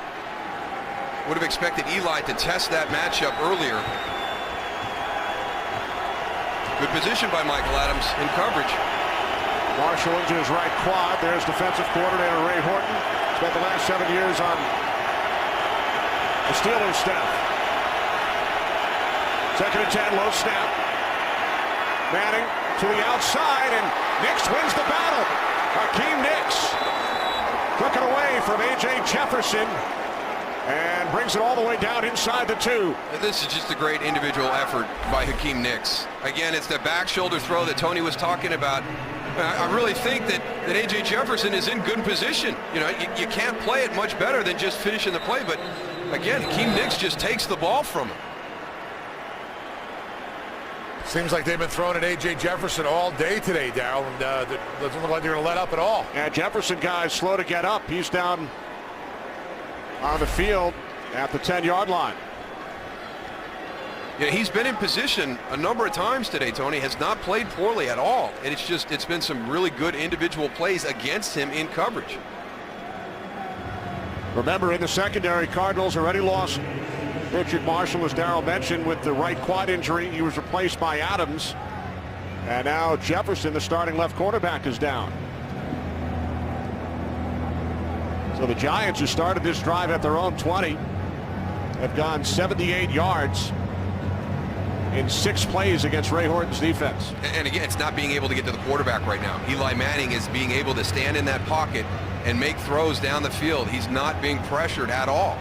Would have expected Eli to test that matchup earlier. Good position by Michael Adams in coverage. Marshall into his right quad. There's defensive coordinator Ray Horton. Spent the last 7 years on the Steelers staff. 2nd and 10, low snap. Manning to the outside, and Nix wins the battle. Hakeem Nix took it away from A.J. Jefferson and brings it all the way down inside the 2. This is just a great individual effort by Hakeem Nix. Again, it's the back shoulder throw that Tony was talking about. I really think that A.J. Jefferson is in good position. You know, you can't play it much better than just finishing the play, but again, Hakeem Nix just takes the ball from him. Seems like they've been throwing at A.J. Jefferson all day today, Darryl, and doesn't look like they're going to let up at all. Yeah, Jefferson guy is slow to get up. He's down on the field at the 10-yard line. Yeah, he's been in position a number of times today, Tony. Has not played poorly at all. And it's been some really good individual plays against him in coverage. Remember, in the secondary, Cardinals already lost Richard Marshall, as Darryl mentioned, with the right quad injury. He was replaced by Adams. And now Jefferson, the starting left quarterback, is down. So the Giants, who started this drive at their own 20, have gone 78 yards in 6 plays against Ray Horton's defense. And again, it's not being able to get to the quarterback right now. Eli Manning is being able to stand in that pocket and make throws down the field. He's not being pressured at all.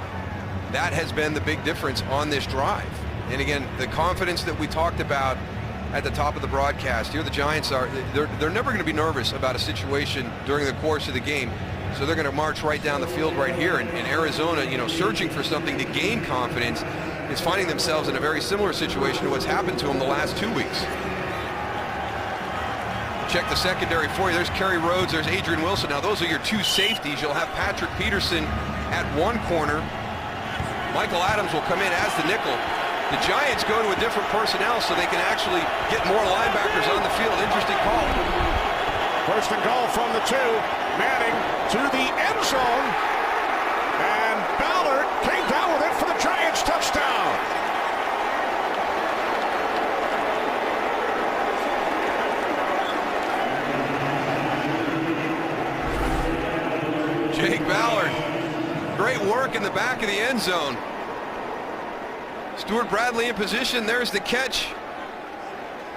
That has been the big difference on this drive. And again, the confidence that we talked about at the top of the broadcast, here the Giants are, they're never going to be nervous about a situation during the course of the game. So they're going to march right down the field right here. And Arizona, you know, searching for something to gain confidence, is finding themselves in a very similar situation to what's happened to them the last 2 weeks. Check the secondary for you. There's Kerry Rhodes, there's Adrian Wilson. Now those are your 2 safeties. You'll have Patrick Peterson at 1 corner. Michael Adams will come in as the nickel. The Giants go to a different personnel so they can actually get more linebackers on the field. Interesting call. 1st and goal from the 2. Manning to the end zone. And Ballard came down with it for the Giants touchdown. Jake Ballard. Great work in the back of the end zone. Stuart Bradley in position. There's the catch.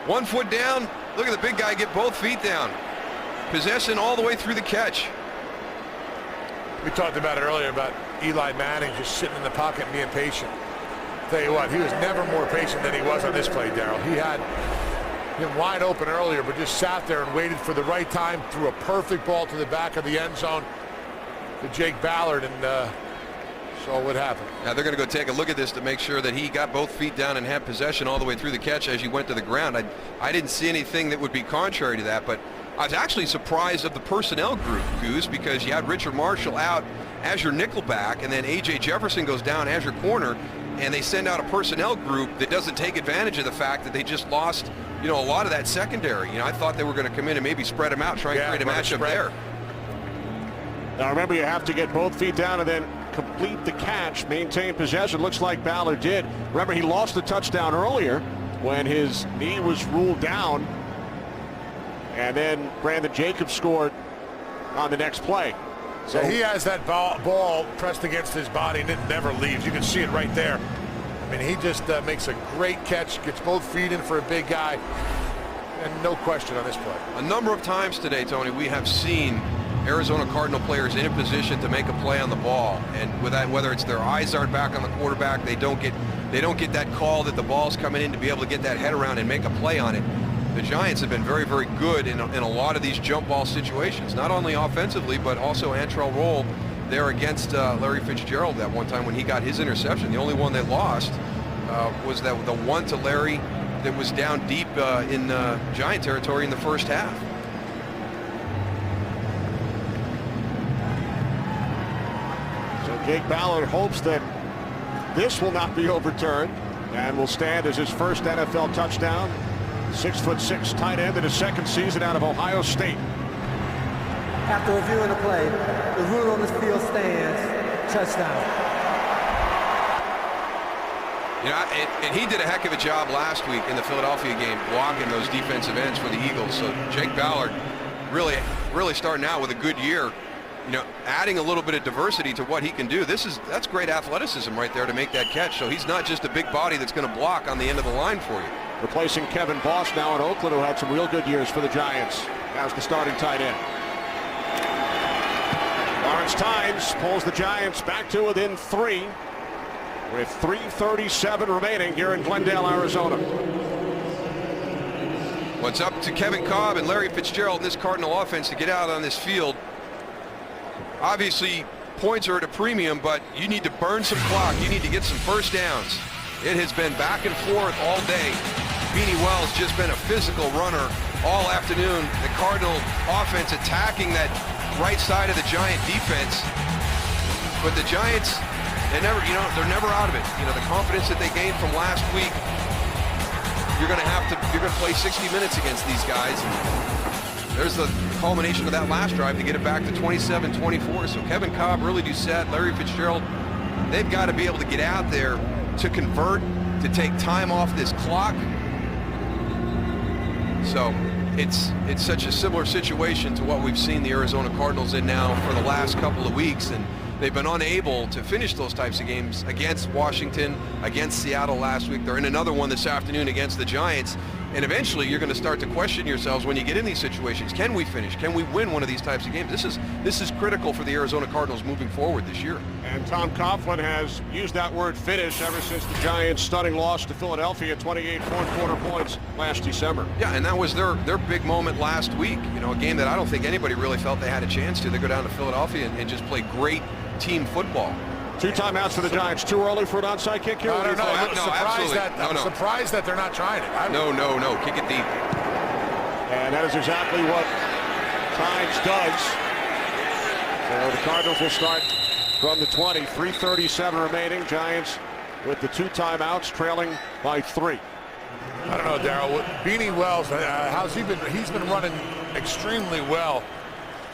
1 foot down. Look at the big guy get both feet down. Possession all the way through the catch. We talked about it earlier about Eli Manning just sitting in the pocket and being patient. Tell you what, he was never more patient than he was on this play, Darryl. He had him wide open earlier, but just sat there and waited for the right time, threw a perfect ball to the back of the end zone to Jake Ballard, and saw what happened. Now they're going to go take a look at this to make sure that he got both feet down and had possession all the way through the catch as he went to the ground. I didn't see anything that would be contrary to that, but I was actually surprised of the personnel group, Goose, because you had Richard Marshall out as your nickelback, and then A.J. Jefferson goes down as your corner, and they send out a personnel group that doesn't take advantage of the fact that they just lost, you know, a lot of that secondary. You know, I thought they were going to come in and maybe spread them out, try and create a matchup there. Now remember, you have to get both feet down and then complete the catch, maintain possession. Looks like Ballard did. Remember, he lost the touchdown earlier when his knee was ruled down, and then Brandon Jacobs scored on the next play. So he has that ball pressed against his body and it never leaves. You can see it right there. I mean, he just makes a great catch, gets both feet in for a big guy, and no question on this play. A number of times today, Tony, we have seen Arizona Cardinal players in a position to make a play on the ball, and with that, whether it's their eyes aren't back on the quarterback, they don't get that call that the ball's coming in to be able to get that head around and make a play on it. The Giants have been very, very good in a lot of these jump ball situations, not only offensively, but also Antrell Roll there against Larry Fitzgerald that one time when he got his interception. The only one they lost was the one to Larry that was down deep in Giant territory in the first half. So Jake Ballard hopes that this will not be overturned and will stand as his first NFL touchdown. 6'6" tight end in his second season out of Ohio State. After reviewing the play, the rule on this field stands. Touchdown. You know, and he did a heck of a job last week in the Philadelphia game blocking those defensive ends for the Eagles. So Jake Ballard really starting out with a good year. You know, adding a little bit of diversity to what he can do. That's great athleticism right there to make that catch. So he's not just a big body that's going to block on the end of the line for you. Replacing Kevin Boss now in Oakland, who had some real good years for the Giants. As the starting tight end. Lawrence Tynes pulls the Giants back to within 3 with 3:37 remaining here in Glendale, Arizona. Well, it's up to Kevin Cobb and Larry Fitzgerald in this Cardinal offense to get out on this field. Obviously, points are at a premium, but you need to burn some clock. You need to get some first downs. It has been back and forth all day. Beanie Wells just been a physical runner all afternoon. The Cardinal offense attacking that right side of the Giant defense. But the Giants, they're never out of it. You know, the confidence that they gained from last week, you're going to play 60 minutes against these guys. There's the culmination of that last drive to get it back to 27-24. So Kevin Cobb, Really Doucette, Larry Fitzgerald, they've got to be able to get out there to convert, to take time off this clock. So it's such a similar situation to what we've seen the Arizona Cardinals in now for the last couple of weeks, and they've been unable to finish those types of games against Washington, against Seattle last week. They're in another one this afternoon against the Giants. And eventually you're going to start to question yourselves when you get in these situations. Can we finish? Can we win one of these types of games? This is critical for the Arizona Cardinals moving forward this year. And Tom Coughlin has used that word finish ever since the Giants' stunning loss to Philadelphia, 28 fourth-quarter points last December. Yeah, and that was their big moment last week. You know, a game that I don't think anybody really felt they had a chance to. They go down to Philadelphia and just play great team football. 2 timeouts for the Giants. Too early for an onside kick here? No, absolutely. I'm surprised that they're not trying it. No. Kick it deep. And that is exactly what Tynes does. So the Cardinals will start from the 20. 3:37 remaining. Giants with the 2 timeouts, trailing by 3. I don't know, Darryl. Beanie Wells, how's he been? He's been running extremely well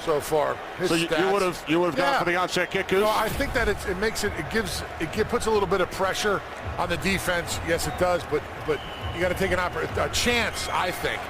so far. So you would have gone for the onside kick, Goose? No, I think that it puts a little bit of pressure on the defense. Yes, it does, but you got to take a chance, I think.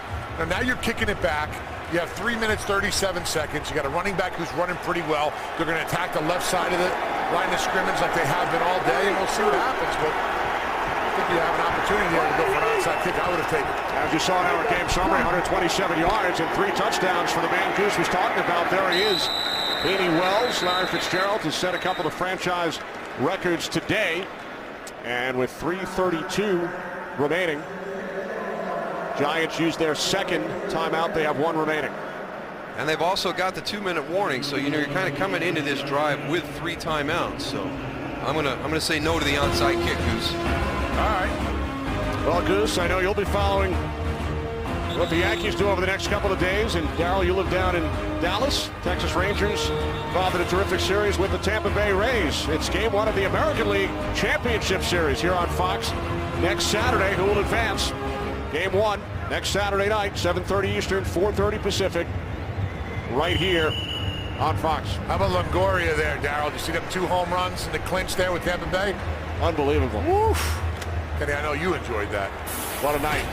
Now you're kicking it back. You have 3 minutes 37 seconds. You got a running back who's running pretty well. They're going to attack the left side of the line of scrimmage like they have been all day, and we'll see what happens. But I think you have an opportunity here to go for an onside kick. I would have taken it. As you saw in our game summary, 127 yards and 3 touchdowns for the man Goose was talking about. There he is, Beanie Wells. Larry Fitzgerald has set a couple of franchise records today. And with 3:32 remaining, Giants use their second timeout. They have 1 remaining. And they've also got the 2-minute warning, so you're kind of coming into this drive with 3 timeouts. So I'm gonna say no to the onside kick, Goose. All right. Well, Goose, I know you'll be following what the Yankees do over the next couple of days. And Darryl, you live down in Dallas. Texas Rangers followed a terrific series with the Tampa Bay Rays. It's game 1 of the American League Championship Series here on Fox next Saturday. Who will advance? Game 1 next Saturday night, 7:30 Eastern, 4:30 Pacific, right here on Fox. How about Longoria there, Darryl? Did you see them 2 home runs in the clinch there with Tampa Bay? Unbelievable. Woof. Kenny, I know you enjoyed that. What a night.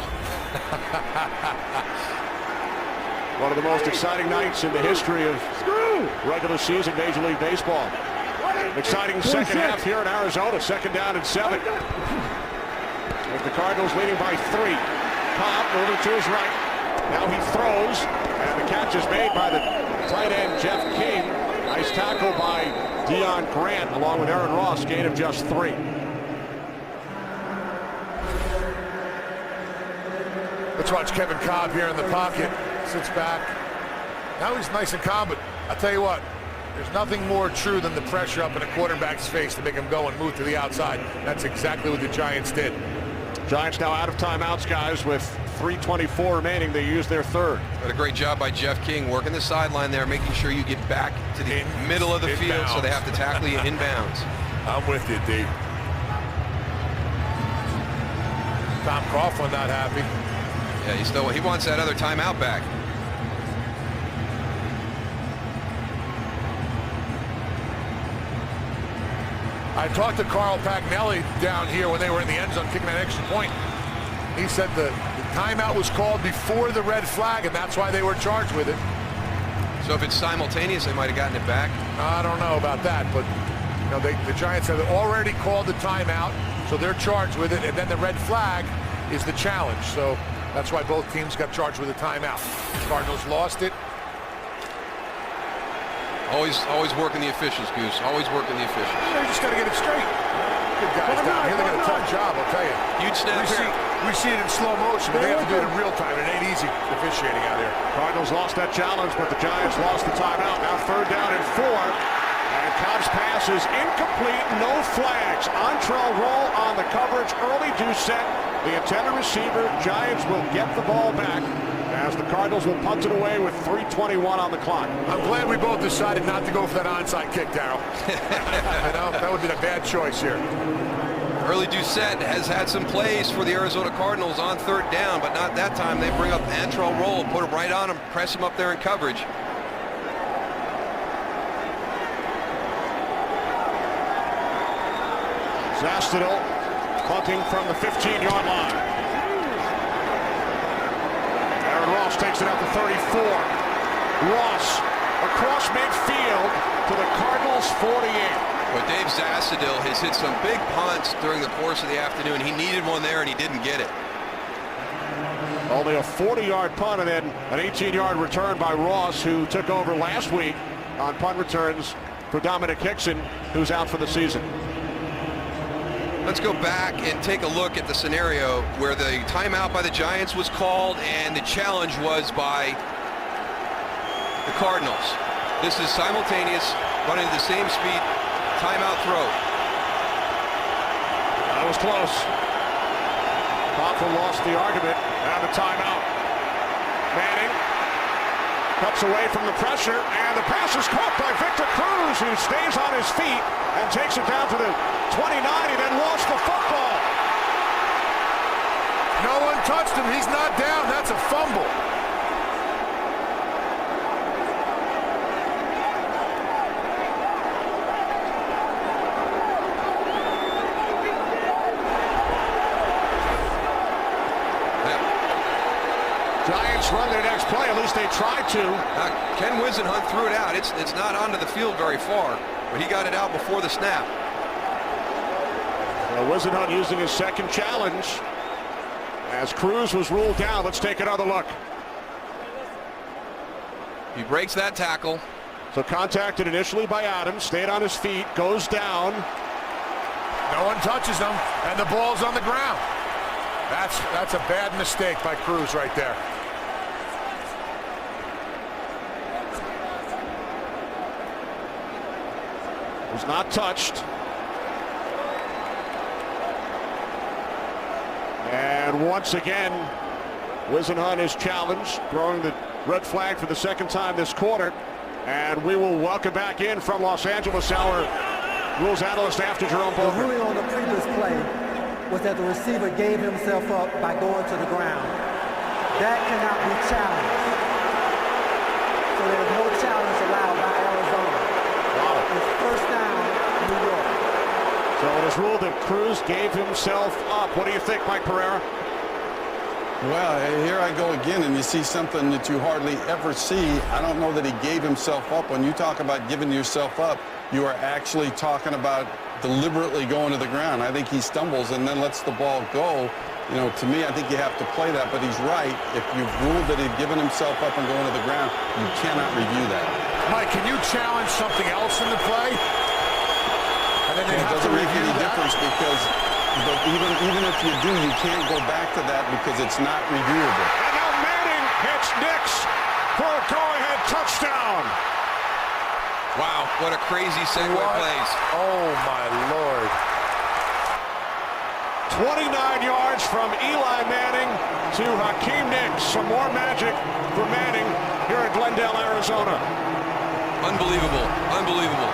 One of the most exciting nights in the history of regular season Major League Baseball. Exciting second half here in Arizona. 2nd down and 7. With the Cardinals leading by 3. Cobb moving to his right. Now he throws, and the catch is made by the tight end Jeff King. Nice tackle by Deion Grant along with Aaron Ross, gain of just 3. Let's watch Kevin Cobb here in the pocket. Sits back. Now he's nice and calm, but I'll tell you what, there's nothing more true than the pressure up in a quarterback's face to make him go and move to the outside. That's exactly what the Giants did. Giants now out of timeouts, guys, with 3:24 remaining. They use their third. But a great job by Jeff King working the sideline there, making sure you get back to the middle of the field so they have to tackle you inbounds. I'm with you, D. Tom Coughlin not happy. Yeah, he wants that other timeout back. I talked to Carl Pagnelli down here when they were in the end zone kicking that extra point. He said the timeout was called before the red flag, and that's why they were charged with it. So if it's simultaneous, they might have gotten it back? I don't know about that, but you know, the Giants have already called the timeout, so they're charged with it, and then the red flag is the challenge. So that's why both teams got charged with a timeout. Cardinals lost it. Always working the officials, Goose. Always working the officials. They just got to get it straight. Good guys down here. They got a tough job, I'll tell you. Huge snap here. We see it in slow motion, but they have to do it in real time. It ain't easy officiating out here. Cardinals lost that challenge, but the Giants lost the timeout. Now 3rd down and 4. And Cobb's pass is incomplete. No flags. Entree roll on the coverage. Early Doucette, the intended receiver. Giants will get the ball back as the Cardinals will punt it away with 3:21 on the clock. I'm glad we both decided not to go for that onside kick, Darryl. You know, that would have been a bad choice here. Early Doucette has had some plays for the Arizona Cardinals on 3rd down, but not that time. They bring up Antrell Roll, put him right on him, press him up there in coverage. Zastudel punting from the 15-yard line. Aaron Ross takes it out to 34. Ross across midfield to the Cardinals 48. But Dave Zastudel has hit some big punts during the course of the afternoon. He needed one there, and he didn't get it. Only a 40-yard punt and then an 18-yard return by Ross, who took over last week on punt returns for Dominic Hickson, who's out for the season. Let's go back and take a look at the scenario where the timeout by the Giants was called and the challenge was by the Cardinals. This is simultaneous, running at the same speed, timeout throw. That was close. Coughlin lost the argument and the timeout. Manning cuts away from the pressure, and the pass is caught by Victor Cruz, who stays on his feet and takes it down to the 29. He then lost the football. No one touched him. He's not down. That's a fumble. Giants run their next play. At least they tried to. Ken Wisenhunt threw it out. It's not onto the field very far, but he got it out before the snap. Wisenhunt using his second challenge as Cruz was ruled down. Let's take another look. He breaks that tackle. So contacted initially by Adams, stayed on his feet, goes down. No one touches him, and the ball's on the ground. That's a bad mistake by Cruz right there. Was not touched. And once again, Wisenhunt is challenged, throwing the red flag for the 2nd time this quarter. And we will welcome back in from Los Angeles our rules analyst after Jerome Boger. The ruling on the previous play was that the receiver gave himself up by going to the ground. That cannot be challenged. So there is no challenge allowed by Arizona. Wow. It's 1st down, New York. So it is ruled that Cruz gave himself up. What do you think, Mike Pereira? Well, here I go again, and you see something that you hardly ever see. I don't know that he gave himself up. When you talk about giving yourself up, you are actually talking about deliberately going to the ground. I think he stumbles and then lets the ball go. you know, to me, I think you have to play that, but he's right. If you've ruled that he'd given himself up and going to the ground, you cannot review that. Mike, can you challenge something else in the play? And then they it have doesn't to make review any that? difference because even if you do, you can't go back to that because it's not reviewable. And now Manning hits Nix for a go-ahead touchdown. Wow, what a crazy segue plays. Oh, my Lord. 29 yards from Eli Manning to Hakeem Nicks. Some more magic for Manning here in Glendale, Arizona. Unbelievable, unbelievable.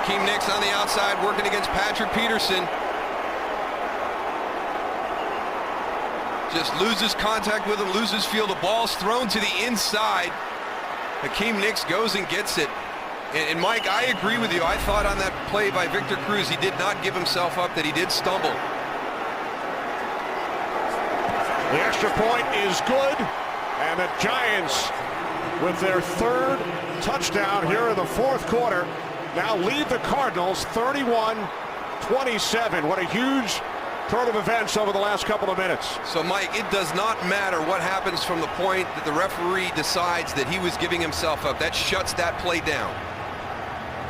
Hakeem Nicks on the outside working against Patrick Peterson. Just loses contact with him, loses feel. The ball's thrown to the inside. Hakeem Nicks goes and gets it. And Mike, I agree with you. I thought on that play by Victor Cruz, he did not give himself up, that he did stumble. The extra point is good, and the Giants, with their third touchdown here in the fourth quarter, now lead the Cardinals 31-27. What a huge turn of events over the last couple of minutes. So, Mike, it does not matter what happens from the point that the referee decides that he was giving himself up. That shuts that play down.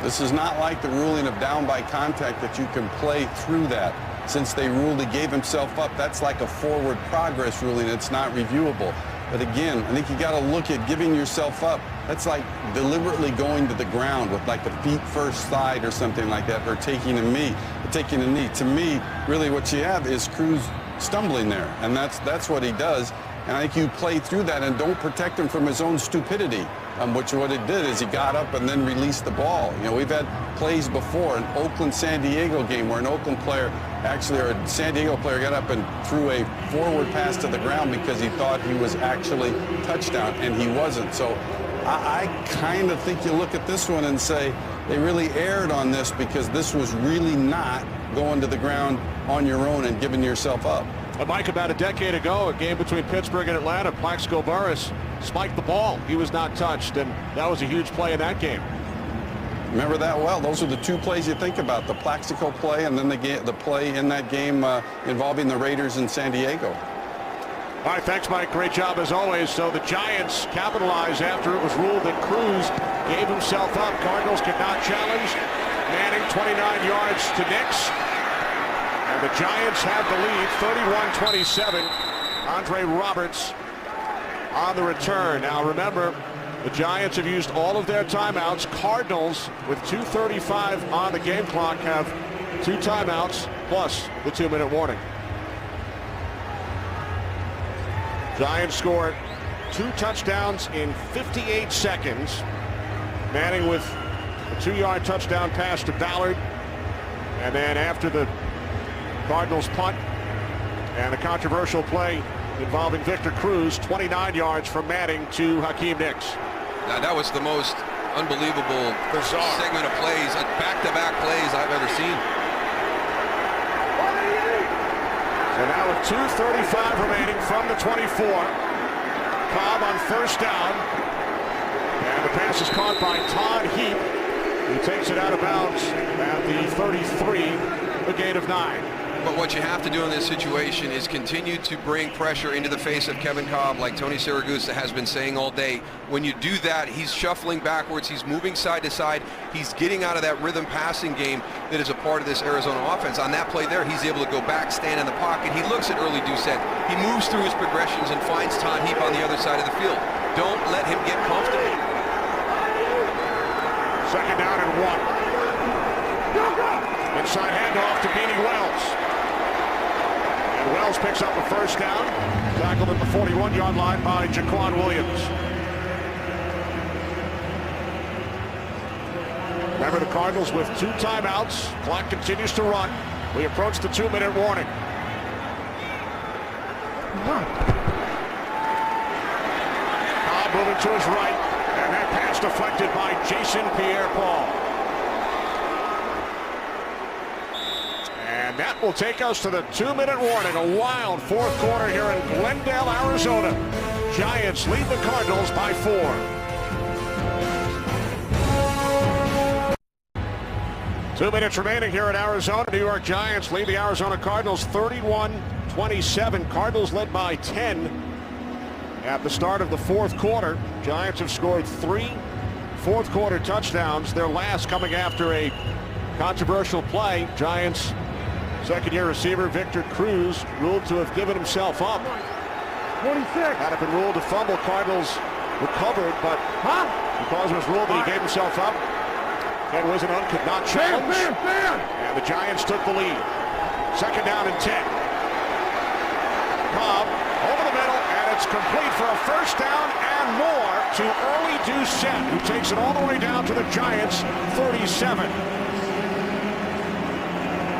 This is not like the ruling of down by contact that you can play through that. Since they ruled he gave himself up, that's like a forward progress ruling. It's not reviewable. But again, I think you got to look at giving yourself up. That's like deliberately going to the ground with like a feet first slide or something like that, or taking a knee. To me, really what you have is Cruz stumbling there, and that's what he does. And I think you play through that and don't protect him from his own stupidity. Which what it did is he got up and then released the ball. You know, we've had plays before, an Oakland-San Diego game where an Oakland player actually, or a San Diego player got up and threw a forward pass to the ground because he thought he was actually touchdown, and he wasn't. So I kind of think you look at this one and say they really erred on this because this was really not going to the ground on your own and giving yourself up. Mike, about a decade ago, a game between Pittsburgh and Atlanta, Plaxico Burress spiked the ball. He was not touched, and that was a huge play in that game. Remember that well. Those are the two plays you think about, the Plaxico play and then the play in that game involving the Raiders in San Diego. All right, thanks, Mike. Great job as always. So the Giants capitalized after it was ruled that Cruz gave himself up. Cardinals could not challenge. Manning 29 yards to Nix. And the Giants have the lead, 31-27. Andre Roberts on the return. Now remember, the Giants have used all of their timeouts. Cardinals, with 2:35 on the game clock, have 2 timeouts plus the 2-minute warning. Giants scored 2 touchdowns in 58 seconds. Manning with a 2-yard touchdown pass to Ballard. And then after the Cardinals punt and a controversial play involving Victor Cruz, 29 yards from Manning to Hakeem Nicks. Now, that was the most unbelievable segment of plays, back-to-back plays I've ever seen. So now with 2:35 remaining from the 24, Cobb on first down, and the pass is caught by Todd Heap, who takes it out of bounds at the 33, a gain of 9. But what you have to do in this situation is continue to bring pressure into the face of Kevin Cobb, like Tony Siragusa has been saying all day. When you do that, he's shuffling backwards, he's moving side to side, he's getting out of that rhythm passing game that is a part of this Arizona offense. On that play there, he's able to go back, stand in the pocket. He looks at early Doucette. He moves through his progressions and finds Todd Heap on the other side of the field. Don't let him get comfortable. Second down and 1. Inside handoff to Beanie Wells. And Wells picks up a first down. Tackled at the 41-yard line by Jaquan Williams. Remember, the Cardinals with 2 timeouts. Clock continues to run. We approach the 2-minute warning. Cobb moving to his right. And that pass deflected by Jason Pierre-Paul. And that will take us to the 2-minute warning. A wild fourth quarter here in Glendale, Arizona. Giants lead the Cardinals by 4. 2 minutes remaining here in Arizona. New York Giants lead the Arizona Cardinals 31-27. Cardinals led by 10 at the start of the fourth quarter. Giants have scored 3 fourth quarter touchdowns, their last coming after a controversial play. Giants second-year receiver Victor Cruz ruled to have given himself up. 26. Had it been ruled a fumble, Cardinals recovered, but because it was ruled that he gave himself up, Ken Wisenhunt could not challenge, and the Giants took the lead. Second down and 10. Cobb over the middle, and it's complete for a first down and more to Early Doucette, who takes it all the way down to the Giants' 37.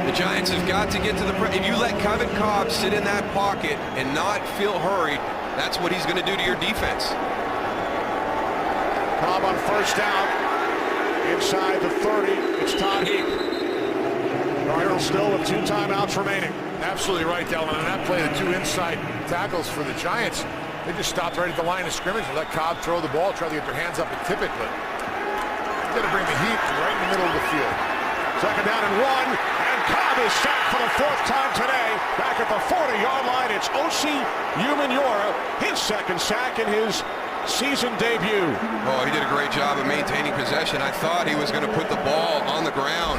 The Giants have got to get to the if you let Kevin Cobb sit in that pocket and not feel hurried, that's what he's going to do to your defense. Cobb on first down inside the 30. It's Todd Heap. Cardinals still with 2 timeouts remaining. Absolutely right, Delvin. On that play, the 2 inside tackles for the Giants, they just stopped right at the line of scrimmage and let Cobb throw the ball, try to get their hands up and tip it, but you got to bring the heat right in the middle of the field. Second down and 1, and Cobb is sacked for the 4th time today. Back at the 40-yard line, it's Osi Umenyiora, his second sack in his season debut. Oh, he did a great job of maintaining possession. I thought he was going to put the ball on the ground.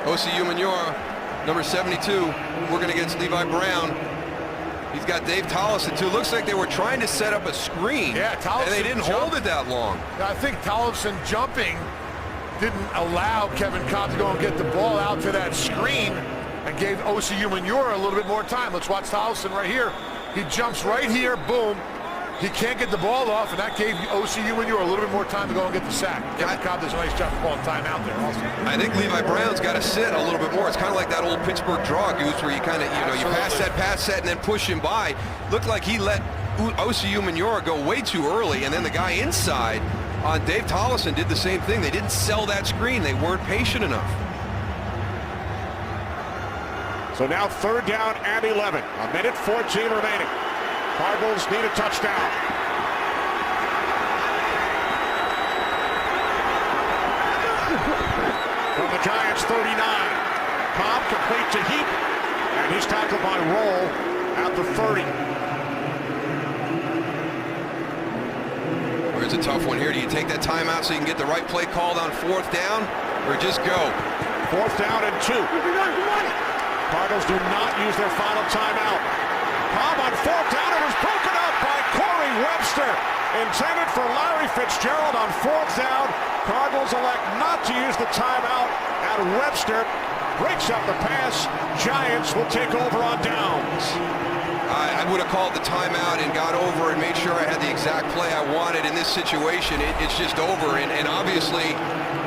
Osi Umenyiora, number 72, working against Levi Brown. He's got Dave Tollefson, too. Looks like they were trying to set up a screen. Yeah, Tollefson, and they didn't hold it that long. I think Tollefson jumping didn't allow Kevin Cobb to go and get the ball out to that screen and gave Osi Umenyiora a little bit more time. Let's watch Tollefson right here. He jumps right here, boom. He can't get the ball off, and that gave Osi Umenyiora a little bit more time to go and get the sack. Kevin Cobb does a nice job of calling timeout there also. I think Levi Brown's got to sit a little bit more. It's kind of like that old Pittsburgh draw, Goose, where you kind of, you pass set, and then push him by. Looked like he let Osi Umenyiora go way too early, and then the guy inside, Dave Tollefson, did the same thing. They didn't sell that screen. They weren't patient enough. So now 3rd down and 11. A minute 14 remaining. Cardinals need a touchdown. From the Giants' 39. Cobb complete to Heap, and he's tackled by Roll at the 30. It's a tough one here. Do you take that timeout so you can get the right play called on 4th down, or just go? 4th down and 2. Cardinals do not use their final timeout. Cobb on 4th down. It was broken up by Corey Webster. Intended for Larry Fitzgerald on 4th down. Cardinals elect not to use the timeout, and Webster breaks up the pass. Giants will take over on downs. I would have called the timeout and got over and made sure I had the exact play I wanted. In this situation, it's just over. And obviously,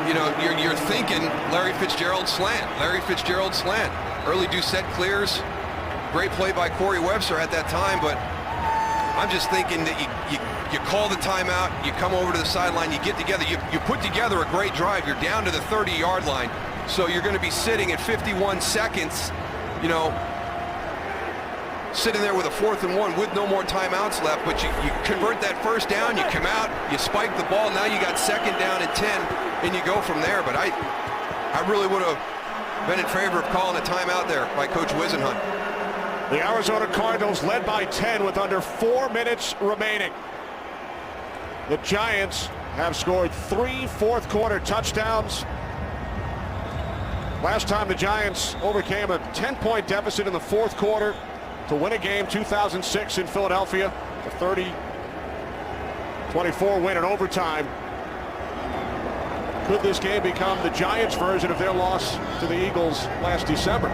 you know, you're thinking Larry Fitzgerald slant. Larry Fitzgerald slant. Early Doucette clears. Great play by Corey Webster at that time, but I'm just thinking that you call the timeout, you come over to the sideline, you get together, you put together a great drive. You're down to the 30-yard line, so you're going to be sitting at 51 seconds, you know, sitting there with a 4th and 1 with no more timeouts left, but you convert that 1st down, you come out, you spike the ball, now you got 2nd down and 10, and you go from there. But I really would have been in favor of calling a timeout there by Coach Wisenhunt. The Arizona Cardinals led by 10 with under 4 minutes remaining. The Giants have scored 3 fourth quarter touchdowns. Last time the Giants overcame a 10-point deficit in the 4th quarter to win a game, 2006 in Philadelphia, a 30-24 win in overtime. Could this game become the Giants' version of their loss to the Eagles last December?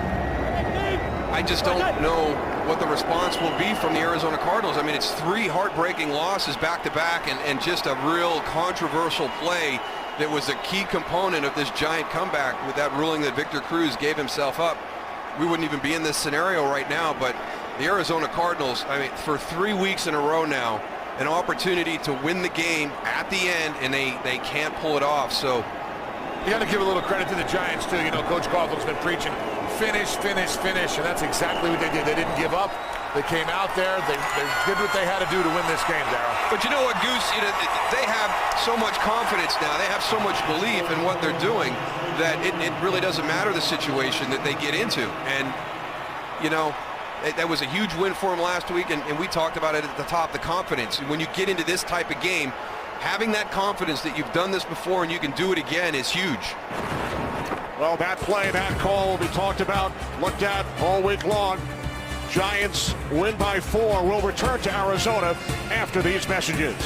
I just don't know what the response will be from the Arizona Cardinals. I mean, it's 3 heartbreaking losses back-to-back, and just a real controversial play that was a key component of this Giant comeback with that ruling that Victor Cruz gave himself up. We wouldn't even be in this scenario right now, but the Arizona Cardinals, I mean, for 3 weeks in a row now, an opportunity to win the game at the end, and they can't pull it off. So you got to give a little credit to the Giants, too. You know, Coach Coughlin's been preaching finish, finish, finish, and that's exactly what they did. They didn't give up. They came out there. They did what they had to do to win this game, Darryl. But you know what, Goose? You know, they have so much confidence now. They have so much belief in what they're doing that it really doesn't matter the situation that they get into. And, you know, that was a huge win for them last week, and we talked about it at the top, the confidence. When you get into this type of game, having that confidence that you've done this before and you can do it again is huge. Well, that play, that call will be talked about, looked at all week long. Giants win by 4. We'll return to Arizona after these messages.